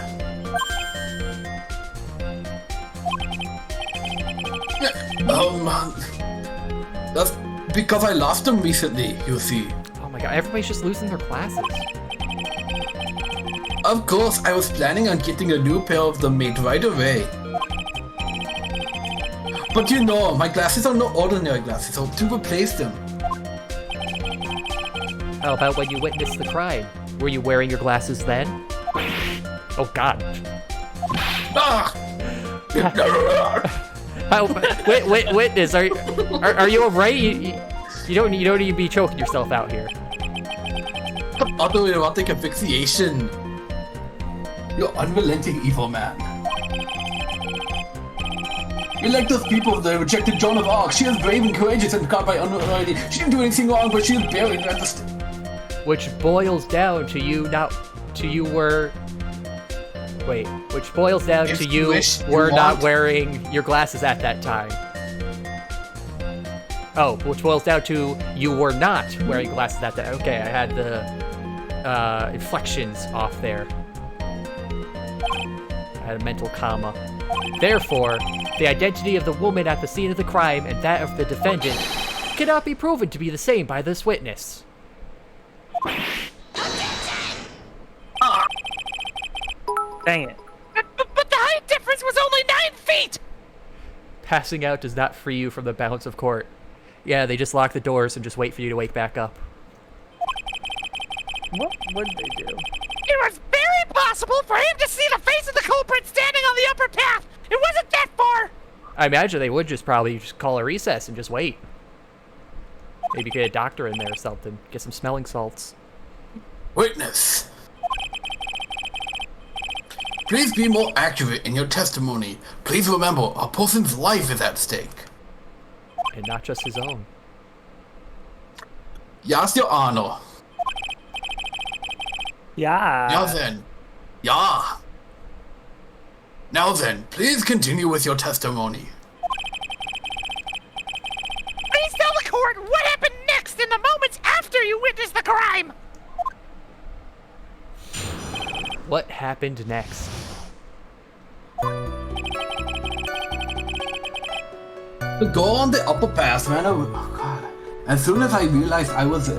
That's because I lost them recently, you see. Oh my god, everybody's just losing their glasses. Of course, I was planning on getting a new pair of them made right away. But you know, my glasses are no ordinary glasses, so to replace them. How about when you witnessed the crime? Were you wearing your glasses then? Oh god. Ah! Witness, are you alright? You don't need to be choking yourself out here. Autoerotic asphyxiation. You're unrelenting evil man. You're like those people that rejected Joan of Arc. She was brave and courageous and caught by unauthority. She didn't do anything wrong, but she was buried at the which boils down to you not to you were wait, which boils down if to you were not wearing your glasses at that time. Oh, which boils down to you were not wearing glasses at that. Okay, I had the inflections off there. I had a mental comma. Therefore, the identity of the woman at the scene of the crime and that of the defendant cannot be proven to be the same by this witness. Dang it. But the height difference was only 9 feet! Passing out does not free you from the balance of court. Yeah, they just lock the doors and just wait for you to wake back up. What would they do? It was very possible for him to see the face of the culprit standing on the upper path! It wasn't that far! I imagine they would just probably just call a recess and just wait. Maybe get a doctor in there or something. Get some smelling salts. Witness. Please be more accurate in your testimony. Please remember, a person's life is at stake. And not just his own. Yes, Your Honor. Yeah. Now then. Yeah. Now then, please continue with your testimony. Please tell the court what happened next in the moments after you witnessed the crime! What happened next? The girl on the upper pass, man. Oh god. As soon as I realized I was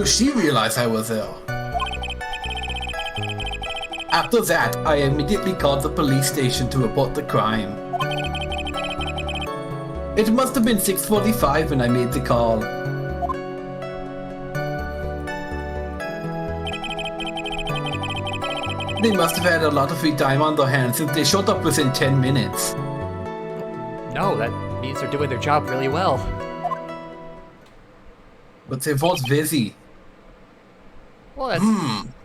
she realized I was there. After that, I immediately called the police station to report the crime. It must have been 6:45 when I made the call. They must have had a lot of free time on their hands since they showed up within 10 minutes. No, that means they're doing their job really well. But they was busy. Well,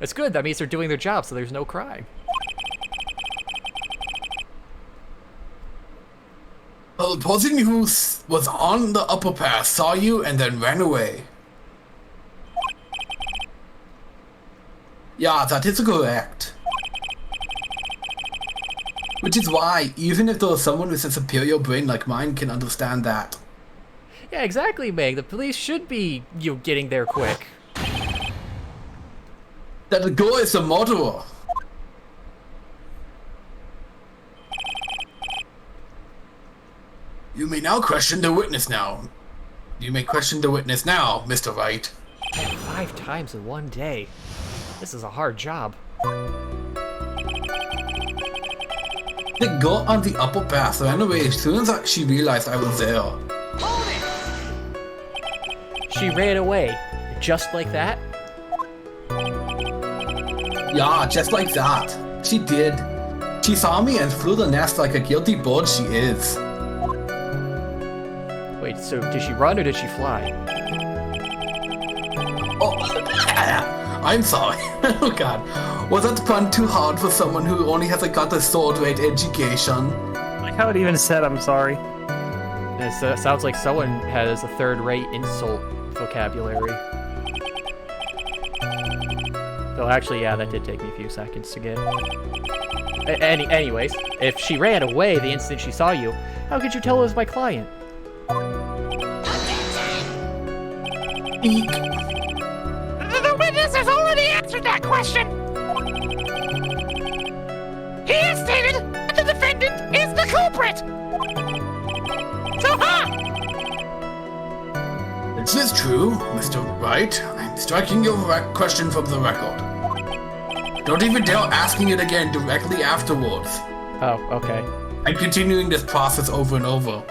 that's good. That means they're doing their job, so there's no crime. The person who was on the upper pass saw you and then ran away. Yeah, that is correct. Which is why, even if there was someone with a superior brain like mine can understand that. Yeah, exactly, Meg. The police should be, getting there quick. That the girl is a murderer. You may now question the witness now. You may question the witness now, Mr. Wright. 5 times in one day. This is a hard job. The girl on the upper path ran away as soon as she realized I was there. She ran away, just like that? Yeah, just like that. She did. She saw me and flew the nest like a guilty bird she is. Wait, so did she run or did she fly? Oh, I'm sorry. Oh god. Was that pun too hard for someone who only has got a third-rate education? Like how it even said I'm sorry. It sounds like someone has a third-rate insult vocabulary. Though actually, yeah, that did take me a few seconds to get. Anyways, if she ran away the instant she saw you, how could you tell it was my client? Eek. The witness has already answered that question. He has stated that the defendant is the culprit. So, Is this true, Mr. Wright? I'm striking your question from the record. Don't even dare asking it again directly afterwards. Oh, okay. I'm continuing this process over and over.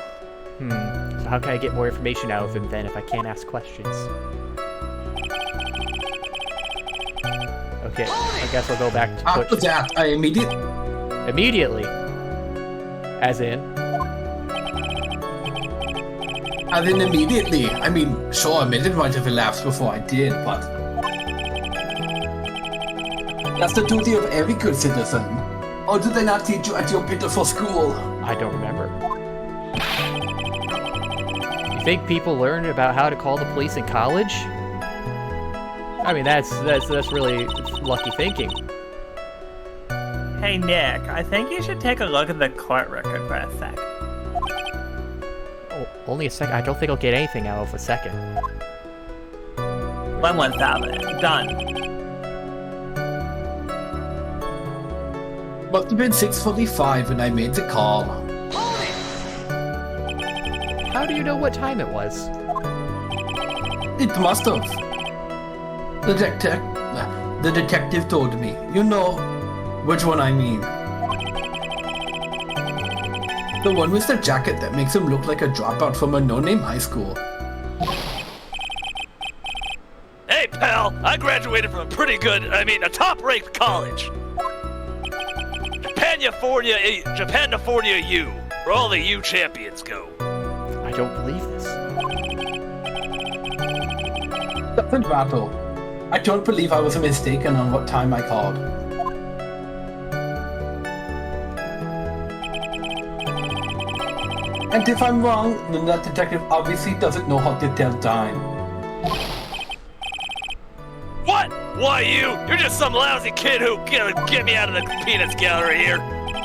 So how can I get more information out of him then if I can't ask questions? Okay, I guess I'll go back to After that, I immediately. As in? Immediately. I mean, sure, a minute might have elapsed before I did, but... That's the duty of every good citizen. Or do they not teach you at your pitiful school? I don't remember. You think people learn about how to call the police in college? I mean, that's really lucky thinking. Hey, Nick, I think you should take a look at the court record for a sec. Oh, only a second? I don't think I'll get anything out of a second. 117. Done. Must have been 6:45 when I made the call. How do you know what time it was? It must have. The detective told me. You know which one I mean. The one with the jacket that makes him look like a dropout from a no-name high school. Hey, pal, I graduated from a top-ranked college. Japanifornia U, where all the U champions go. I don't believe this. Doesn't matter. I don't believe I was mistaken on what time I called. And if I'm wrong, then that detective obviously doesn't know how to tell time. What? Why you? You're just some lousy kid who get me out of the peanuts gallery here.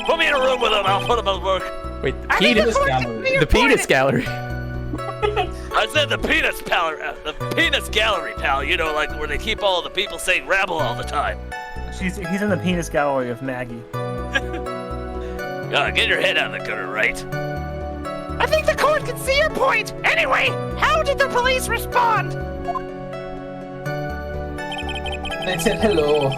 Put me in a room with him, I'll put him to work. Wait, the penis gallery. The penis gallery. I said the penis gallery, pal. You know, like where they keep all the people saying rabble all the time. He's in the penis gallery of Maggie. Get your head out of the gutter, right? I think the court can see your point. Anyway, how did the police respond? They said hello.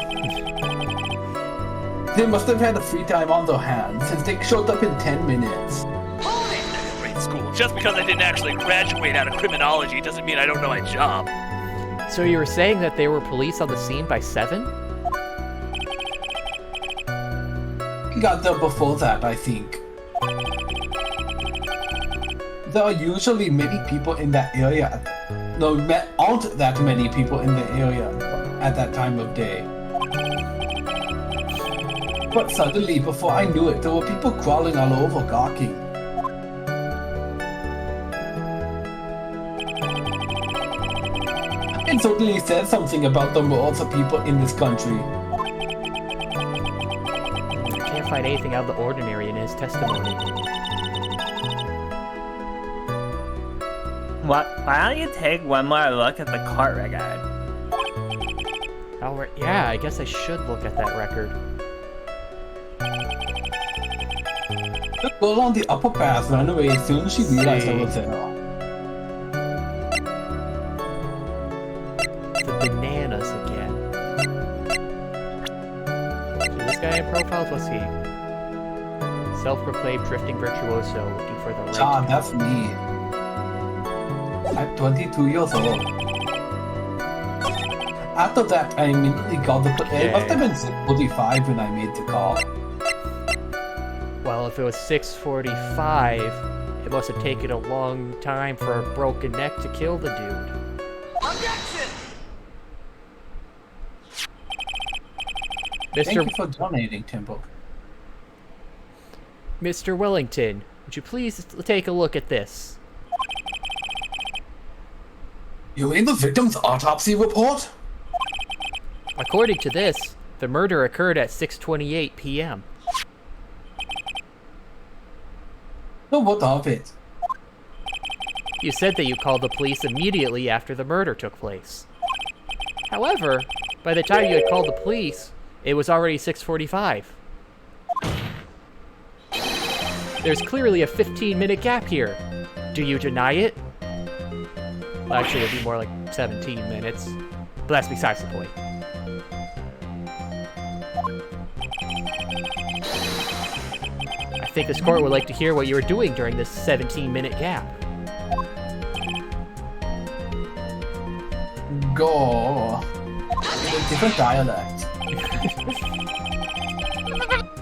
They must have had a free time on their hands since they showed up in 10 minutes. Great school. Just because I didn't actually graduate out of criminology doesn't mean I don't know my job. So you were saying that there were police on the scene by 7? We got there before that, I think. There are usually many people in that area. No, aren't that many people in the area at that time of day. But suddenly, before I knew it, there were people crawling all over, gawking. It certainly says something about the morals of people in this country. I can't find anything out of the ordinary in his testimony. Why don't you take one more look at the court record? Alright, yeah, I guess I should look at that record. The girl on the upper path ran away as soon as she realized I was there. The bananas again. So this guy in profiles, what's he? Self-proclaimed drifting virtuoso looking for the right. Ah, that's me. I'm 22 years old. After that, I immediately got the... Okay. It must have been 6:45 when I made the call. Well, if it was 6:45, it must have taken a long time for a broken neck to kill the dude. Objection! Thank you for donating, Timbo. Mr. Wellington, would you please take a look at this? You mean the victim's autopsy report? According to this, the murder occurred at 6:28 p.m. So what of it? You said that you called the police immediately after the murder took place. However, by the time you had called the police, it was already 6:45. There's clearly a 15-minute gap here. Do you deny it? Well, actually, it'd be more like 17 minutes. But that's besides the point. I think this court would like to hear what you were doing during this 17-minute gap. Go. In a different dialect.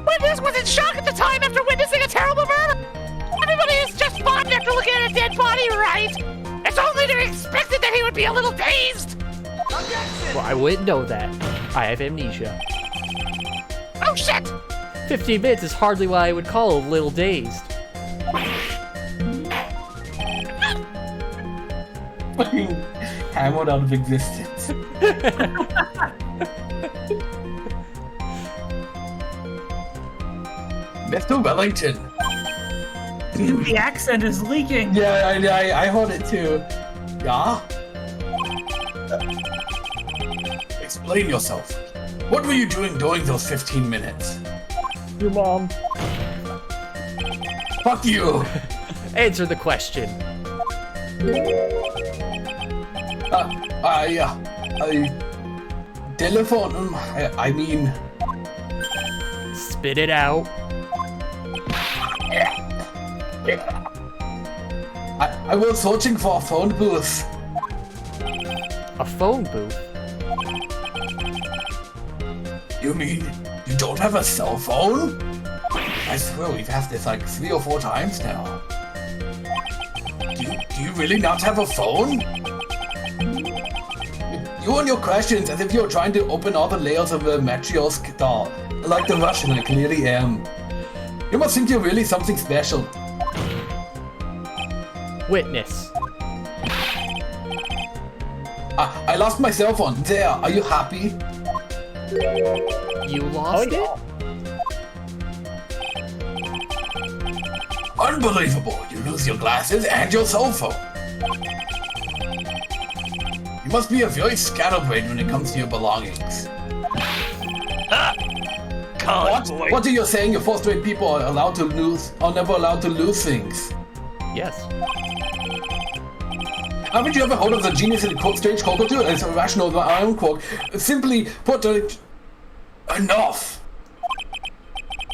Witness was in shock at the time after witnessing a terrible murder. Everybody is just fine after looking at a dead body, right? It's only to be expected that he would be a little dazed. Well, I wouldn't know that. I have amnesia. Oh shit! 15 minutes is hardly what I would call a little dazed. Fucking hammered out of existence. Mr. Wellington. The accent is leaking. Yeah, I heard it too. Yeah? Explain yourself. What were you doing during those 15 minutes? Your mom. Fuck you! Answer the question. Telephone, I mean... Spit it out. I was searching for a phone booth. A phone booth? You mean you don't have a cell phone? I swear we've asked this like 3 or 4 times now. Do you really not have a phone? You and your questions as if you're trying to open all the layers of a Matryoshka doll. Like the Russian I clearly am. You must think you're really something special. Witness. I lost my cell phone. There, are you happy? You lost it? Unbelievable! You lose your glasses and your cell phone. You must be a very scatterbrained when it comes to your belongings. What are you saying? Your first-rate people are allowed to lose, are never allowed to lose things? Yes. Haven't you ever heard of the genius in the strange cockatoo? It's irrational of my own quirk. Simply put, enough.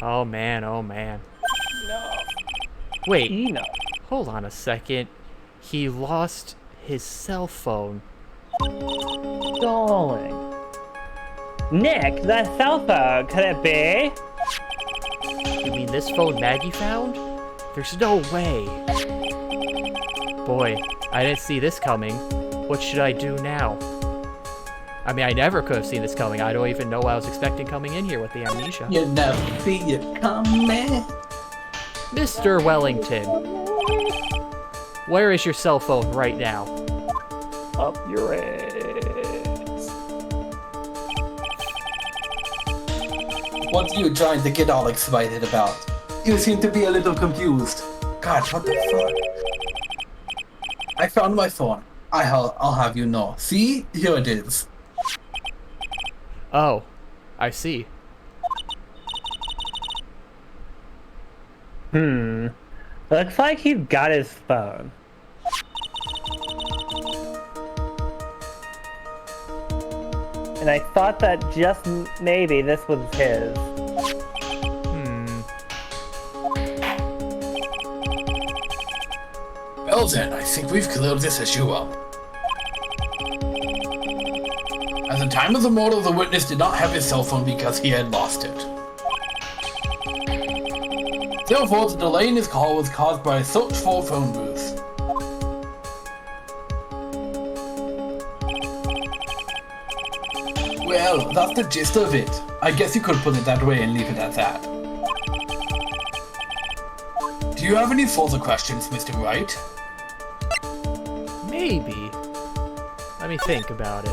Oh man, oh man. Wait, Enough. hold on a second. He lost his cell phone. Darling. Nick, that cell phone, could it be? You mean this phone Maggie found? There's no way. Boy, I didn't see this coming. What should I do now? I mean, I never could have seen this coming. I don't even know what I was expecting coming in here with the amnesia. You never see it coming. Mr. Wellington, where is your cell phone right now? Up your ass. What are you trying to get all excited about? You seem to be a little confused. God, what the fuck? I found my phone. I'll have you know. See? Here it is. Oh, I see. Looks like he's got his phone. And I thought that just maybe this was his. Well then, I think we've cleared this issue up. At the time of the murder, the witness did not have his cell phone because he had lost it. Therefore, the delay in his call was caused by a search for a phone booth. Well, that's the gist of it. I guess you could put it that way and leave it at that. Do you have any further questions, Mr. Wright? Maybe. Let me think about it.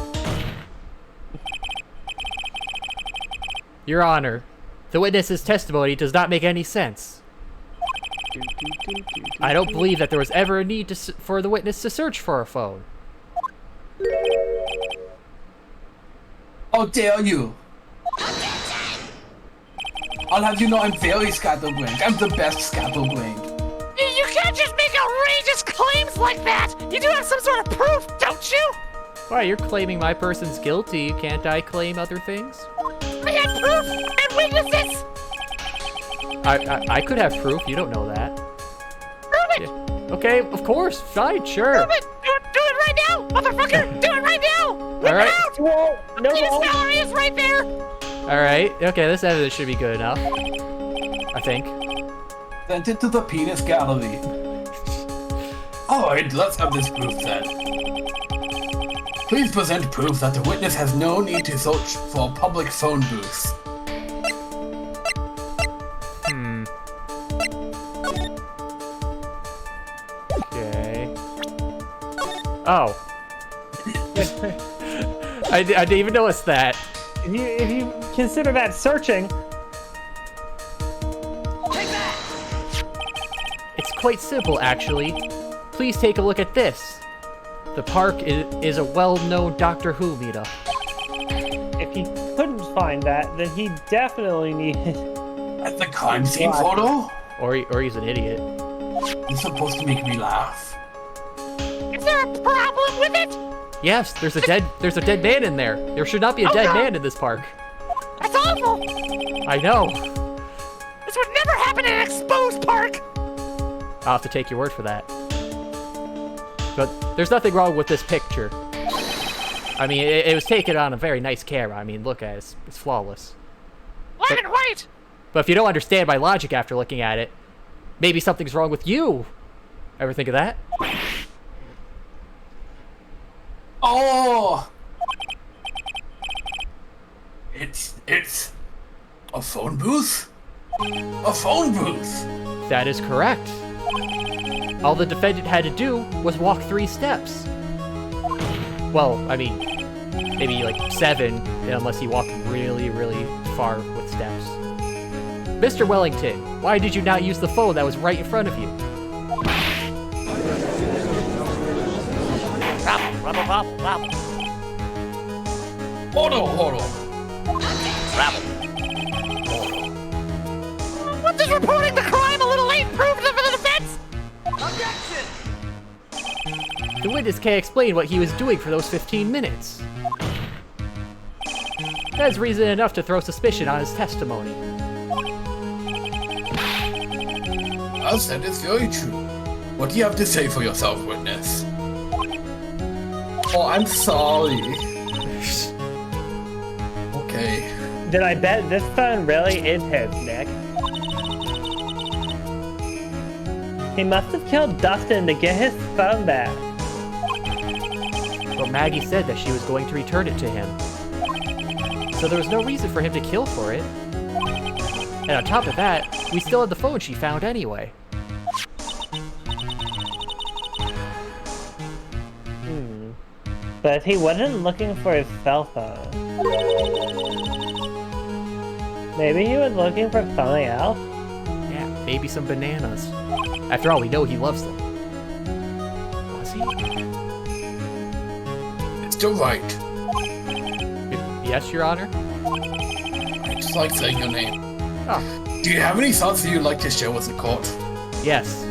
Your Honor, the witness's testimony does not make any sense. I don't believe that there was ever a need for the witness to search for a phone. How dare you! I'll have you know I'm very scatterbrained. I'm the best scatterbrained. You can't just make outrageous claims like that! You do have some sort of proof, don't you? Why, you're claiming my person's guilty. Can't I claim other things? I had proof and witnesses! I could have proof. You don't know that. Prove it! Yeah. Okay, of course. Fine, sure. Prove it! Do it right now, motherfucker! Do it right now! All right. Whoa, no, His salary is right there! All right. Okay, this evidence should be good enough. I think. Sent it to the penis gallery. Alright, let's have this proof then. Please present proof that the witness has no need to search for a public phone booth. Okay. Oh. I didn't even notice that. If you consider that searching, It's quite simple, actually. Please take a look at this. The park is a well-known Doctor Who meetup. if he couldn't find that, then he definitely needed. At the crime scene photo? Or he's an idiot. You're supposed to make me laugh. Is there a problem with it? Yes, there's a dead man in there. There should not be a dead man in this park. That's awful! I know. This would never happen in an exposed park! I'll have to take your word for that. But there's nothing wrong with this picture. I mean, it was taken on a very nice camera. I mean, look at it. It's flawless. Black and white! But if you don't understand my logic after looking at it, maybe something's wrong with you. Ever think of that? Oh! It's a phone booth? A phone booth! That is correct. All the defendant had to do was walk 3 steps. Well, I mean, maybe like 7, unless he walked really, really far with steps. Mr. Wellington, why did you not use the phone that was right in front of you? Rabble, rabble, rabble. Hold. Rabble. What does reporting the crime a little late prove for the defense? The witness can't explain what he was doing for those 15 minutes. That's reason enough to throw suspicion on his testimony. Well said, it's very true. What do you have to say for yourself, witness? Oh, I'm sorry. Okay. Then I bet this phone really is his, Nick. He must have killed Dustin to get his phone back. But Maggie said that she was going to return it to him. So there was no reason for him to kill for it. And on top of that, we still had the phone she found anyway. But he wasn't looking for his cell phone. Maybe he was looking for something else? Yeah, maybe some bananas. After all, we know he loves them. Was he? Mr. Wright. Yes, Your Honor? I just like saying your name. Oh, Do you have any thoughts that you'd like to share with the court? yes.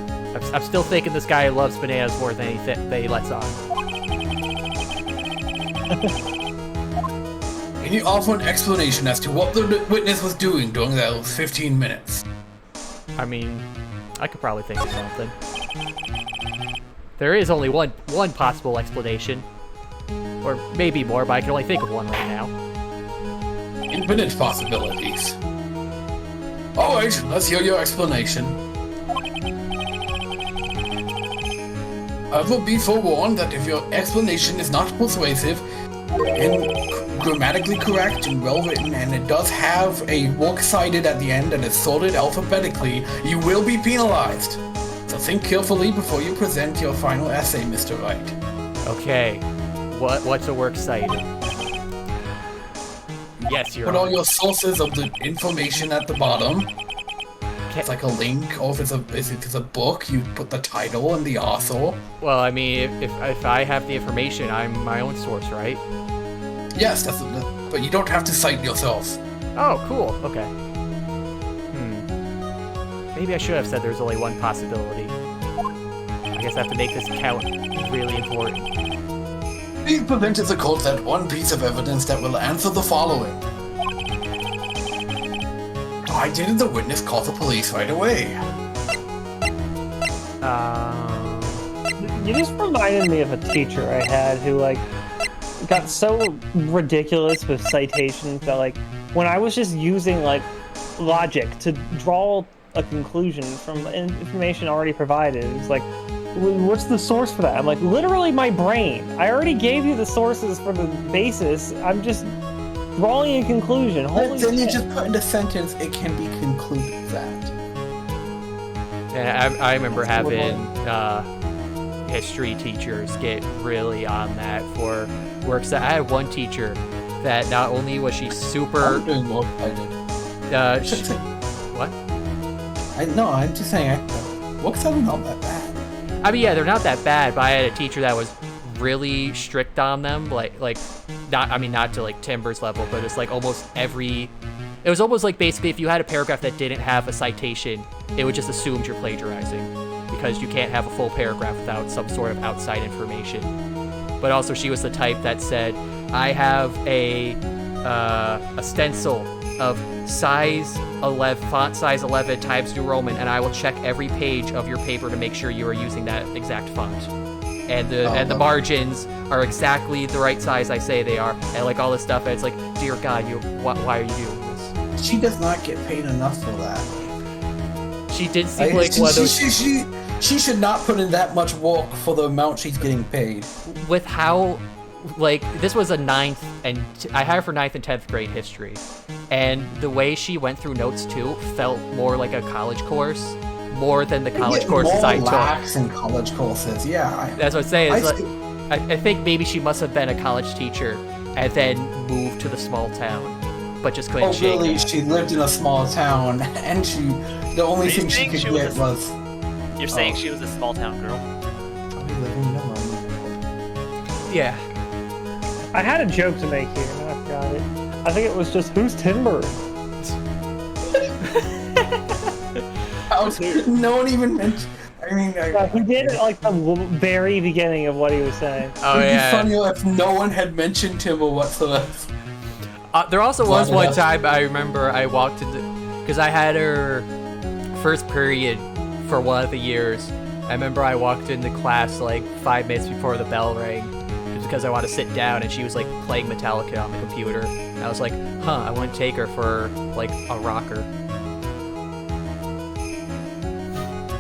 I'm still thinking this guy loves bananas more than he lets on. Can you offer an explanation as to what the witness was doing during those 15 minutes? I mean, I could probably think of something. There is only one possible explanation. Or maybe more, but I can only think of one right now. Infinite possibilities. Alright, let's hear your explanation. I will be forewarned that if your explanation is not persuasive and grammatically correct and well written, and it does have a works cited at the end and is sorted alphabetically, you will be penalized. So think carefully before you present your final essay, Mr. Wright. Okay, what's a works cited? Yes, Your Put all Honor. your sources of the information at the bottom. it's like a link, or if it's a book, you put the title and the author. Well, I mean, if I have the information, I'm my own source, right? Yes, but you don't have to cite yourself. Oh, cool. Okay. Maybe I should have said there's only one possibility. I guess I have to make this account really important. Please present to the court that one piece of evidence that will answer the following. Why didn't the witness call the police right away? You just reminded me of a teacher I had who, like, got so ridiculous with citations that, like, when I was just using, like, logic to draw a conclusion from information already provided, it's like, what's the source for that? I'm like, literally my brain. I already gave you the sources for the basis. I'm just drawing a conclusion. Holy then you shit. just put in a sentence, it can be concluded that. And I remember having history teachers get really on that for works that I had one teacher that not only was she super. I'm doing more than I did. What? I'm just saying, works are not that bad. I mean, yeah, they're not that bad, but I had a teacher that was really strict on them, like not to like Timber's level, but it's like almost every. It was almost like basically if you had a paragraph that didn't have a citation, it would just assume you're plagiarizing because you can't have a full paragraph without some sort of outside information. But also, she was the type that said, "I have a stencil of size 11, font size 11 Times New Roman, and I will check every page of your paper to make sure you are using that exact font. And the margins are exactly the right size I say they are, and like all this stuff." And it's like, dear God, why are you doing this? She does not get paid enough for that. She did seem like one of those. She should not put in that much work for the amount she's getting paid. With how, like, this was a 9th, and I had her for 9th and 10th grade history, and the way she went through notes too felt more like a college course, more than the college courses I took. Lax in college courses, yeah. That's what I'm saying. I think maybe she must have been a college teacher and then moved to the small town, but just couldn't shake really, it. she lived in a small town, and the only thing she could get was. You're saying she was a small town girl? Yeah. I had a joke to make here, and I forgot it. I think it was just, who's Timber? No one even mentioned. I mean, He did it like the very beginning of what he was saying. Oh, it'd yeah. be funny if no one had mentioned Timber whatsoever. There also was one time I remember I walked into, because I had her first period for one of the years. I remember I walked into class like 5 minutes before the bell rang, just because I wanted to sit down, and she was like playing Metallica on the computer. And I was like, I want to take her for like a rocker.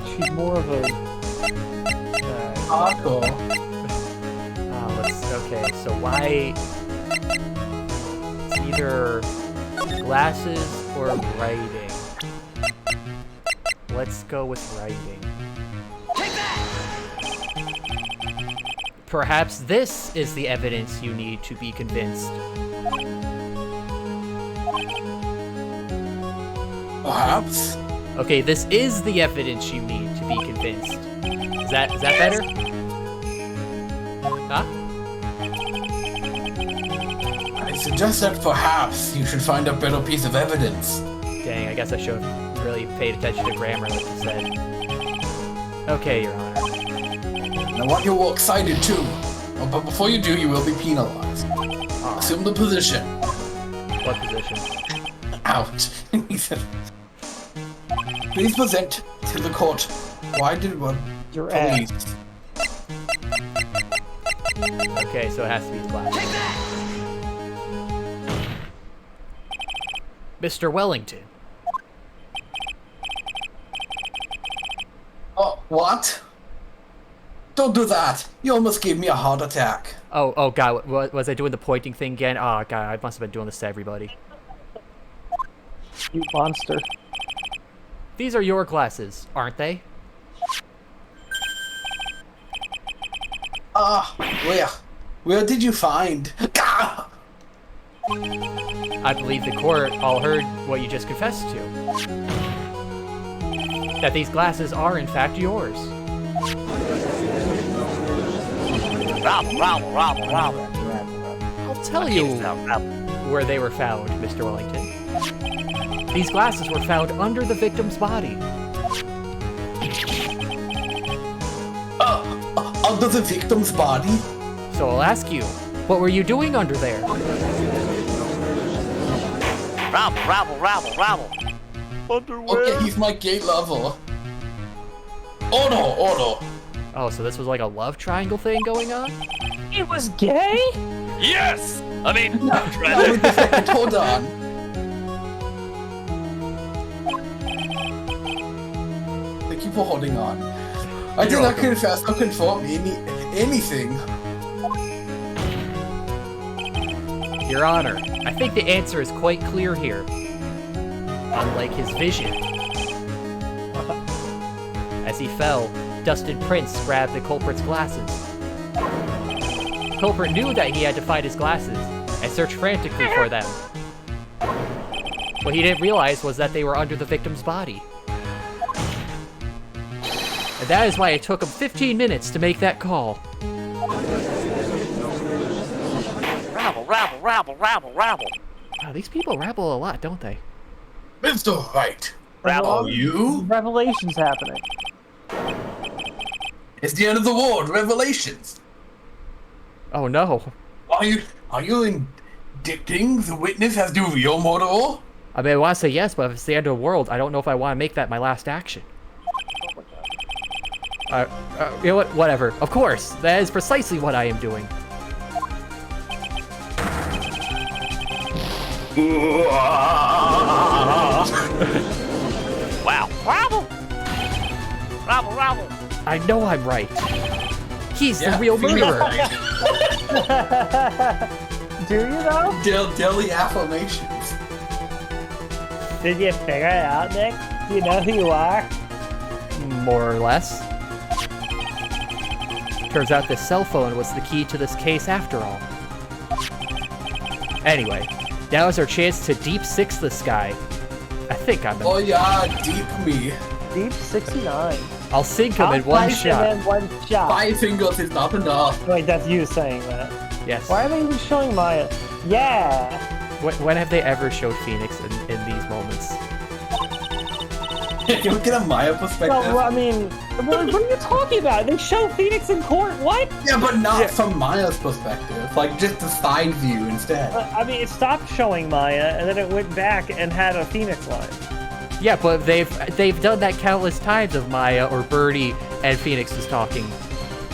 She's more of a... Cool. Okay, so why... It's either glasses or writing. Let's go with writing. Perhaps this is the evidence you need to be convinced. Perhaps. Okay, this is the evidence you need to be convinced. Is that better? Huh? I suggest that perhaps you should find a better piece of evidence. Dang, I guess I should have really paid attention to grammar, like you said. Okay, Your Honor. I want you all excited too. But before you do, you will be penalized. Assume the position. What position? Ouch. He said, please present to the court. Why did one Your police? ass. Okay, so it has to be glass. Mr. Wellington. Oh, what? Don't do that. You almost gave me a heart attack. Oh God, was I doing the pointing thing again? Oh God, I must have been doing this to everybody. You monster. These are your glasses, aren't they? Where did you find? I believe the court all heard what you just confessed to. that these glasses are in fact yours. Rabble. I'll tell you where they were found, Mr. Wellington. These glasses were found under the victim's body. Under the victim's body? So I'll ask you, what were you doing under there? Rabble. Underwear. Okay, he's my gay lover. Oh no. Oh, so this was like a love triangle thing going on? It was gay? Yes! I mean, No, wait a second, hold on. Thank you for holding on. I did not confess or confirm anything. Your Honor, I think the answer is quite clear here. Unlike his vision. As he fell, Dustin Prince grabbed the culprit's glasses. The culprit knew that he had to find his glasses, and searched frantically for them. What he didn't realize was that they were under the victim's body. And that is why it took him 15 minutes to make that call. Rabble. Wow, these people rabble a lot, don't they? Mr. Wright, Rabble. are you? Revelations happening. It's the end of the world, revelations. Oh no. Are you indicting the witness as the real murderer? I mean, I want to say yes, but if it's the end of the world, I don't know if I want to make that my last action. You know what? Whatever. Of course, that is precisely what I am doing. Wow. Rabble. I know I'm right. He's the real murderer. Do you though? Daily affirmations. Did you figure it out, Nick? Do you know who you are? More or less. Turns out this cell phone was the key to this case after all. Anyway, now is our chance to deep six this guy. I think I'm. Oh yeah, deep me. Deep 69. I'll sink him in one shot. And then one shot. 5 fingers is not enough. Wait, that's you saying that. Yes. Why are they even showing Maya? Yeah. When have they ever showed Phoenix in these moments? Can we get a Maya perspective? Well, I mean, what are you talking about? They show Phoenix in court? What? Yeah, but not from Maya's perspective. Like, just the side view instead. I mean, it stopped showing Maya, and then it went back and had a Phoenix line. Yeah, but they've done that countless times of Maya or Birdie and Phoenix is talking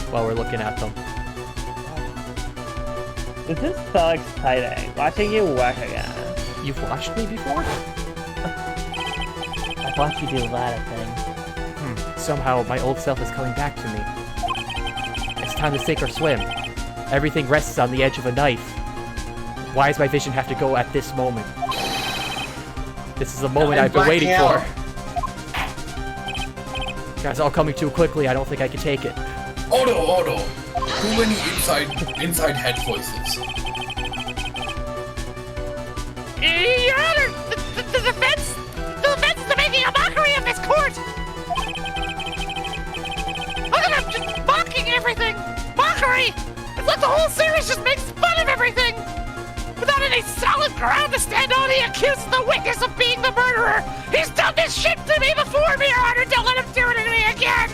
while we're looking at them. This is so exciting, watching you work again. You've watched me before? I've watched you do a lot of things. Somehow my old self is coming back to me. It's time to sink or swim. Everything rests on the edge of a knife. Why does my vision have to go at this moment? This is the moment I've been waiting for. Guys, all coming too quickly. I don't think I can take it. Auto. Too many inside head voices. Your Honor, the defense is making a mockery of this court. Look at them just mocking everything. Mockery. It's like the whole series just makes fun of everything. Without any solid ground to stand on, he accuses the witness of being the murderer. He's done this shit to me before, Your Honor. Don't let him do it to me again.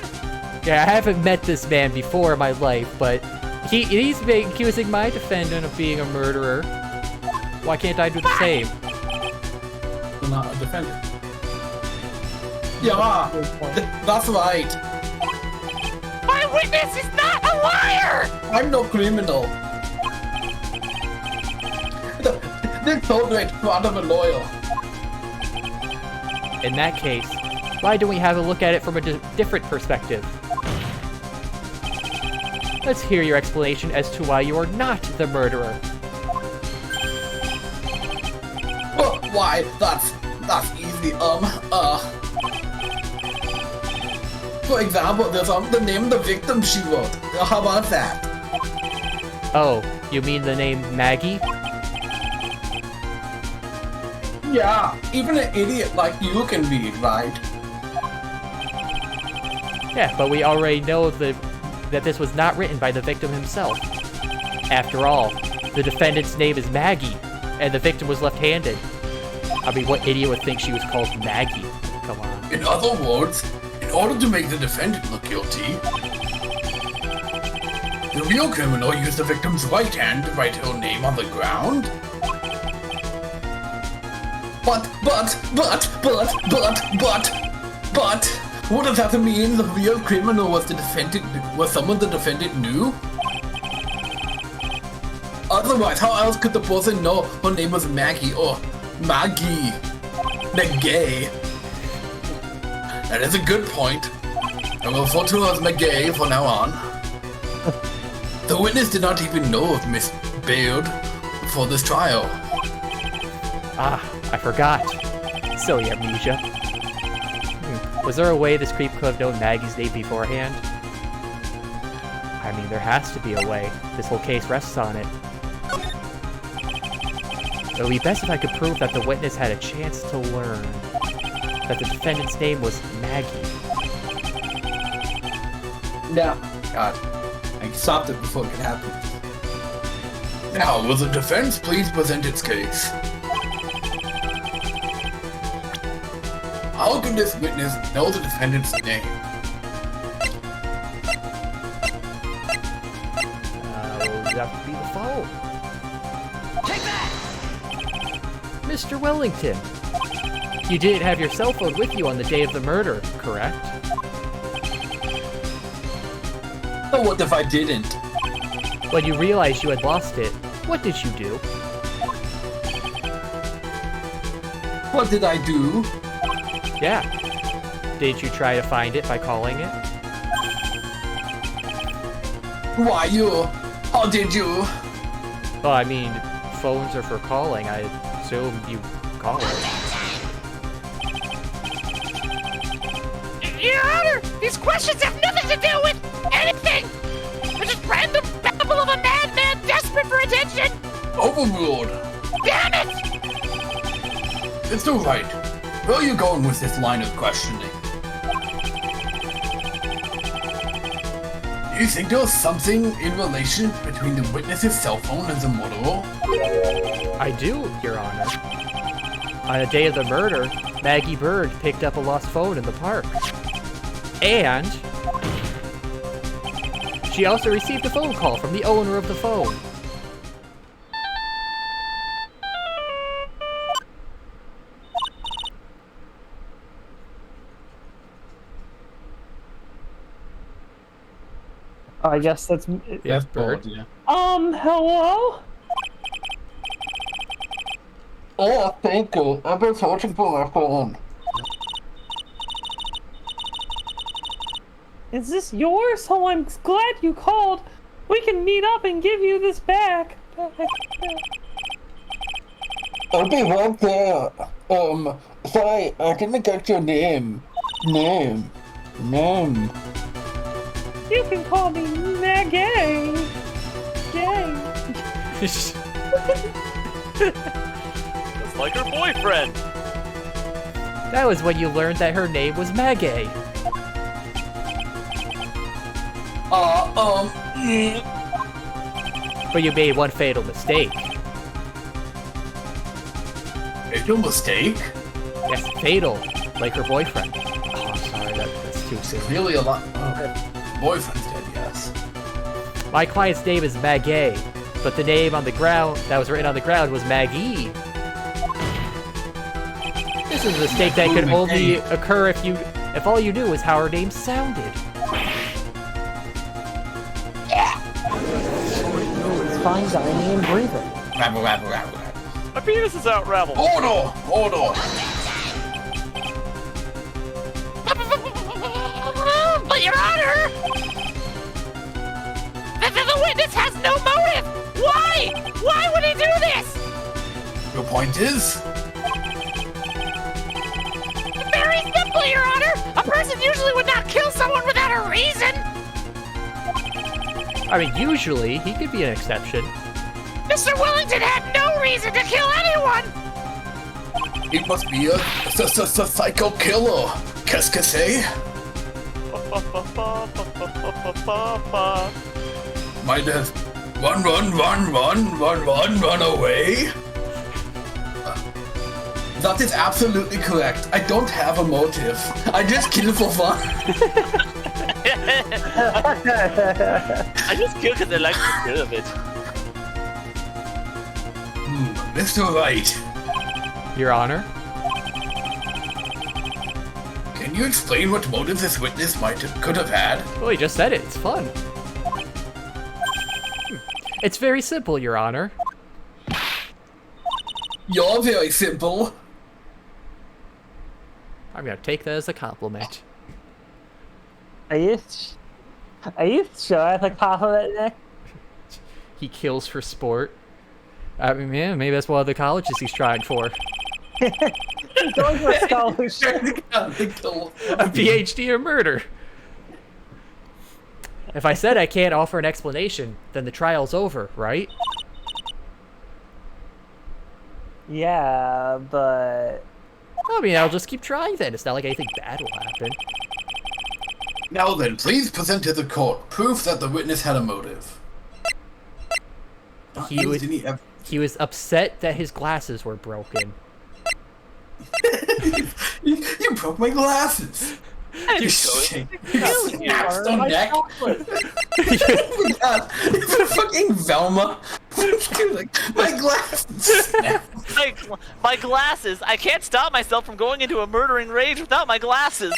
Yeah, I haven't met this man before in my life, but he's been accusing my defendant of being a murderer. Why can't I do the same? Well, not a defendant. Yeah, that's right. My witness is not a liar. I'm no criminal. They're so great proud of a lawyer. In that case, why don't we have a look at it from a different perspective? Let's hear your explanation as to why you are not the murderer. Well, why? That's easy. For example, there's the name of the victim she wrote. How about that? Oh, you mean the name Maggie? Yeah, even an idiot like you can read, right? Yeah, but we already know that this was not written by the victim himself. After all, the defendant's name is Maggie, and the victim was left-handed. I mean, what idiot would think she was called Maggie? Come on. In other words, in order to make the defendant look guilty, the real criminal used the victim's right hand to write her name on the ground. But, what does that mean? The real criminal was the defendant, was someone the defendant knew? Otherwise, how else could the person know her name was Maggie or Maggie? Maggie. That is a good point. I will refer to her as Maggie from now on. The witness did not even know of Miss Baird before this trial. Ah, I forgot. Silly Amnesia. Was there a way this creep could have known Maggie's name beforehand? I mean, there has to be a way. This whole case rests on it. It would be best if I could prove that the witness had a chance to learn that the defendant's name was Maggie. No. God. I stopped it before it could happen. Now, will the defense please present its case? How can this witness know the defendant's name? Would have to be the phone. Take that! Mr. Wellington, you didn't have your cell phone with you on the day of the murder, correct? But what if I didn't? When you realized you had lost it, what did you do? What did I do? Yeah. Did you try to find it by calling it? Why you? How did you? Well, I mean, phones are for calling. I assume you call it. Your Honor, these questions have nothing to do with anything! They're just random babble of a madman desperate for attention! Overruled. Damn it! Mr. Wright, where are you going with this line of questioning? Do you think there was something in relation between the witness's cell phone and the murderer? I do, Your Honor. On the day of the murder, Maggie Bird picked up a lost phone in the park. And she also received a phone call from the owner of the phone. I guess that's... Yes, Bird. Yeah. Hello? Oh, thank you. I've been searching for my phone. Is this yours? Oh, I'm glad you called. We can meet up and give you this back. I'll be right there. Sorry, I didn't get your name. Name. You can call me Maggie. Yay. Just like her boyfriend. That was when you learned that her name was Maggie. But you made one fatal mistake. Fatal mistake? Yes, fatal. Like her boyfriend. Oh, I'm sorry, that's too soon. Really a lot. Boyfriend's dead, yes. My client's name is Maggie, but the name on the ground that was written on the ground was Maggie. This is a mistake that could only occur if all you knew was how her name sounded. It's fine dining and breathing. Rabble. My penis is out, Rabble. Order! But Your Honor! The witness has no motive! Why? Why would he do this? Your point is? Very simple, Your Honor! A person usually would not kill someone without a reason! I mean, usually, he could be an exception. Mr. Wellington had no reason to kill anyone! It must be a psycho killer. Qu'est-ce que c'est? Might have run away. That is absolutely correct. I don't have a motive. I just kill for fun. I just kill because I like the feel of it. Mr. Wright, Your Honor. can you explain what motive this witness could have had? Well, he just said it. It's fun. It's very simple, Your Honor. You're very simple. I'm gonna take that as a compliment. Are you sure it's a compliment, Nick? He kills for sport. I mean, yeah, maybe that's one of the colleges he's trying for. He's going for a scholarship. A PhD in murder. If I said I can't offer an explanation, then the trial's over, right? Yeah, but... I mean, I'll just keep trying then. It's not like anything bad will happen. Now then, please present to the court proof that the witness had a motive. He was upset that his glasses were broken. You broke my glasses. You snapped on neck. It's a fucking Velma. My glasses. My glasses. I can't stop myself from going into a murdering rage without my glasses.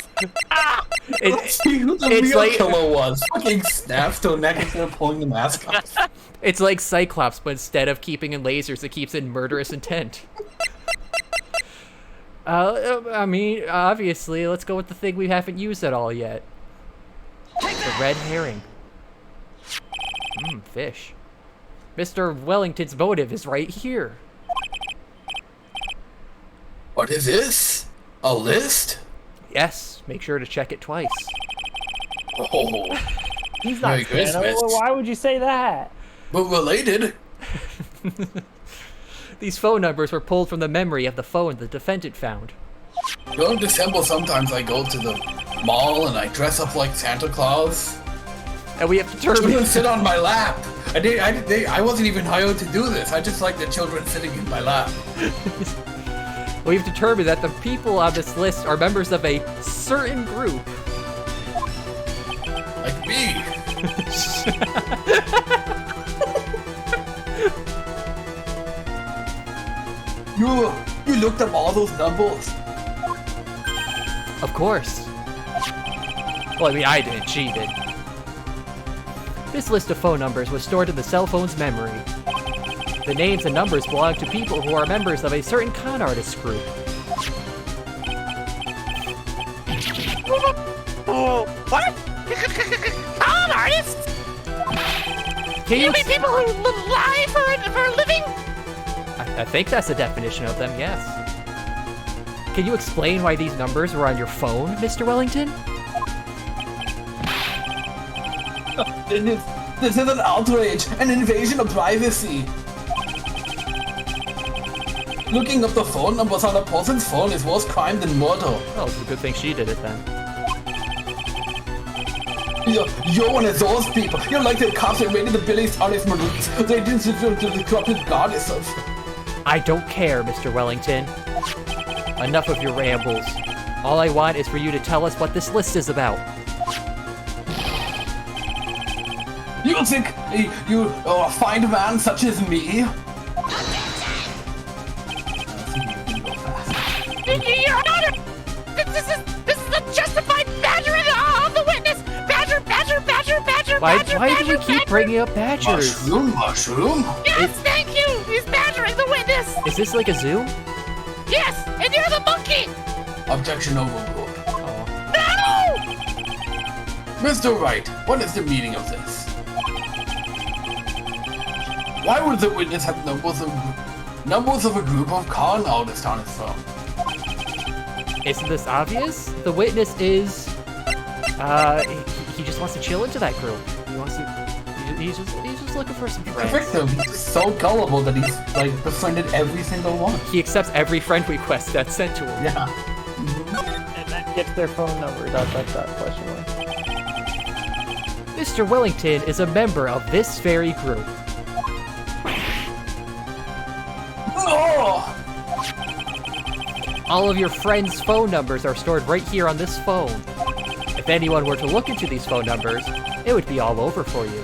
Ah! Let's see who the real killer was. Fucking snapped on neck instead of pulling the mask off. It's like Cyclops, but instead of keeping in lasers, it keeps in murderous intent. I mean, obviously, let's go with the thing we haven't used at all yet. The red herring. Fish. Mr. Wellington's motive is right here. What is this? A list? Yes, make sure to check it twice. Oh, he's not Santa. Why would you say that? But related. These phone numbers were pulled from the memory of the phone the defendant found. During December, sometimes I go to the mall and I dress up like Santa Claus. And we have determined... Children sit on my lap. I wasn't even hired to do this. I just like the children sitting in my lap. We've determined that the people on this list are members of a certain group. Like me. You looked up all those numbers? Of course. Well, I mean, I didn't. She did. This list of phone numbers was stored in the cell phone's memory. The names and numbers belong to people who are members of a certain con artist group. Oh, what? Con artists? Can you mean people who lie for a living? I think that's the definition of them, yes. Can you explain why these numbers were on your phone, Mr. Wellington? This is an outrage, an invasion of privacy. Looking up the phone numbers on a person's phone is worse crime than murder. Well, it's a good thing she did it then. You're one of those people. You're like the cops that raided the Billy's Honest Marines. They didn't the corrupted goddess of... I don't care, Mr. Wellington. Enough of your rambles. All I want is for you to tell us what this list is about. You think you find a man such as me? Your Honor, this is a justified badgering of the witness. Badger. Why do we keep bringing up badgers? Mushroom? Yes, thank you. He's badgering the witness. Is this like a zoo? Yes, and you're the monkey. Objection overruled. No! Mr. Wright, what is the meaning of this? Why would the witness have numbers of a group of con artists on his phone? Isn't this obvious? The witness is, he just wants to chill into that group. He wants to, he's just looking for some The friends. victim is so gullible that he's like befriended every single one. He accepts every friend request that's sent to him. Yeah. And that gets their phone number. That's question mark. Mr. Wellington is a member of this very group. Oh! All of your friends' phone numbers are stored right here on this phone. If anyone were to look into these phone numbers, it would be all over for you.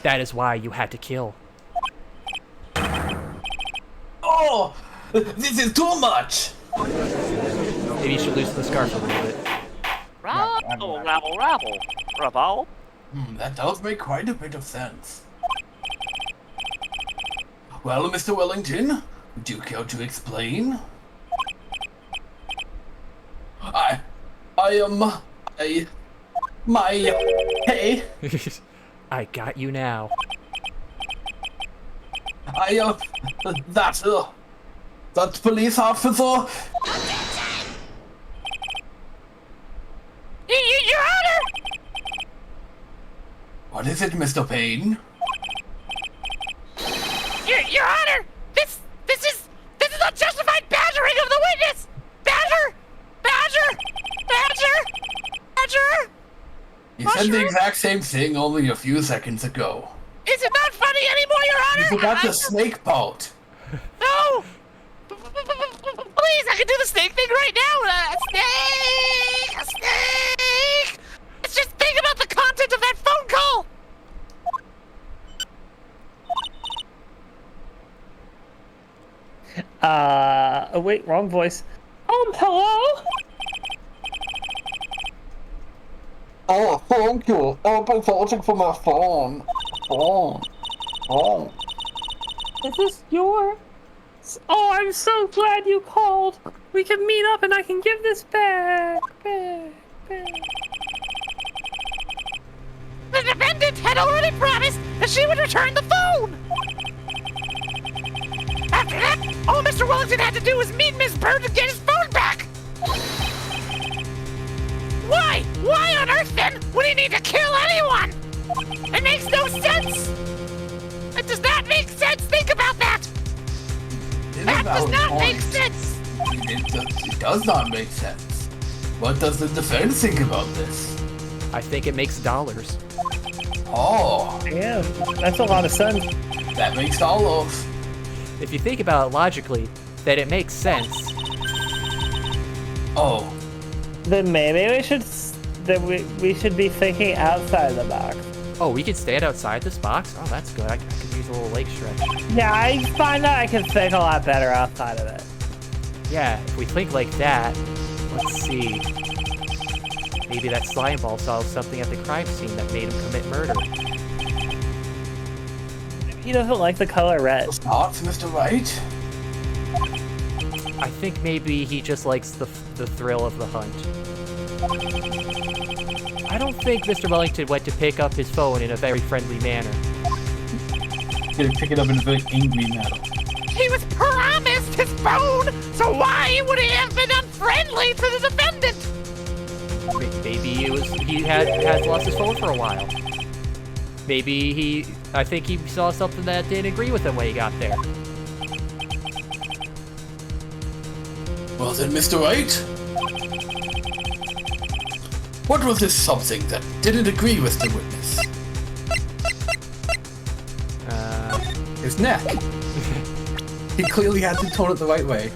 That is why you had to kill. Oh! This is too much! Maybe you should loosen the scarf a little bit. Rabble, rabble, rabble. Rabble? That does make quite a bit of sense. Well, Mr. Wellington, would you care to explain? Hey, I got you now. that police officer, Your Honor! what is it, Mr. Payne? Your Honor! This is unjustified badgering of the witness! Badger! You said the exact same thing only a few seconds ago. Is it not funny anymore, Your Honor? You forgot the snake part. No! Please, I can do the snake thing right now! A snake! Let's just think about the content of that phone call! Oh wait, wrong voice. Hello? Oh, thank you. I've been searching for my phone. Is this yours? Oh, I'm so glad you called. We can meet up and I can give this back. The defendant had already promised that she would return the phone! After that, all Mr. Wellington had to do was meet Miss Bird to get his phone back! Why? Why on earth, then, would he need to kill anyone? It makes no sense! It does not make sense! Think about that! That does not make sense! It does not make sense. What does the defense think about this? I think it makes dollars. Oh, Yeah, that's a lot of sense. that makes dollars. If you think about it logically, then it makes sense. Oh, Then maybe we should be thinking outside the box. Oh, we could stand outside this box? Oh, that's good. I could use a little leg stretch. Yeah, I find that I can think a lot better outside of it. Yeah, if we think like that, let's see. Maybe that slime ball solved something at the crime scene that made him commit murder. He doesn't like the color red. thoughts, Mr. Wright? I think maybe he just likes the thrill of the hunt. I don't think Mr. Wellington went to pick up his phone in a very friendly manner. Gonna pick it up in a very angry manner. He was promised his phone, so why would he have been unfriendly to the defendant? Maybe he had lost his phone for a while. Maybe I think he saw something that didn't agree with him when he got there. Well then, Mr. Wright, what was this something that didn't agree with the witness? His neck. He clearly had to tone it the right way.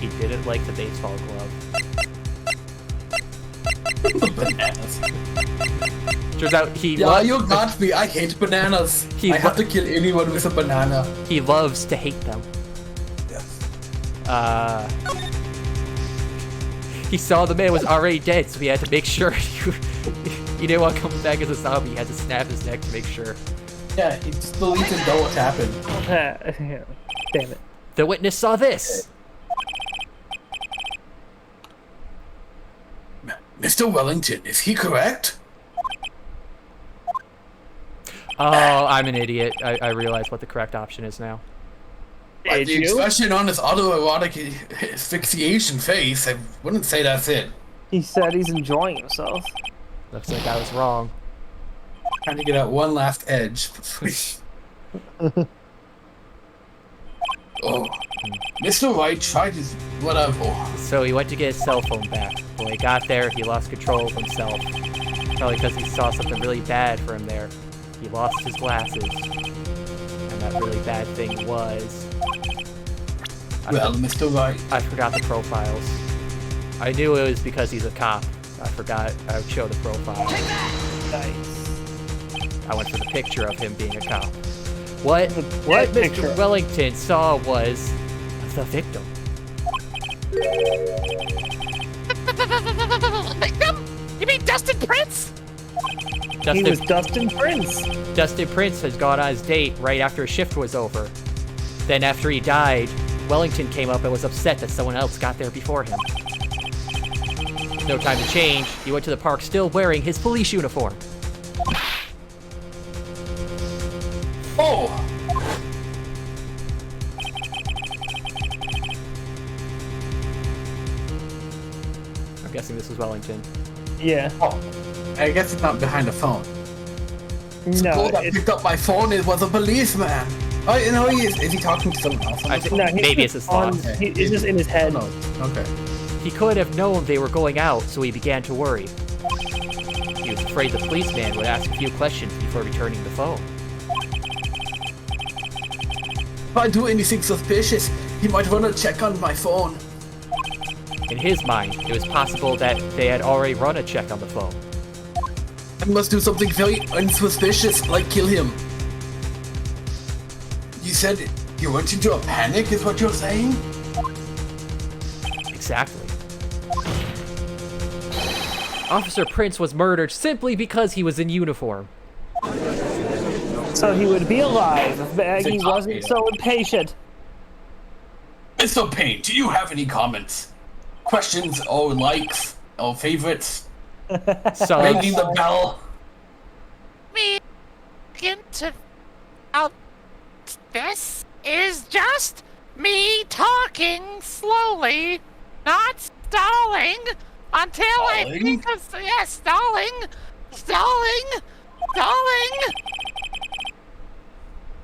He didn't like the baseball glove. Bananas. Turns out he Yeah, you got me. I hate bananas. I have to kill anyone with a banana. He loves to hate them. Yes. He saw the man was already dead, so he had to make sure he didn't want to come back as a zombie. He had to snap his neck to make sure. Yeah, he just believes in know what's happened. Damn it. The witness saw this. Mr. Wellington, is he correct? Oh, I'm an idiot. I realize what the correct option is now. By the expression on his autoerotic asphyxiation face, I wouldn't say that's it. He said he's enjoying himself. Looks like I was wrong. Trying to get out one last edge. Oh, Mr. Wright tried his Whatever. So he went to get his cell phone back. When he got there, he lost control of himself. Probably because he saw something really bad for him there. He lost his glasses. And that really bad thing was... Well, Mr. Wright. I forgot the profiles. I knew it was because he's a cop. I forgot I would show the profile. Nice. I went for the picture of him being a cop. What picture? Mr. Wellington saw was the victim. Victim? You mean Dustin Prince? He was Dustin Prince. Dustin Prince has gone on his date right after his shift was over. Then after he died, Wellington came up and was upset that someone else got there before him. No time to change. He went to the park still wearing his police uniform. Oh! I'm guessing this was Wellington. Yeah. Oh. I guess it's not behind the phone. The No, girl that it's, picked up my phone was a policeman. Oh, you know, is he talking to someone else? I think no, he's maybe it's just his thoughts. It's just in his head. Oh, okay. He could have known they were going out, so he began to worry. He was afraid the policeman would ask a few questions before returning the phone. If I do anything suspicious, he might run a check on my phone. In his mind, it was possible that they had already run a check on the phone. I must do something very unsuspicious, like kill him. You said you went into a panic, is what you're saying? Exactly. Officer Prince was murdered simply because he was in uniform. So he would be alive if Maggie It's a wasn't so impatient. Mr. Payne, do you have any comments? Questions or likes or favorites? So Ringing the bell? Me into out. This is just me talking slowly, not stalling until I Stalling? think of stalling.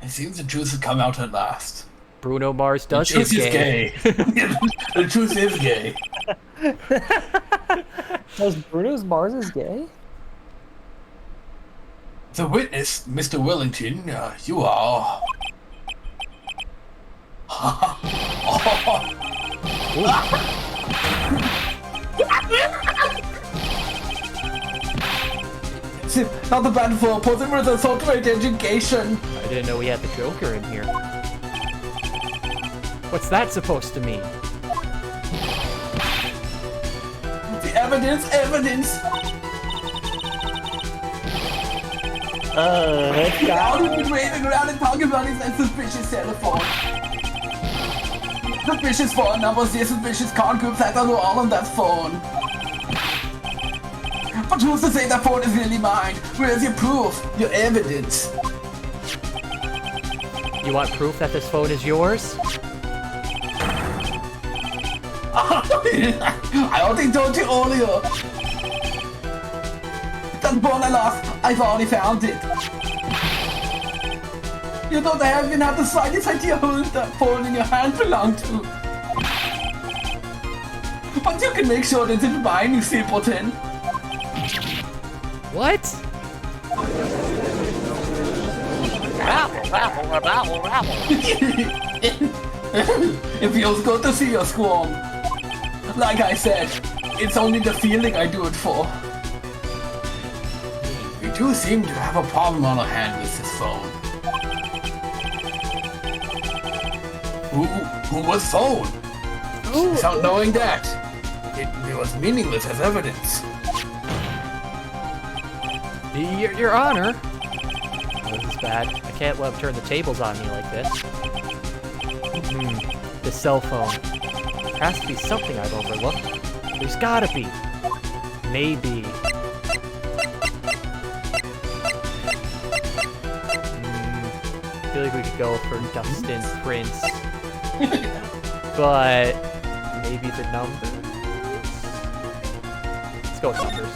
It seems the truth has come out at last. Bruno Mars The does truth his is gay. gay. The truth is gay. Was Bruno Mars gay? The witness, Mr. Wellington, you are... Not the band for opposing with assault rate education. I didn't know we had the Joker in here. What's that supposed to mean? The evidence. That Now guy. he's been waving around and talking about his suspicious telephone. Suspicious phone numbers, the suspicious con groups that are all on that phone. But who's to say that phone is really mine? Where's your proof? Your evidence? You want proof that this phone is yours? I already told you earlier. That phone I lost, I've already found it. You don't even have the slightest idea who that phone in your hand belonged to. But you can make sure that it's mine, you simpleton. What? Rabble. It feels good to see you squirm. Like I said, it's only the feeling I do it for. We do seem to have a problem on our hand with this phone. Who was phone? Without knowing that, it was meaningless as evidence. Your Honor. Oh, this is bad. I can't let him turn the tables on me like this. The cell phone. There has to be something I've overlooked. There's gotta be. Maybe. I feel like we could go for Dustin Prince. But maybe the numbers? Let's go with numbers.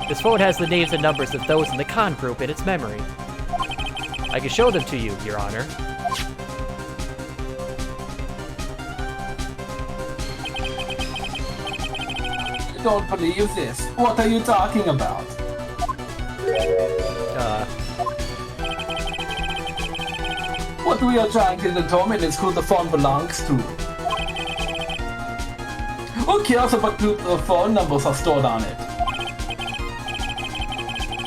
This phone has the names and numbers of those in the con group in its memory. I can show them to you, Your Honor. don't believe this. What are you talking about? What we are trying to determine is who the phone belongs to. Who cares about who the phone numbers are stored on it?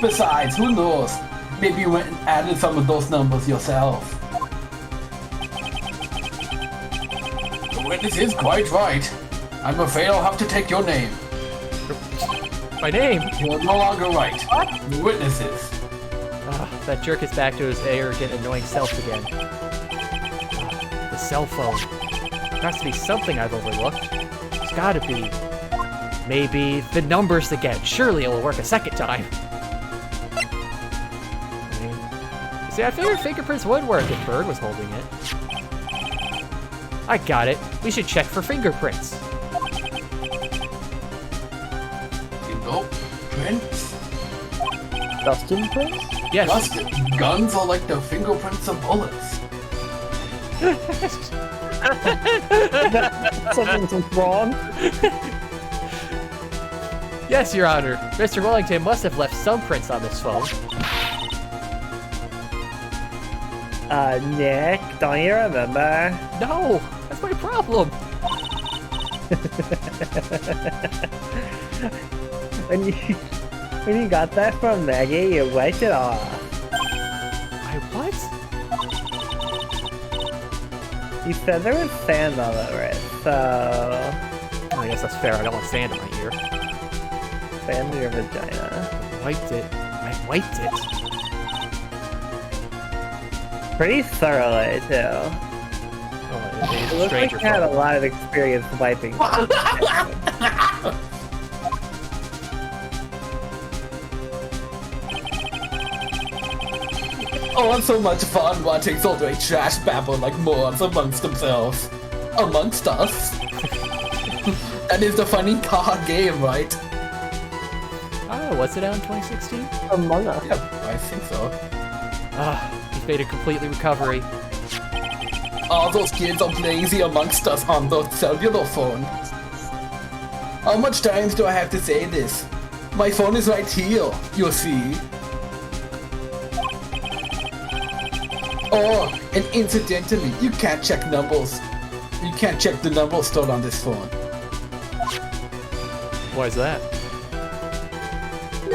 Besides, who knows? Maybe you went and added some of those numbers yourself. The witness is quite right. I'm afraid I'll have to take your name. My name? You're no longer right. The witness is. That jerk is back to his arrogant, annoying self again. The cell phone. There has to be something I've overlooked. There's gotta be. Maybe the numbers again. Surely it will work a second time. See, I figured fingerprints would work if Bird was holding it. I got it. We should check for fingerprints. Prints? Dustin prints? Yes. Dustin. Guns are like the fingerprints of bullets. Something's wrong. Yes, Your Honor. Mr. Wellington must have left some prints on this phone. Nick, don't you remember? No, that's my problem. When you got that from Maggie, you wiped it off. I what? You said there was sand all over it, so... I guess that's fair. I don't want sand in my ear. Sand in your vagina. I wiped it. I wiped it. Pretty thoroughly, too. Oh, it It is looks like stranger you had a phone. lot of experience wiping. Oh, it's so much fun watching Xenthori trash babble like morons amongst themselves. Amongst us. That is the funny card game, right? Oh, was it out in 2016? Among Us. Yeah, I think so. He's made a completely recovery. All those kids are playing the Amongst Us on the cellular phone. How much times do I have to say this? My phone is right here, you see. Oh, and incidentally, you can't check numbers. You can't check the numbers stored on this phone. Why is that?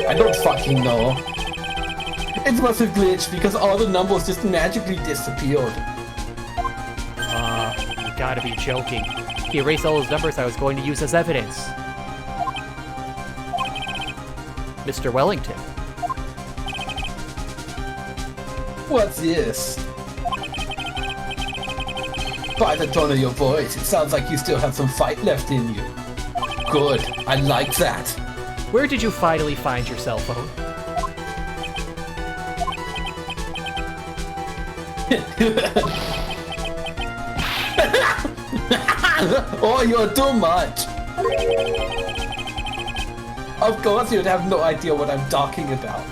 I don't fucking know. It must have glitched because all the numbers just magically disappeared. You gotta be joking. He erased all those numbers I was going to use as evidence. Mr. Wellington. What's this? By the tone of your voice, it sounds like you still have some fight left in you. Good, I like that. Where did you finally find your cell phone? Oh, you're too much. Of course you'd have no idea what I'm talking about.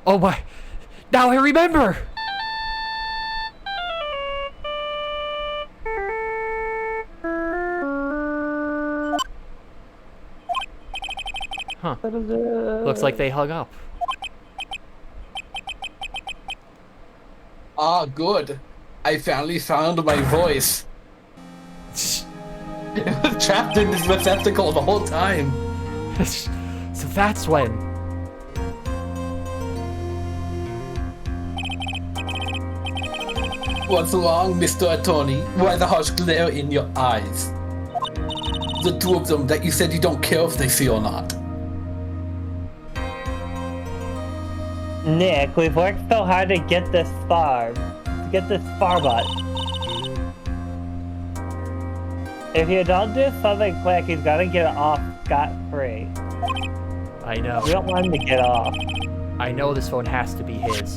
Oh my! Now I remember! Huh. Looks like they hung up. Ah, good. I finally found my voice. It was trapped in this receptacle the whole time. So that's when. What's wrong, Mr. Attorney? Why the harsh glare in your eyes? The two of them that you said you don't care if they see or not. Nick, we've worked so hard to get this far. To get this far, but if you don't do something quick, he's gonna get it off scot-free. I know. We don't want him to get off. I know this phone has to be his.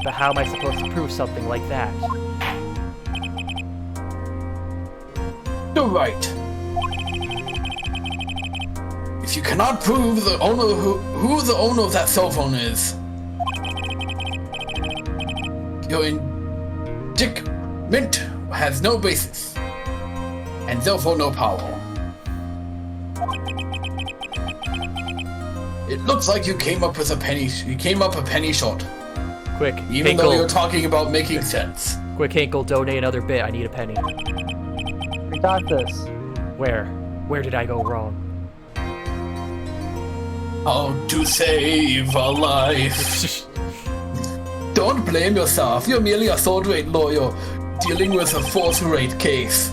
But how am I supposed to prove something like that? You're right. If you cannot prove the owner who the owner of that cell phone is, Your indictment has no basis, and therefore no power. It looks like you came up with a penny. You came up a penny short. Quick, Even though Hinkle. you're talking about making sense. Quick, Hinkle, donate another bit. I need a penny. I got this. Where? Where did I go wrong? How to save a life. Don't blame yourself. You're merely a third-rate lawyer dealing with a fourth-rate case.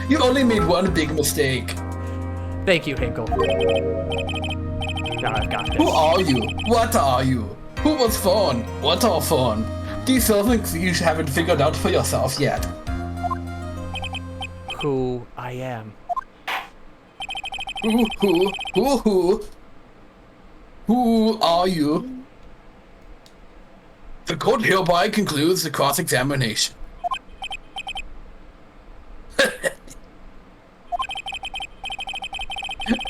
You only made one big mistake. Thank you, Hinkle. Now I've got this. Who are you? What are you? Who was Fawn? What are Fawn? These are things you haven't figured out for yourself yet. Who I am. Who are you? The court hereby concludes the cross-examination.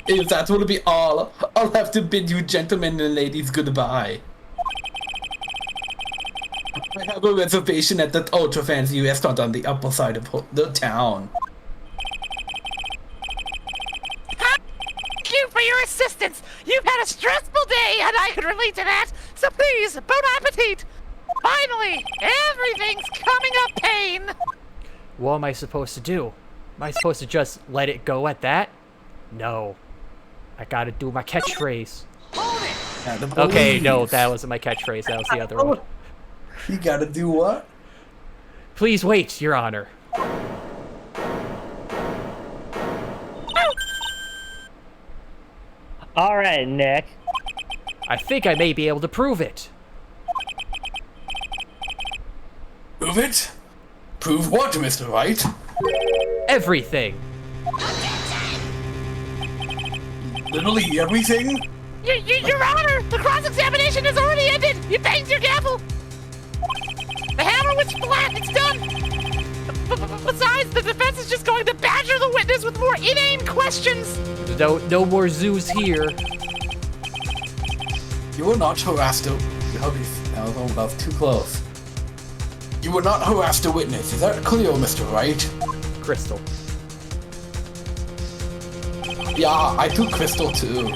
If that will be all, I'll have to bid you gentlemen and ladies goodbye. I have a reservation at that ultra fancy restaurant on the upper side of the town. Thank you for your assistance. You've had a stressful day, and I can relate to that. So please, bon appetit. Finally, everything's coming up pain. What am I supposed to do? Am I supposed to just let it go at that? No. I gotta do my catchphrase. Okay, no, that wasn't my catchphrase. That was the other one. You gotta do what? Please wait, Your Honor. All right, Nick. I think I may be able to prove it. Prove it? Prove what, Mr. Wright? Everything. Literally everything? Your Honor, the cross-examination has already ended. You banged your gavel. The hammer was flat. It's done. Besides, the defense is just going to badger the witness with more inane questions. No more zoos here. You were not harassed a... that's too close. You were not harassed a witness. Is that clear, Mr. Wright? Crystal. Yeah, I took Crystal too.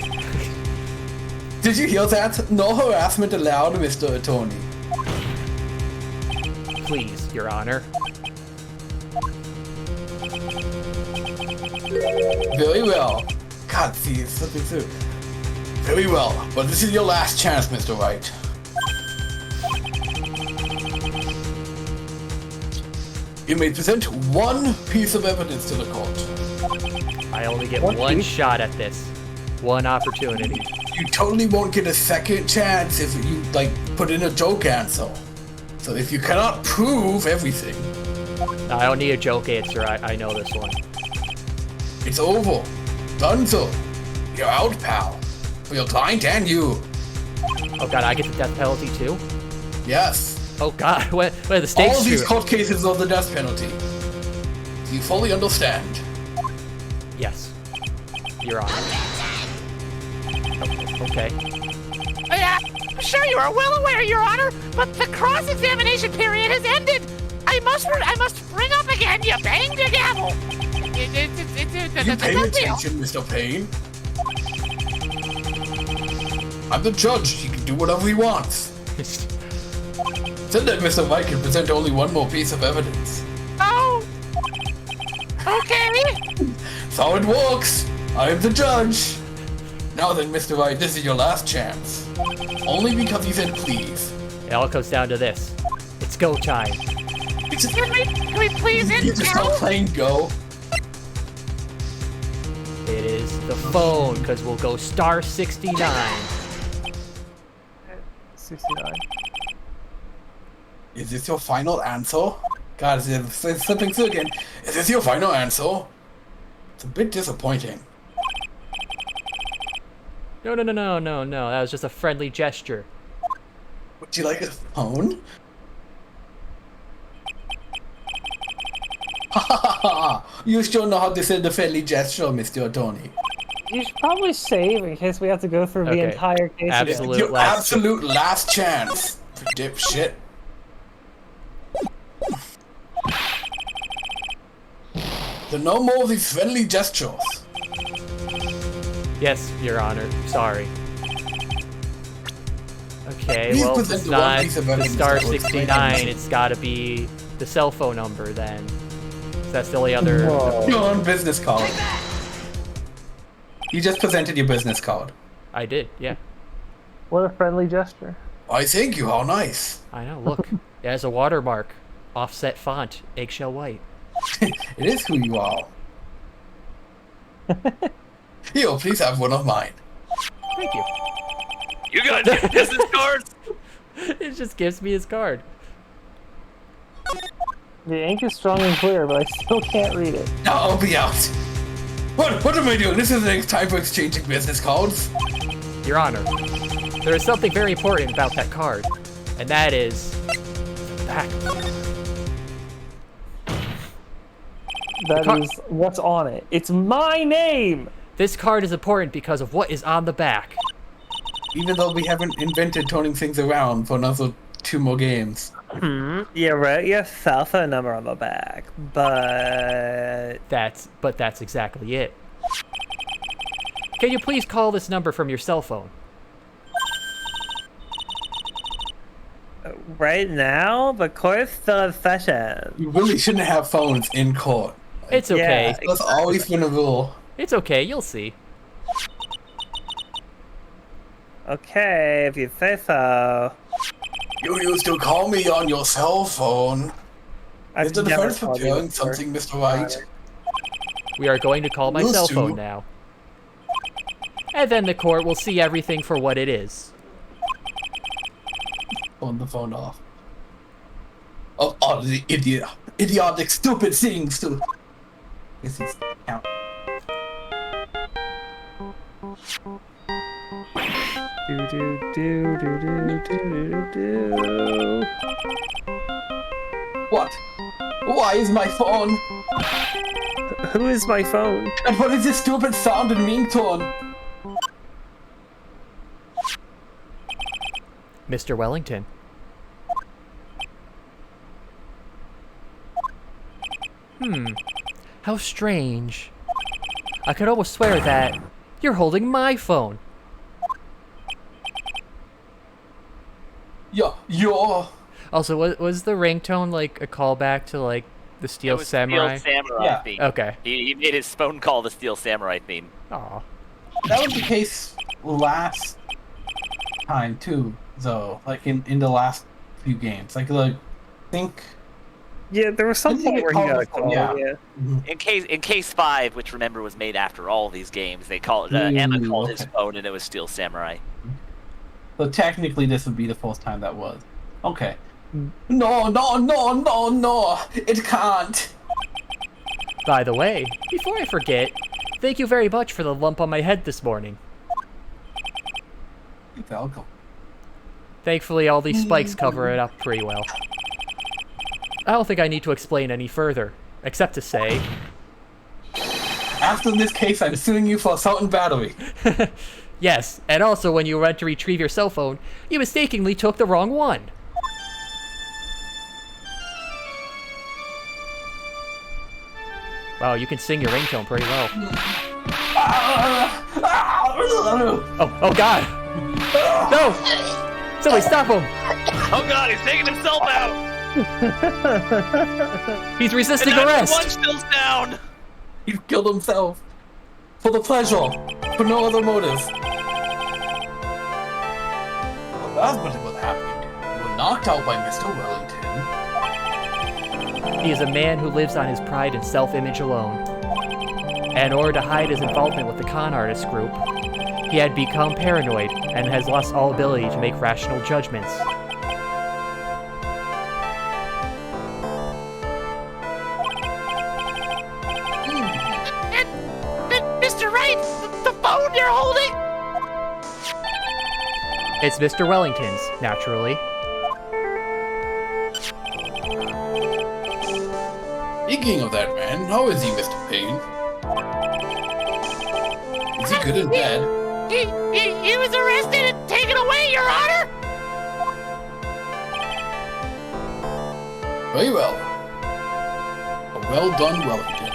Did you hear that? No harassment allowed, Mr. Attorney. Please, Your Honor. Very well. God, see, it's slipping through. Very well, but this is your last chance, Mr. Wright. You may present one piece of evidence to the court. I only get one shot at this. One opportunity. You totally won't get a second chance if you, put in a joke answer. So if you cannot prove everything... I don't need a joke answer, I know this one. It's over. Dunzo. You're out, pal. For your client and you. Oh god, I get the death penalty too? Yes. Oh god, what are the stakes? All these here? court cases are the death penalty. Do you fully understand? Yes. Your Honor. Okay. Yeah, I'm sure you are well aware, Your Honor, but the cross-examination period has ended. I must bring up again. You banged your gavel. You pay attention, Mr. Payne. I'm the judge. He can do whatever he wants. Said that Mr. White can present only one more piece of evidence. Oh. Okay. That's how it works. I am the judge. Now then, Mr. White, this is your last chance. Only because you said please. It all comes down to this. It's go time. Can we please end You just stop playing Go. It is the phone, because we'll go star 69. 69. Is this your final answer? God, it's slipping through again. Is this your final answer? It's a bit disappointing. No. That was just a friendly gesture. Would you like a phone? You sure know how to send a friendly gesture, Mr. Attorney. You should probably save in case we have to go through the Okay. entire case Absolute again. Your absolute last chance, dipshit. So no more of these friendly gestures. Yes, Your Honor. Sorry. Okay, Please well, if present it's the one not piece of the evidence star that will explain 69, everything. it's gotta be the cell phone number then. 'Cause that's the only other... Your own business card. You just presented your business card. I did, yeah. What a friendly gesture. I thank you, how nice. I know, look. It has a watermark. Offset font. Eggshell white. It is who you are. Here, please have one of mine. Thank you. You got your business cards? It just gives me his card. The ink is strong and clear, but I still can't read it. Now I'll be out. What am I doing? This isn't time for exchanging business cards. Your Honor, there is something very important about that card, and that is the back. That is what's on it. It's my name! This card is important because of what is on the back. Even though we haven't invented turning things around for another 2 more games. You wrote your cell phone number on the back, but... That's exactly it. Can you please call this number from your cell phone? Right now? The court's still in session. You really shouldn't have phones in court. It's okay. Yeah. That's always been a rule. It's okay, you'll see. Okay, if you say so. You used to call me on your cell phone. I've Is the never defense called you preparing before. something, Mr. Wright? We are going to call my Used cell to. phone now. And then the court will see everything for what it is. Phone the phone off. Oh, the idiotic, stupid things to... This is count. Do do do do do do do. What? Why is my phone? Who is my phone? And what is this stupid sound and ringtone? Mr. Wellington. How strange. I could almost swear that you're holding my phone. You're... Also, was the ringtone like a callback to like the It Steel was Samurai? Steel Samurai Yeah. theme. Okay. He made his phone call the Steel Samurai theme. Aw. That was the case last time too, though. Like in the last few games. Like I think... Yeah, there was some Didn't point he where get he got a called? call. Yeah. Yeah. In case 5, which remember was made after all these games, they called Emma called his phone and it was Steel Samurai. So technically this would be the first time that was. Okay. No, it can't. By the way, before I forget, thank you very much for the lump on my head this morning. You're welcome. Thankfully, all these spikes cover it up pretty well. I don't think I need to explain any further, except to say... After this case, I'm suing you for assault and battery. Yes, and also when you went to retrieve your cell phone, you mistakenly took the wrong one. Wow, you can sing your ringtone pretty well. Oh god! No! Somebody stop him! Oh god, he's taking himself out! He's resisting And arrest! one still's down! He killed himself. For the pleasure. For no other motive. Well, that's what happened. You were knocked out by Mr. Wellington. He is a man who lives on his pride and self-image alone. And in order to hide his involvement with the con artist group, he had become paranoid and has lost all ability to make rational judgments. Mr. Wright, the phone you're holding? It's Mr. Wellington's, naturally. Speaking of that man, how is he, Mr. Payne? Is he good and bad? He was arrested and taken away, Your Honor! Very well. A well done, Wellington.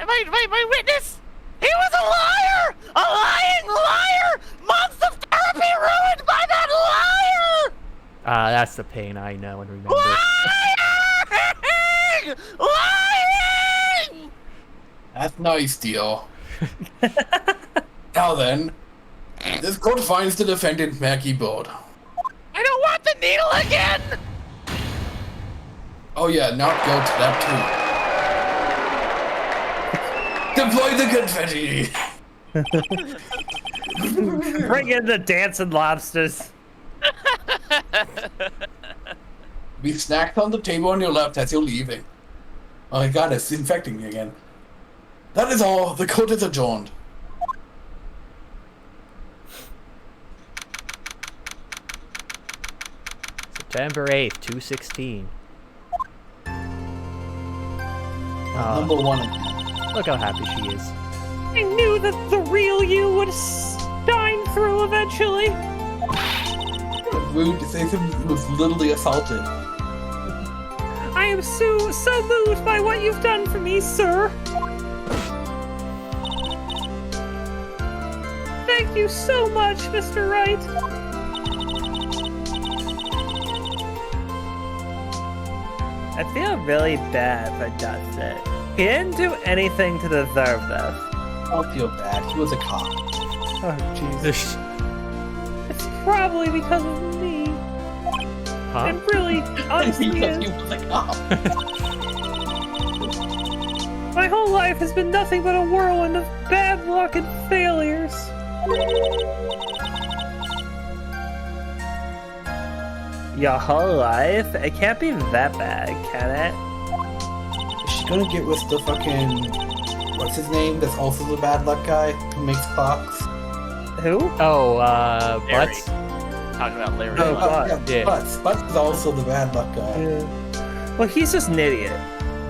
my witness. He was a liar! A lying liar! Months of therapy ruined by that liar! That's the pain I know and remember. Lying! Lying! That's nice, deal. Now then, this court finds the defendant Maggie Bode. I don't want the needle again! Oh yeah, not guilty, that too. Deploy the confetti! Bring in the dancing lobsters. Be snacked on the table on your left as you're leaving. Oh my god, it's infecting me again. That is all. The court is adjourned. September 8th, 2:16. Number one. Look how happy she is. I knew that the real you would shine through eventually. Rude to say someone was literally assaulted. I am so moved by what you've done for me, sir. Thank you so much, Mr. Wright. I feel really bad for Dustin. He didn't do anything to deserve this. Don't feel bad. He was a cop. Oh, Jesus. It's probably because of me. Huh? And really, honestly, Because he was a cop. my whole life has been nothing but a whirlwind of bad luck and failures. Your whole life? It can't be that bad, can it? Is she gonna get with the fucking... What's his name? That's also the bad luck guy who makes clocks. Who? Oh, Larry. Butts? Talking about Larry. Oh, Love. Yeah. Butts is also the bad luck guy. Yeah. Well, he's just an idiot.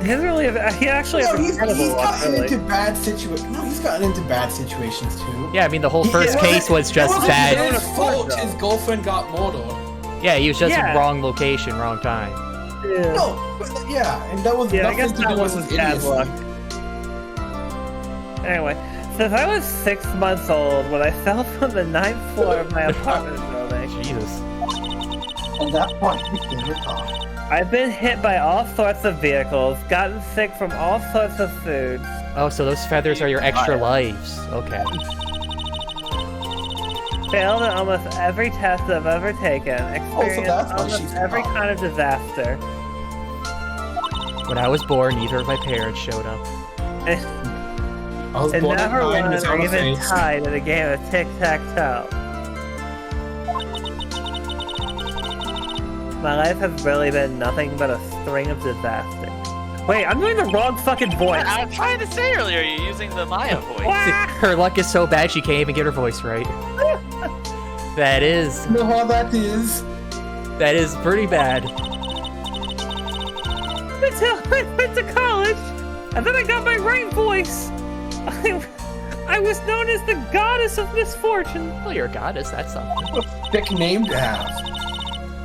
He doesn't really have, he actually has He's incredible luck, gotten really. into bad situations. No, he's gotten into bad situations too. Yeah, I mean, the whole first case was just it wasn't bad. his fault his girlfriend got murdered. Yeah, he was just Yeah. wrong location, wrong time. Yeah. No, but yeah, and that was Yeah, I nothing guess to that do with wasn't his bad idiocy. luck. Anyway, since I was 6 months old when I fell from the 9th floor of my apartment building, Jesus. At that point, he became a cop. I've been hit by all sorts of vehicles, gotten sick from all sorts of foods. Oh, so those feathers are your extra lives. Okay. Failed at almost every test I've ever taken. Experienced that's why almost she's a every cop. kind of disaster. When I was born, neither of my parents showed up. I was And born at never 9 won with or on even face. tied in a game of tic-tac-toe. My life has really been nothing but a string of disasters. Wait, I'm doing the wrong fucking voice. I was trying to say earlier, you're using the Maya voice. Her luck is so bad she can't even get her voice right. That is You know how that is? pretty bad. Until I went to college, and then I got my right voice. I was known as the goddess of misfortune. Well, you're a goddess, that's something. What a thick name to have.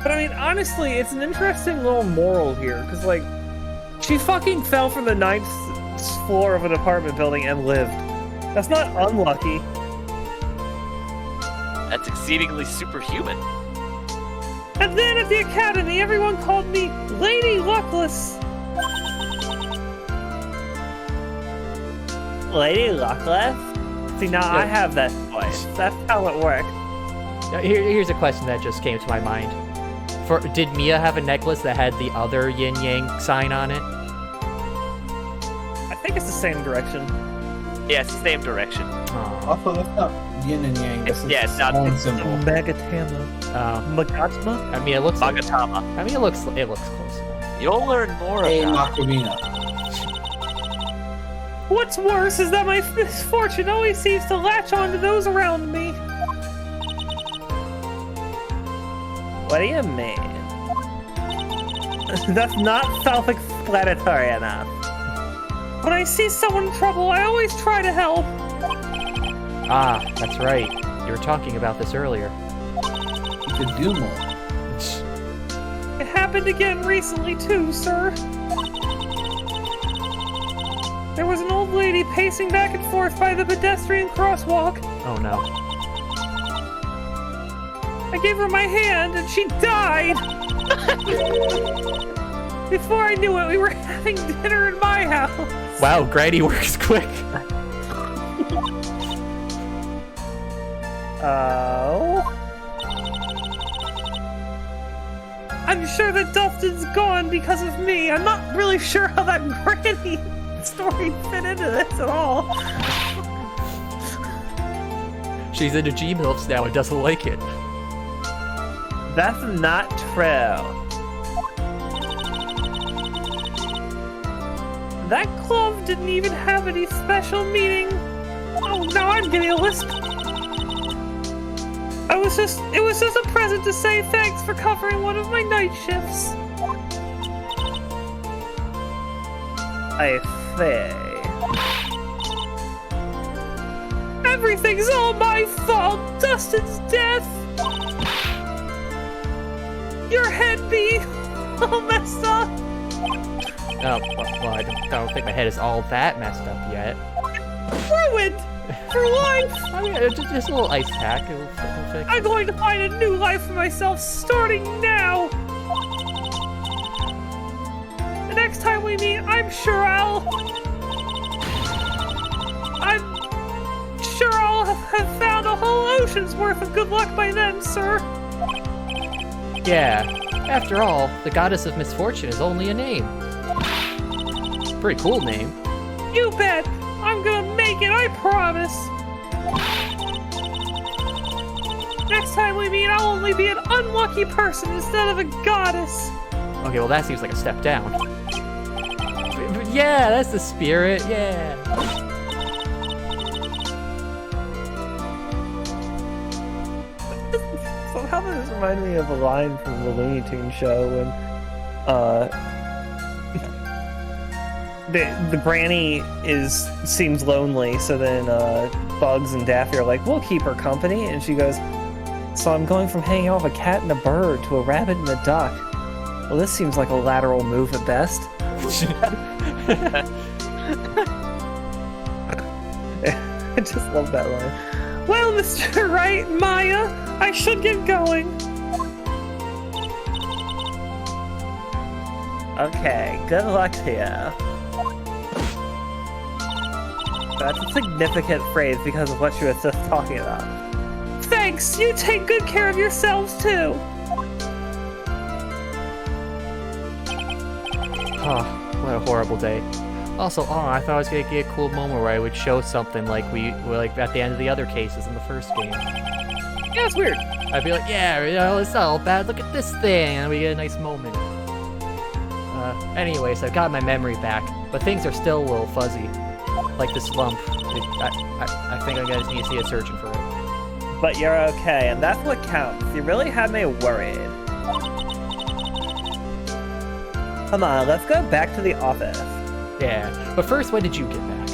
But I mean, honestly, it's an interesting little moral here, because, like, she fucking fell from the 9th floor of an apartment building and lived. That's not unlucky. That's exceedingly superhuman. And then at the academy, everyone called me Lady Luckless. Lady Luckless? See, now I have that voice. That's how it works. Now, here's a question that just came to my mind. Did Mia have a necklace that had the other yin-yang sign on it? I think it's the same direction. Yeah, it's the same direction. Oh. Also, that's not yin and yang. This is Yeah, it's not- own It's a symbol. Magatama. Magatama? I mean, it looks. Like, Magatama. I mean, it looks close enough. You'll learn more Hey, about Macarena. What's worse is that my misfortune always seems to latch on to those around me. What do you mean? That's not self-explanatory enough. When I see someone in trouble, I always try to help. Ah, that's right. You were talking about this earlier. You could do more. It happened again recently too, sir. There was an old lady pacing back and forth by the pedestrian crosswalk. Oh no. I gave her my hand and she died. Before I knew it, we were having dinner in my house. Wow, Granny works quick. Oh? I'm sure that Dustin's gone because of me. I'm not really sure how that Granny story fit into this at all. She's into G-MILFs now and doesn't like it. That's not true. That glove didn't even have any special meaning. Oh, now I'm getting a lisp. It was just a present to say thanks for covering one of my night shifts. I see. Everything's all my fault. Dustin's death. Your head being all messed up. Oh, well, I don't think my head is all that messed up yet. Ruined for life. I mean, just a little ice pack. It'll fix. I'm going to find a new life for myself starting now. The next time we meet, I'm sure I'll have found a whole ocean's worth of good luck by then, sir. Yeah. After all, the goddess of misfortune is only a name. Pretty cool name. You bet. I'm gonna make it, I promise. Next time we meet, I'll only be an unlucky person instead of a goddess. Okay, well that seems like a step down. But yeah, that's the spirit, yeah. Somehow this reminded me of a line from the Looney Tunes show when the granny seems lonely, so then Bugs and Daffy are like, we'll keep her company, and she goes, so I'm going from hanging out with a cat and a bird to a rabbit and a duck. Well, this seems like a lateral move at best. I just love that line. Well, Mr. Wright, Maya, I should get going. Okay, good luck to you. That's a significant phrase because of what she was just talking about. Thanks, you take good care of yourselves too. Oh, what a horrible day. Also, I thought I was gonna get a cool moment where I would show something like we were like at the end of the other cases in the first game. Yeah, it's weird. I'd be like, yeah, it's not all bad, look at this thing, and we get a nice moment. Anyways, I've got my memory back, but things are still a little fuzzy. Like this lump. I think I'm gonna need to see a surgeon for it. But you're okay, and that's what counts. You really had me worried. Come on, let's go back to the office. Yeah, but first, when did you get back?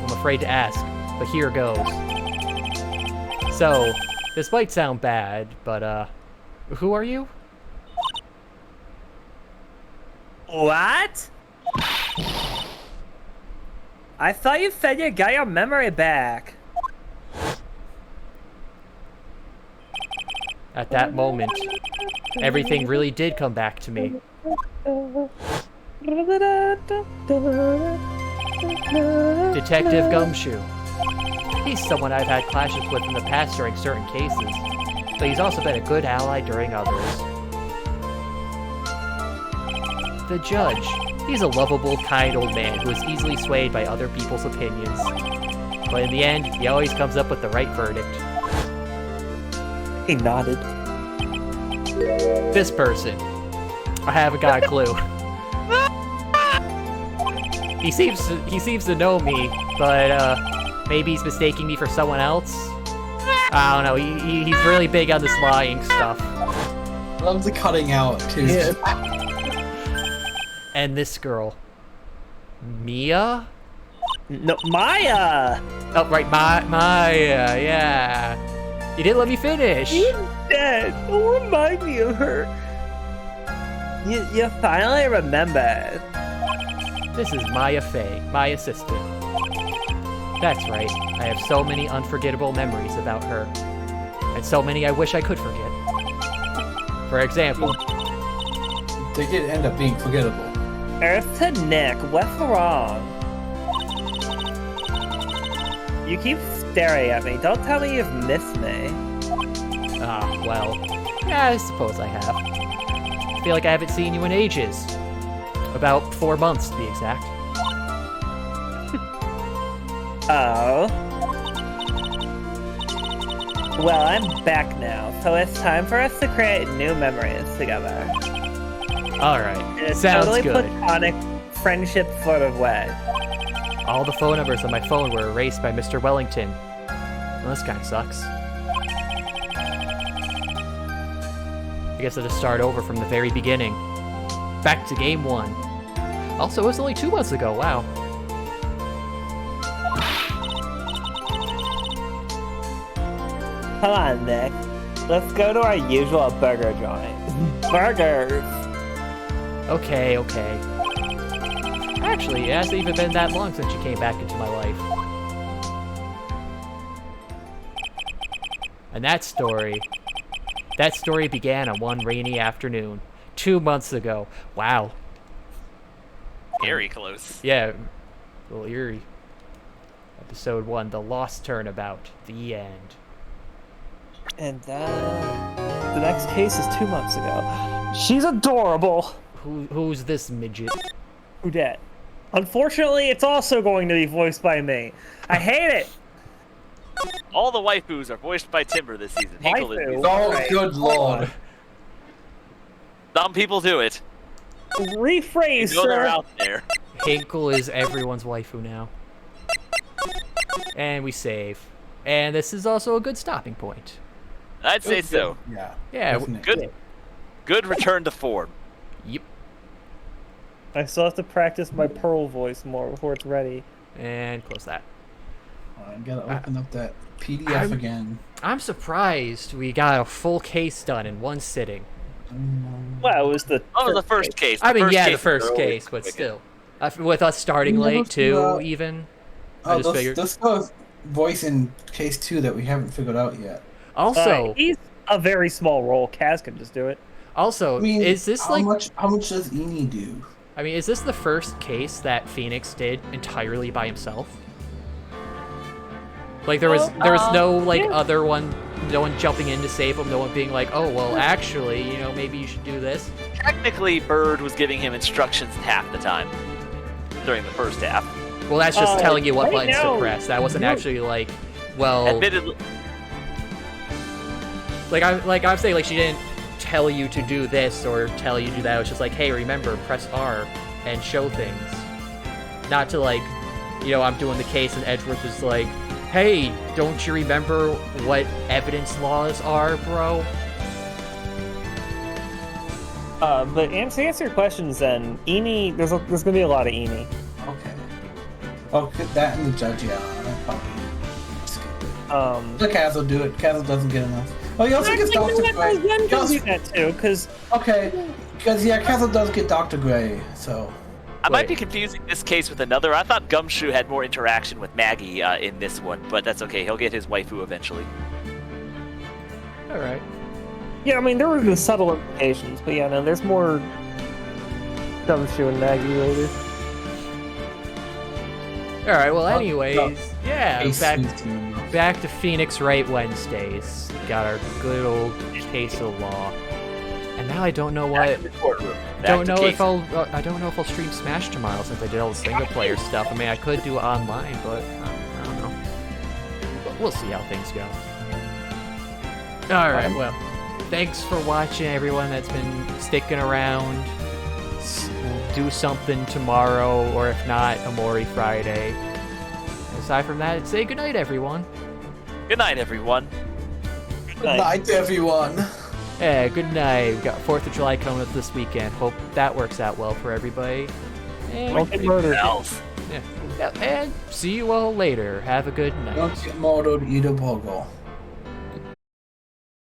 I'm afraid to ask, but here goes. So, this might sound bad, but, who are you? What? I thought you said you got your memory back. At that moment, everything really did come back to me. Detective Gumshoe. He's someone I've had clashes with in the past during certain cases, but he's also been a good ally during others. The judge. He's a lovable, kind old man who is easily swayed by other people's opinions. But in the end, he always comes up with the right verdict. He nodded. This person. I haven't got a clue. He seems to know me, but maybe he's mistaking me for someone else. I don't know. He's really big on this lying stuff. Loves the cutting out too. Yeah. And this girl, Mia? No, Maya! Oh, right, Maya, yeah. You didn't let me finish. She's dead. Don't remind me of her. You finally remembered. This is Maya Fey, my assistant. That's right, I have so many unforgettable memories about her. And so many I wish I could forget. For example... They did end up being forgettable. Earth to Nick, what's wrong? You keep staring at me. Don't tell me you've missed me. Ah, well... Yeah, I suppose I have. I feel like I haven't seen you in ages. About 4 months, to be exact. Oh. Well, I'm back now, so it's time for us to create new memories together. Alright, In a sounds totally good. platonic, friendship sort of way. All the phone numbers on my phone were erased by Mr. Wellington. Well, this kinda sucks. I guess I'll just start over from the very beginning. Back to game 1. Also, it was only 2 months ago, wow. Come on, Nick. Let's go to our usual burger joint. Burgers! Okay. Actually, it hasn't even been that long since you came back into my life. And that story began on one rainy afternoon, 2 months ago. Wow. Very close. Yeah, a little eerie. Episode 1, The Lost Turnabout, the end. And the next case is 2 months ago. She's adorable! Who's this midget? Who dat? Unfortunately, it's also going to be voiced by me. I hate it! All the waifus are voiced by Timber this season. Hinkle is Waifu? Oh, Right. good lord. Some people do it. Rephrase, You know they're sir! out there. Hinkle is everyone's waifu now. And we save. And this is also a good stopping point. I'd say so. Yeah. Yeah, definitely. Good return to form. Yep. I still have to practice my Pearl voice more before it's ready. And close that. I gotta open up that PDF again. I'm surprised we got a full case done in one sitting. Well, it was the first case. I mean, first yeah, case the first is case, but quick. still. With us starting You late, know, too, even. I just figured. Let's go voice in case 2 that we haven't figured out yet. Also, he's a very small role. Kaz can just do it. also, I mean, is this how like... much does Eni do? I mean, is this the first case that Phoenix did entirely by himself? Like, there was no, like, yeah. other one, no one jumping in to save him, no one being like, oh, well, actually, you know, maybe you should do this. Technically, Bird was giving him instructions half the time during the first half. Well, that's just telling you what right buttons now, to press. That wasn't actually, like, well... Admittedly, I'm saying, like, she didn't tell you to do this or tell you to do that. It was just like, hey, remember, press R and show things. Not to, like, you know, I'm doing the case and Edgeworth is like, hey, don't you remember what evidence laws are, bro? But to answer your questions, then Eni, there's gonna be a lot of Eni. Okay. Oh, get that and the judge, yeah. I'll probably skip it. The Khazard will do it. Khazard doesn't get enough. Oh, he also gets Dr. Gray. Zen can do that too, because Okay, because yeah, Khazard does get Dr. Gray, so... I might be confusing this case with another. I thought Gumshoe had more interaction with Maggie in this one, but that's okay. He'll get his waifu eventually. Alright. yeah, I mean there were the subtle implications, but yeah, no, there's more Gumshoe and Maggie later. Alright, well, anyways, yeah, Ace back team. back to Phoenix Wright Wednesdays. Got our good old case of law. And now I don't know what... I don't know if I'll stream Smash tomorrow since I did all the single player stuff. I mean, I could do it online, but I don't know. But we'll see how things go. Alright, well, thanks for watching, everyone that's been sticking around. We'll do something tomorrow, or if not, Amori Friday. Aside from that, say goodnight, everyone. Good night, everyone. Good night, everyone. Yeah, good night. We've got 4th of July coming up this weekend. Hope that works out well for everybody. And, Don't get murdered. yeah, and see you all later. Have a good night. Don't get murdered, eat a pogo.